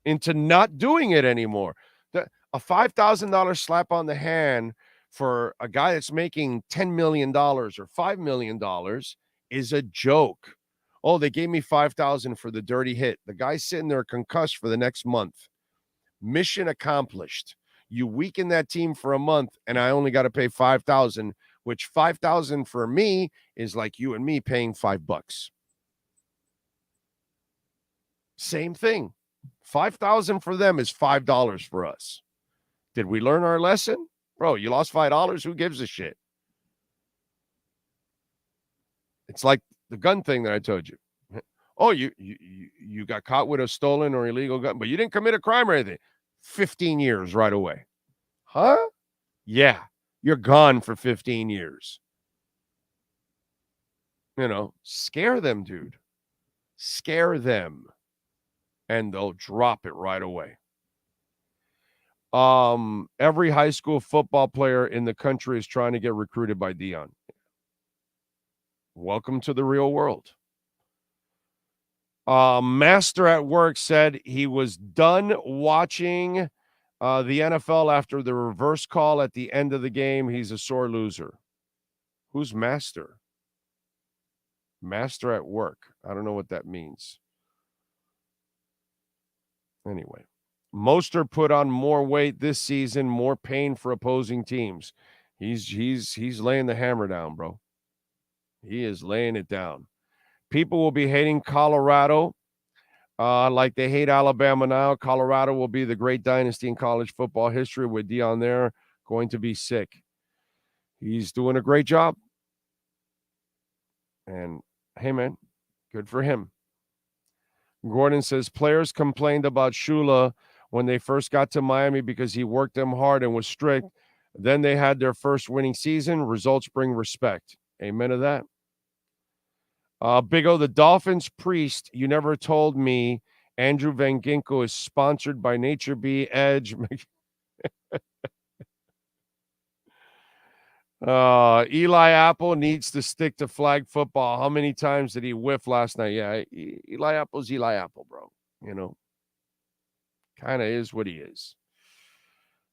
into not doing it anymore. A $5,000 slap on the hand for a guy that's making $10 million or $5 million is a joke. Oh, they gave me $5,000 for the dirty hit. The guy's sitting there concussed for the next month. Mission accomplished. You weaken that team for a month, and I only got to pay $5,000, which $5,000 for me is like you and me paying $5. Same thing. $5,000 for them is $5 for us. Did we learn our lesson? Bro, you lost $5. Who gives a shit? It's like the gun thing that I told you. Oh, you got caught with a stolen or illegal gun, but you didn't commit a crime or anything. 15 years right away. Huh? Yeah, you're gone for 15 years. Scare them, dude. Scare them. And they'll drop it right away. Every high school football player in the country is trying to get recruited by Dion. Welcome to the real world. Master at Work said he was done watching the NFL after the reverse call at the end of the game. He's a sore loser. Who's Master? Master at Work. I don't know what that means. Anyway, Mostert put on more weight this season, more pain for opposing teams. He's laying the hammer down, bro. He is laying it down. People will be hating Colorado like they hate Alabama now. Colorado will be the great dynasty in college football history with Dion there, going to be sick. He's doing a great job. And, hey, man, good for him. Gordon says, players complained about Shula when they first got to Miami because he worked them hard and was strict. Then they had their first winning season. Results bring respect. Amen to that. Big O, the Dolphins priest, you never told me Andrew Van Ginkle is sponsored by Nature Bee, Edge. Eli Apple needs to stick to flag football. How many times did he whiff last night? Yeah, Eli Apple's Eli Apple, bro. Kind of is what he is.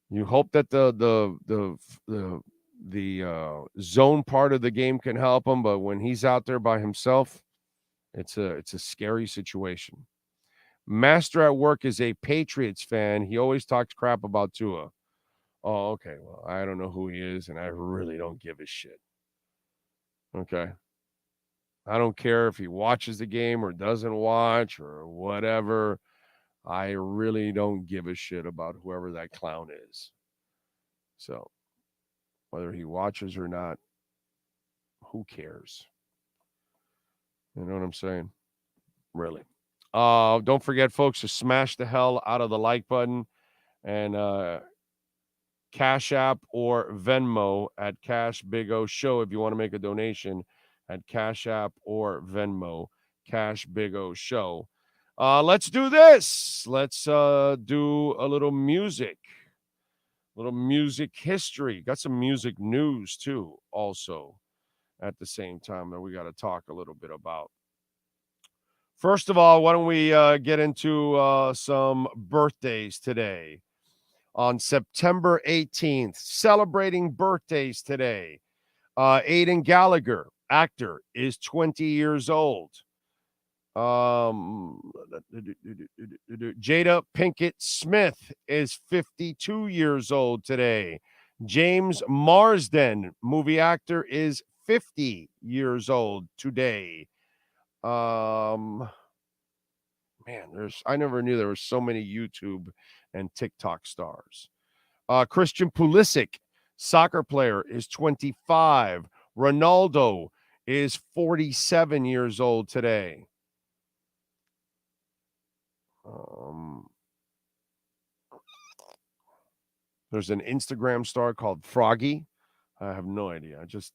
You hope that the zone part of the game can help him, but when he's out there by himself, it's a scary situation. Master at Work is a Patriots fan. He always talks crap about Tua. Oh, okay. Well, I don't know who he is, and I really don't give a shit. Okay. I don't care if he watches the game or doesn't watch or whatever. I really don't give a shit about whoever that clown is. So, whether he watches or not, who cares? You know what I'm saying? Really. Don't forget, folks, to smash the hell out of the like button and Cash App or Venmo at Cash Big O Show if you want to make a donation at Cash App or Venmo, Cash Big O Show. Let's do this. Let's do a little music history. Got some music news, too, also at the same time that we got to talk a little bit about. First of all, why don't we get into some birthdays today? On September 18th, celebrating birthdays today. Aidan Gallagher, actor, is 20 years old. Jada Pinkett Smith is 52 years old today. James Marsden, movie actor, is 50 years old today. Man, I never knew there were so many YouTube and TikTok stars. Christian Pulisic, soccer player, is 25. Ronaldo is 47 years old today. There's an Instagram star called Froggy. I have no idea. I just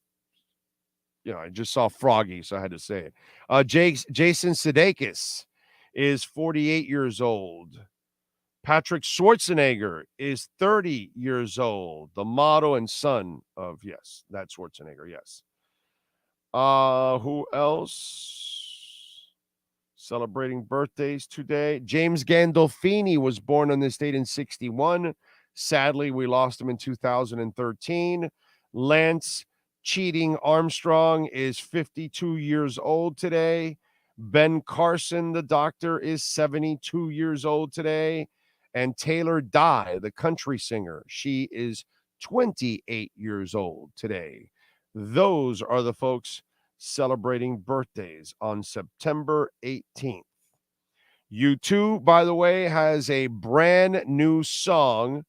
saw Froggy, so I had to say it. Jason Sudeikis is 48 years old. Patrick Schwarzenegger is 30 years old. The model and son of, yes, that Schwarzenegger, yes. Who else? Celebrating birthdays today. James Gandolfini was born on this date in 1961. Sadly, we lost him in 2013. Lance Cheating Armstrong is 52 years old today. Ben Carson, the doctor, is 72 years old today. And Taylor Dye, the country singer, she is 28 years old today. Those are the folks celebrating birthdays on September 18th. U2, by the way, has a brand new song.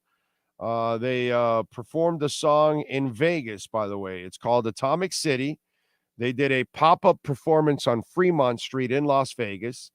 They performed the song in Vegas, by the way. It's called Atomic City. They did a pop-up performance on Fremont Street in Las Vegas.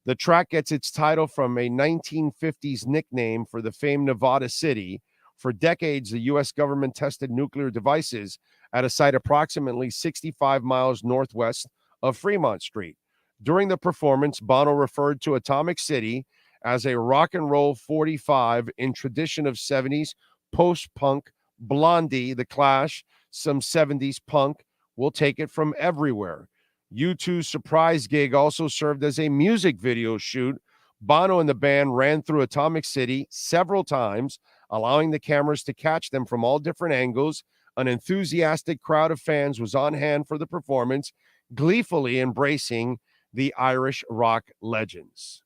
The track gets its title from a 1950s nickname for the famed Nevada city. For decades, the U.S. government tested nuclear devices at a site approximately 65 miles northwest of Fremont Street. During the performance, Bono referred to Atomic City as a rock and roll 45 in tradition of 70s post-punk, Blondie, The Clash, some 70s punk. We'll take it from everywhere. U2's surprise gig also served as a music video shoot. Bono and the band ran through Atomic City several times, allowing the cameras to catch them from all different angles. An enthusiastic crowd of fans was on hand for the performance, gleefully embracing the Irish rock legends.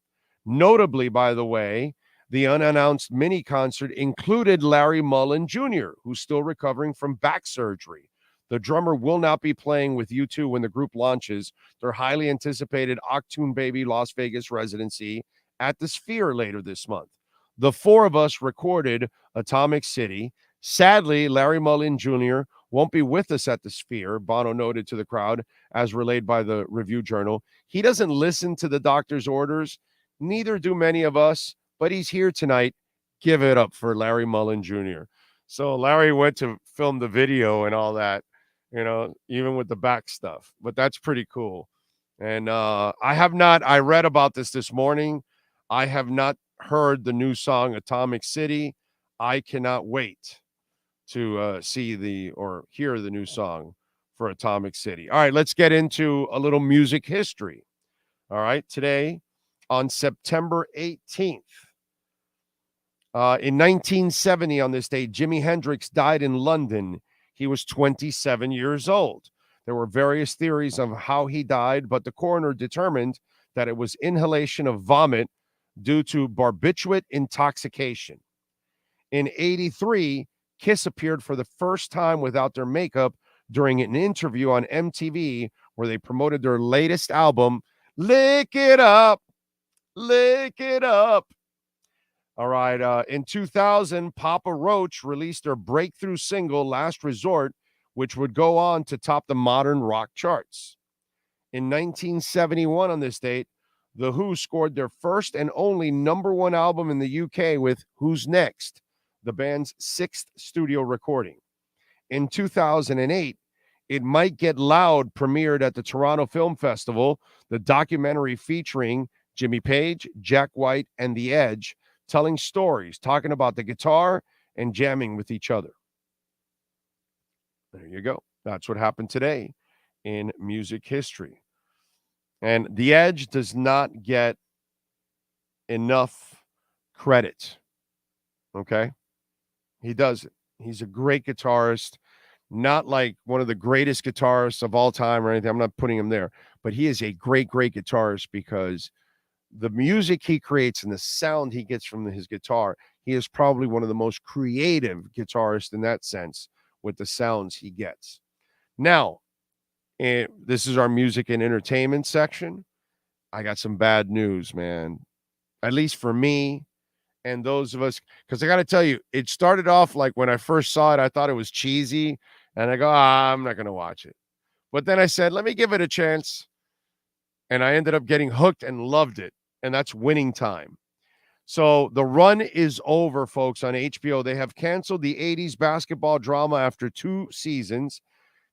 Notably, by the way, the unannounced mini concert included Larry Mullen Jr., who's still recovering from back surgery. The drummer will not be playing with U2 when the group launches their highly anticipated Octoon Baby Las Vegas residency at the Sphere later this month. The four of us recorded Atomic City. Sadly, Larry Mullen Jr. won't be with us at the Sphere, Bono noted to the crowd, as relayed by the Review Journal. He doesn't listen to the doctor's orders. Neither do many of us, but he's here tonight. Give it up for Larry Mullen Jr. So Larry went to film the video and all that, even with the back stuff. But that's pretty cool. And I read about this morning. I have not heard the new song Atomic City. I cannot wait to hear the new song for Atomic City. All right, let's get into a little music history. All right, today on September 18th, in 1970 on this day, Jimi Hendrix died in London. He was 27 years old. There were various theories of how he died, but the coroner determined that it was inhalation of vomit due to barbiturate intoxication. In 1983, Kiss appeared for the first time without their makeup during an interview on MTV where they promoted their latest album, Lick It Up, Lick It Up. All right, in 2000, Papa Roach released their breakthrough single, Last Resort, which would go on to top the modern rock charts. In 1971, on this date, The Who scored their first and only #1 album in the UK with Who's Next, the band's 6th studio recording. In 2008, It Might Get Loud premiered at the Toronto Film Festival, the documentary featuring Jimmy Page, Jack White, and The Edge, telling stories, talking about the guitar and jamming with each other. There you go. That's what happened today in music history. And The Edge does not get enough credit. Okay? He doesn't. He's a great guitarist, not like one of the greatest guitarists of all time or anything. I'm not putting him there, but he is a great, great guitarist because the music he creates and the sound he gets from his guitar, he is probably one of the most creative guitarists in that sense with the sounds he gets. Now, this is our music and entertainment section. I got some bad news, man. At least for me and those of us, because I got to tell you, it started off like when I first saw it, I thought it was cheesy, and I go, I'm not going to watch it. But then I said, let me give it a chance, and I ended up getting hooked and loved it, and that's Winning Time. So the run is over, folks, on HBO. They have canceled the 80s basketball drama after 2 seasons.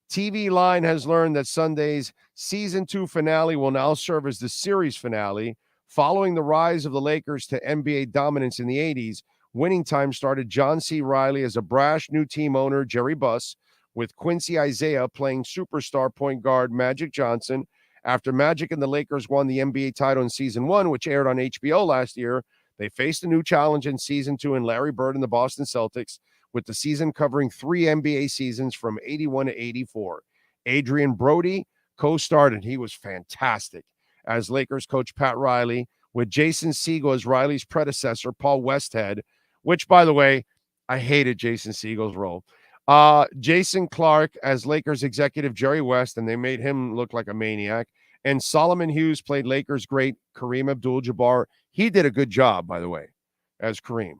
TV Line has learned that Sunday's season 2 finale will now serve as the series finale. Following the rise of the Lakers to NBA dominance in the 80s, Winning Time started John C. Reilly as a brash new team owner, Jerry Buss, with Quincy Isaiah playing superstar point guard Magic Johnson. After Magic and the Lakers won the NBA title in season 1, which aired on HBO last year, they faced a new challenge in season 2 in Larry Bird and the Boston Celtics, with the season covering 3 NBA seasons from 81 to 84. Adrian Brody co-starred, and he was fantastic, as Lakers coach Pat Riley, with Jason Segel as Riley's predecessor, Paul Westhead, which, by the way, I hated Jason Segel's role. Jason Clark as Lakers executive Jerry West, and they made him look like a maniac. And Solomon Hughes played Lakers great Kareem Abdul-Jabbar. He did a good job, by the way, as Kareem.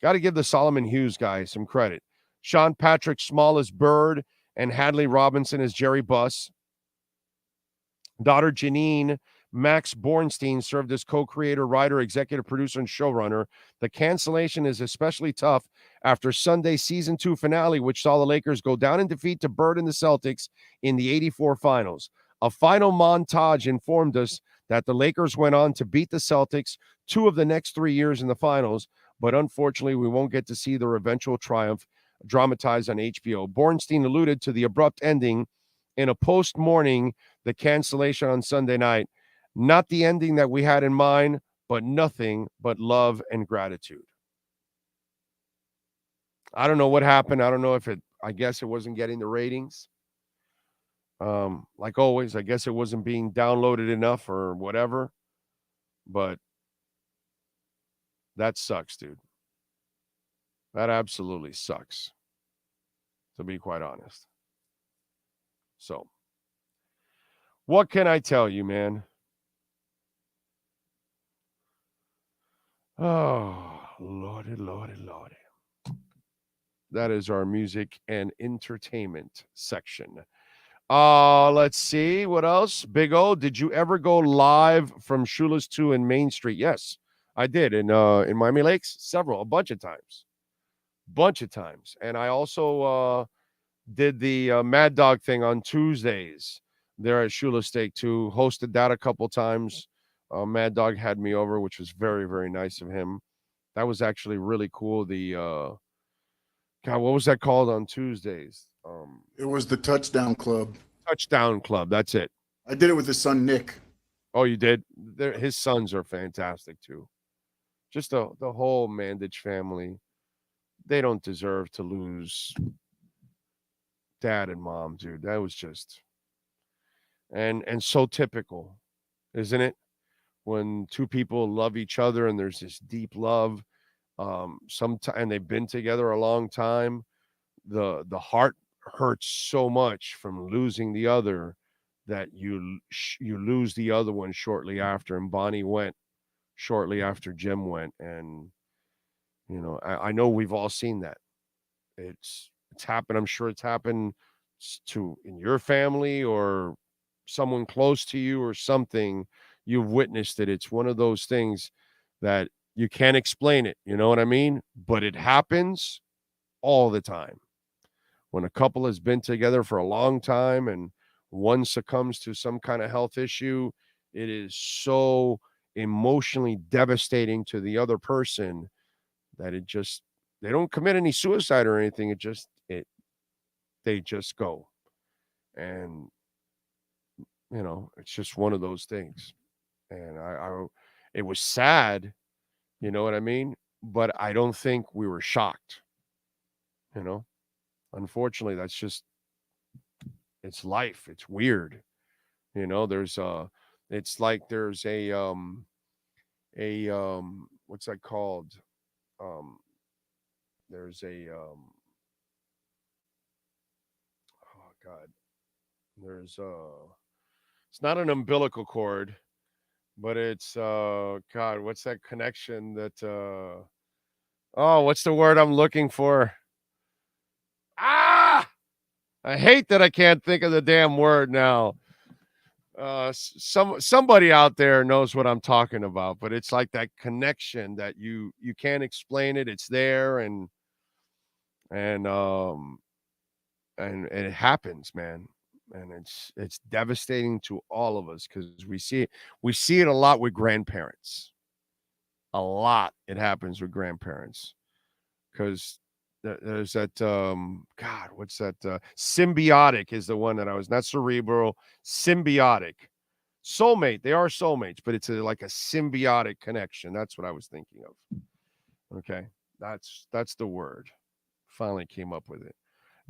Got to give the Solomon Hughes guy some credit. Sean Patrick Small as Bird and Hadley Robinson as Jerry Buss. Daughter Janine Max Bornstein served as co-creator, writer, executive producer, and showrunner. The cancellation is especially tough after Sunday's season 2 finale, which saw the Lakers go down in defeat to Bird and the Celtics in the 84 finals. A final montage informed us that the Lakers went on to beat the Celtics 2 of the next 3 years in the finals, but unfortunately, we won't get to see their eventual triumph dramatized on HBO. Bornstein alluded to the abrupt ending in a post-morning, the cancellation on Sunday night. Not the ending that we had in mind, but nothing but love and gratitude. I don't know what happened. I don't know if I guess it wasn't getting the ratings. Like always, I guess it wasn't being downloaded enough or whatever. But that sucks, dude. That absolutely sucks, to be quite honest. So, what can I tell you, man? Oh, Lordy, Lordy, Lordy. That is our music and entertainment section. Let's see. What else? Big O, did you ever go live from Shula's 2 in Main Street? Yes, I did in Miami Lakes. A bunch of times. And I also did the Mad Dog thing on Tuesdays there at Shula Steak too. Hosted that a couple times. Mad Dog had me over, which was very, very nice of him. That was actually really cool. The God, what was that called on Tuesdays? It was the Touchdown Club. Touchdown Club. That's it. I did it with his son Nick. Oh, you did? His sons are fantastic too. Just the whole Mandich family. They don't deserve to lose dad and mom, dude. That was just and so typical, isn't it? When two people love each other and there's this deep love, and they've been together a long time, the heart hurts so much from losing the other that you lose the other one shortly after. And Bonnie went shortly after Jim went, and I know we've all seen that. It's happened. I'm sure it's happened in your family or someone close to you or something. You've witnessed it. It's one of those things that you can't explain it. You know what I mean? But it happens all the time. When a couple has been together for a long time and one succumbs to some kind of health issue, it is so emotionally devastating to the other person that they don't commit any suicide or anything. They just go. And, it's just one of those things. And it was sad, you know what I mean? But I don't think we were shocked, Unfortunately, that's just, it's life. It's weird. It's like there's what's that called? There's oh God, it's not an umbilical cord, but it's, God, what's that connection that, what's the word I'm looking for? I hate that I can't think of the damn word now. Somebody out there knows what I'm talking about, but it's like that connection that you can't explain it. It's there, and it happens, man. And it's devastating to all of us because we see it a lot with grandparents. A lot it happens with grandparents because there's that God, what's that? Symbiotic is the one that I was, not cerebral, symbiotic. Soulmate. They are soulmates, but it's like a symbiotic connection. That's what I was thinking of. Okay. That's the word. Finally came up with it.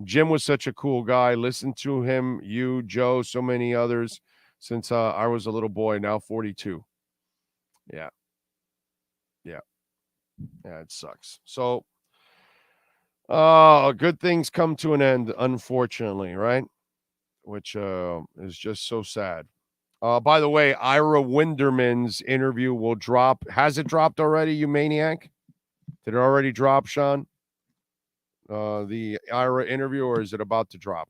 Jim was such a cool guy. Listen to him, you, Joe, so many others since I was a little boy, now 42. Yeah. It sucks. So, good things come to an end, unfortunately, right? Which is just so sad. By the way, Ira Winderman's interview will drop. Has it dropped already, you maniac? Did it already drop, Sean? The Ira interview, or is it about to drop?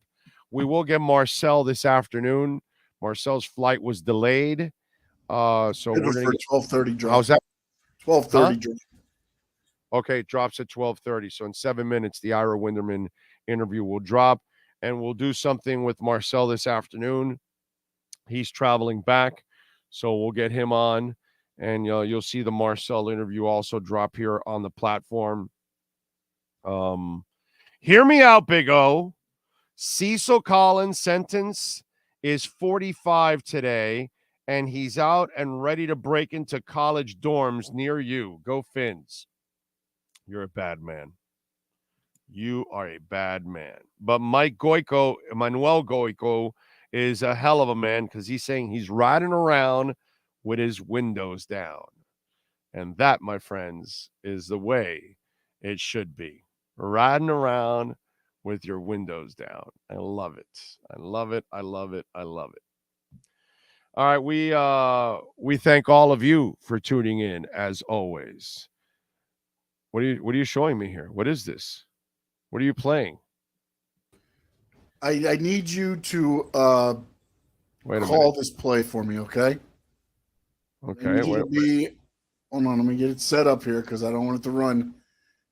We will get Marcel this afternoon. Marcel's flight was delayed. So we're going to 12:30 drop. How's that? 12:30 drop. Okay, it drops at 12:30. So in 7 minutes, the Ira Winderman interview will drop, and we'll do something with Marcel this afternoon. He's traveling back, so we'll get him on, and you'll see the Marcel interview also drop here on the platform. Hear me out, Big O. Cecil Collins' sentence is 45 today, and he's out and ready to break into college dorms near you. Go Fins. You're a bad man. You are a bad man. But Manuel Goico, is a hell of a man because he's saying he's riding around with his windows down. And that, my friends, is the way it should be. Riding around with your windows down. I love it. I love it. I love it. I love it. All right, we thank all of you for tuning in as always. What are you showing me here? What is this? What are you playing? I need you to call this play for me, okay? Okay. Hold on, let me get it set up here because I don't want it to run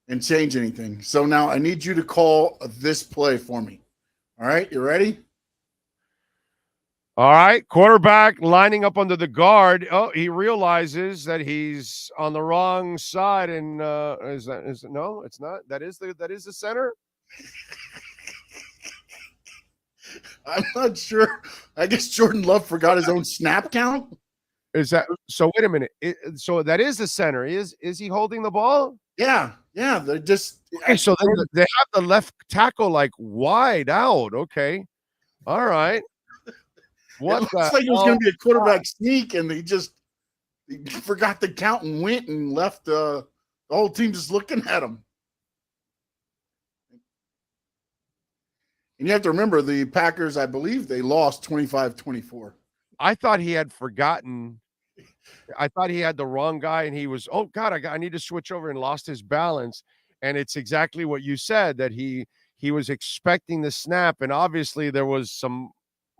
and change anything. So now I need you to call this play for me. All right, you ready? All right, quarterback lining up under the guard. Oh, he realizes that he's on the wrong side, and no, it's not. That is the center. I'm not sure. I guess Jordan Love forgot his own snap count. Is that so? Wait a minute. So that is the center. Is he holding the ball? Yeah. They're just okay. So they have the left tackle like wide out. Okay. All right. What it looks like it was going to be a quarterback sneak, and he forgot the count and went and left the whole team just looking at him. And you have to remember the Packers, I believe they lost 25-24. I thought he had forgotten. I thought he had the wrong guy, and he was, oh, God, I need to switch over, and lost his balance. And it's exactly what you said, that he was expecting the snap, and obviously there was some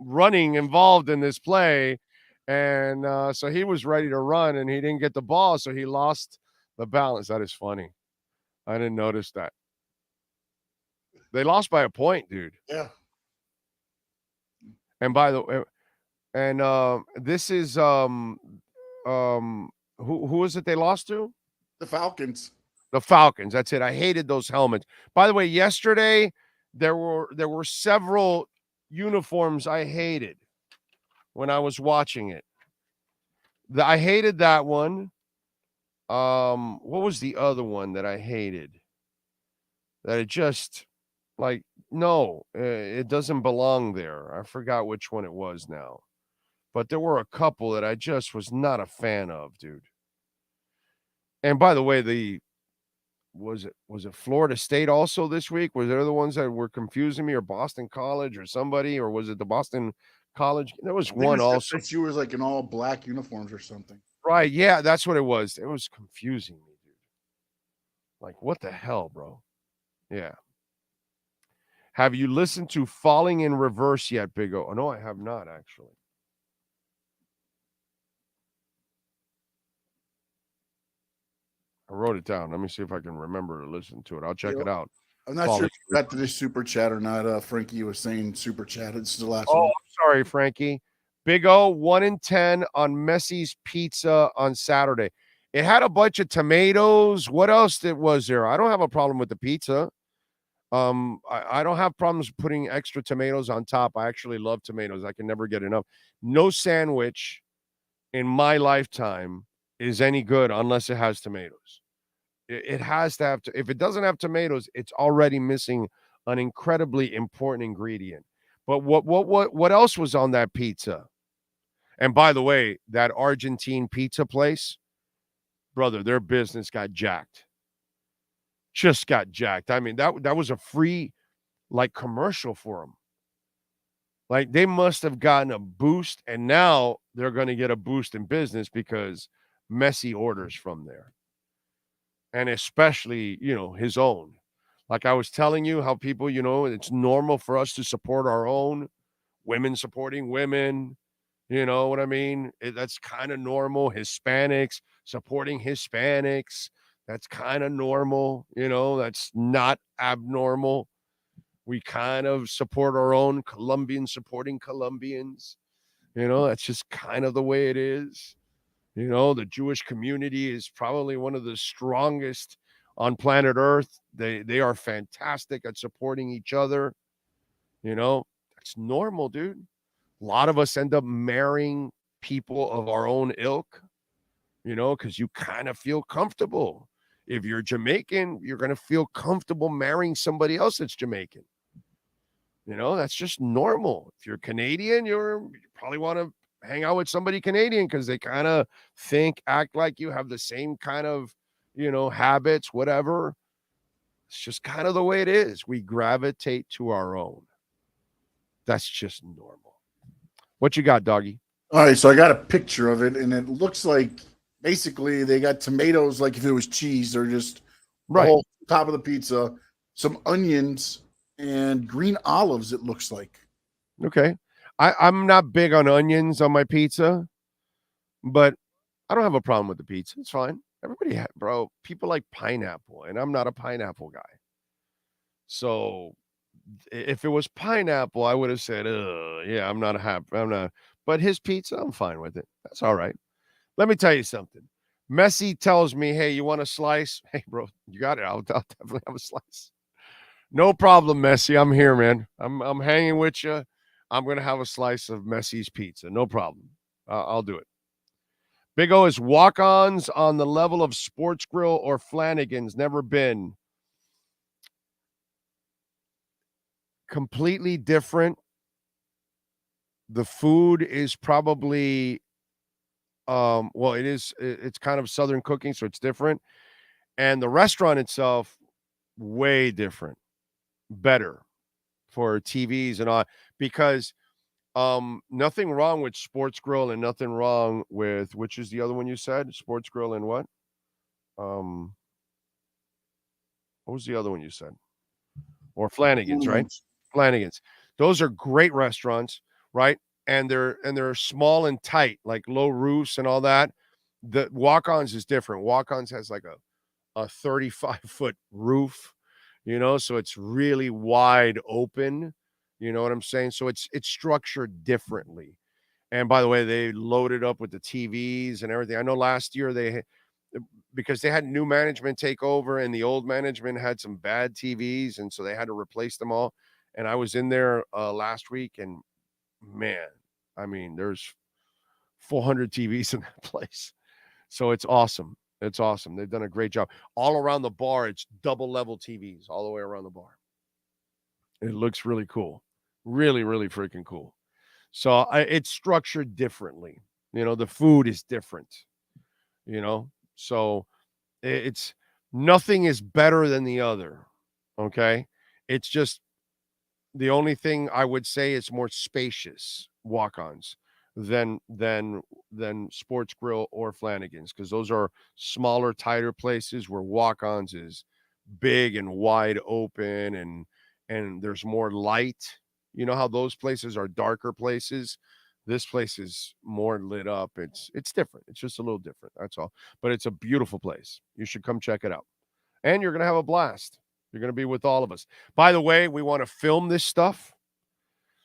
running involved in this play, and so he was ready to run, and he didn't get the ball, so he lost the balance. That is funny. I didn't notice that. They lost by a point, dude. Yeah. And by the way, and this is who is it they lost to? The Falcons. The Falcons. That's it. I hated those helmets. By the way, yesterday there were several uniforms I hated when I was watching it. I hated that one. What was the other one that I hated? That it just like no, it doesn't belong there. I forgot which one it was now. But there were a couple that I just was not a fan of, dude. And by the way, was it Florida State also this week? Were there the ones that were confusing me, or Boston College or somebody, or was it the Boston College? There was one also. She was like in all black uniforms or something. Right, yeah, that's what it was. It was confusing me, dude. Like, what the hell, bro? Yeah. Have you listened to Falling in Reverse yet, Big O? Oh, no, I have not, actually. I wrote it down. Let me see if I can remember to listen to it. I'll check it out. I'm not sure if you got to this super chat or not. Frankie was saying super chat. It's the last one. I'm sorry, Frankie. Big O, 1 in 10 on Messi's Pizza on Saturday. It had a bunch of tomatoes. What else was there? I don't have a problem with the pizza. I don't have problems putting extra tomatoes on top. I actually love tomatoes. I can never get enough. No sandwich in my lifetime is any good unless it has tomatoes. It has to have if it doesn't have tomatoes, it's already missing an incredibly important ingredient. But what else was on that pizza? And by the way, that Argentine pizza place, brother, their business got jacked. Just got jacked. I mean, that was a free like commercial for them. Like they must have gotten a boost, and now they're going to get a boost in business because Messi orders from there. And especially, his own. Like I was telling you how people, it's normal for us to support our own, women supporting women. You know what I mean? That's kind of normal. Hispanics supporting Hispanics. That's kind of normal. That's not abnormal. We kind of support our own. Colombians supporting Colombians. That's just kind of the way it is. The Jewish community is probably one of the strongest on planet Earth. They are fantastic at supporting each other. That's normal, dude. A lot of us end up marrying people of our own ilk, because you kind of feel comfortable. If you're Jamaican, you're going to feel comfortable marrying somebody else that's Jamaican. That's just normal. If you're Canadian, you probably want to hang out with somebody Canadian because they kind of act like you, have the same kind of, habits, whatever. It's just kind of the way it is. We gravitate to our own. That's just normal. What you got, doggy? All right, so I got a picture of it, and it looks like basically they got tomatoes like if it was cheese. They're just the whole top of the pizza, some onions, and green olives, it looks like. Okay. I'm not big on onions on my pizza, but I don't have a problem with the pizza. It's fine. Everybody, people like pineapple, and I'm not a pineapple guy. So if it was pineapple, I would have said, yeah, I'm not. But his pizza, I'm fine with it. That's all right. Let me tell you something. Messi tells me, hey, you want a slice? Hey, bro, you got it. I'll definitely have a slice. No problem, Messi. I'm here, man. I'm hanging with you. I'm going to have a slice of Messi's pizza. No problem. I'll do it. Big O is walk-ons on the level of Sports Grill or Flanagan's. Never been. Completely different. The food is probably, it's kind of Southern cooking, so it's different. And the restaurant itself, way different. Better for TVs and all, because nothing wrong with Sports Grill and nothing wrong with, which is the other one you said? Sports Grill and what? What was the other one you said? Or Flanagan's, right? Flanagan's. Those are great restaurants, right? And they're small and tight, like low roofs and all that. The Walk-Ons is different. Walk-Ons has like a 35-foot roof. so it's really wide open. You know what I'm saying? So it's structured differently. And by the way, they loaded up with the TVs and everything. I know last year because they had new management take over and the old management had some bad TVs, and so they had to replace them all. And I was in there last week, and man, I mean, there's 400 TVs in that place. So it's awesome. It's awesome. They've done a great job. All around the bar, it's double level TVs all the way around the bar. It looks really cool. Really, really freaking cool. So it's structured differently. The food is different, so it's nothing is better than the other. Okay. It's just the only thing I would say is more spacious walk-ons than Sports Grill or Flanagan's, because those are smaller, tighter places where walk-ons is big and wide open and there's more light. You know how those places are darker places? This place is more lit up. It's different. It's just a little different. That's all. But it's a beautiful place. You should come check it out. And you're going to have a blast. You're going to be with all of us. By the way, we want to film this stuff.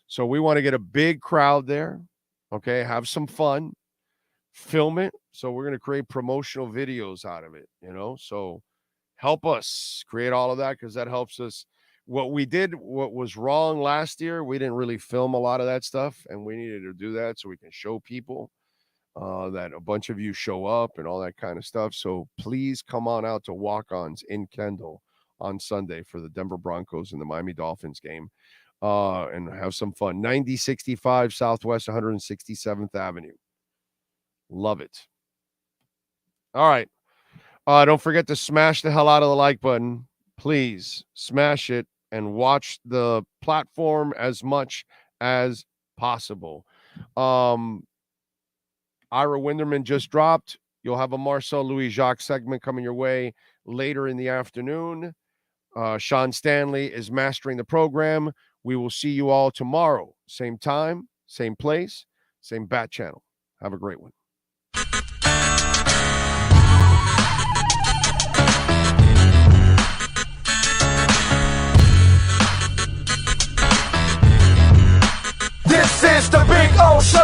So we want to get a big crowd there. Okay, have some fun. Film it. So we're going to create promotional videos out of it, So help us create all of that, because that helps us. What was wrong last year, we didn't really film a lot of that stuff, and we needed to do that so we can show people that a bunch of you show up and all that kind of stuff. So please come on out to Walk-Ons in Kendall on Sunday for the Denver Broncos and the Miami Dolphins game, and have some fun. 9065 Southwest 167th Avenue. Love it. All right. Don't forget to smash the hell out of the like button. Please smash it and watch the platform as much as possible. Ira Winderman just dropped. You'll have a Marcel Louis Jacques segment coming your way later in the afternoon. Sean Stanley is mastering the program. We will see you all tomorrow. Same time, same place, same bat channel. Have a great one. This is the Big O Show.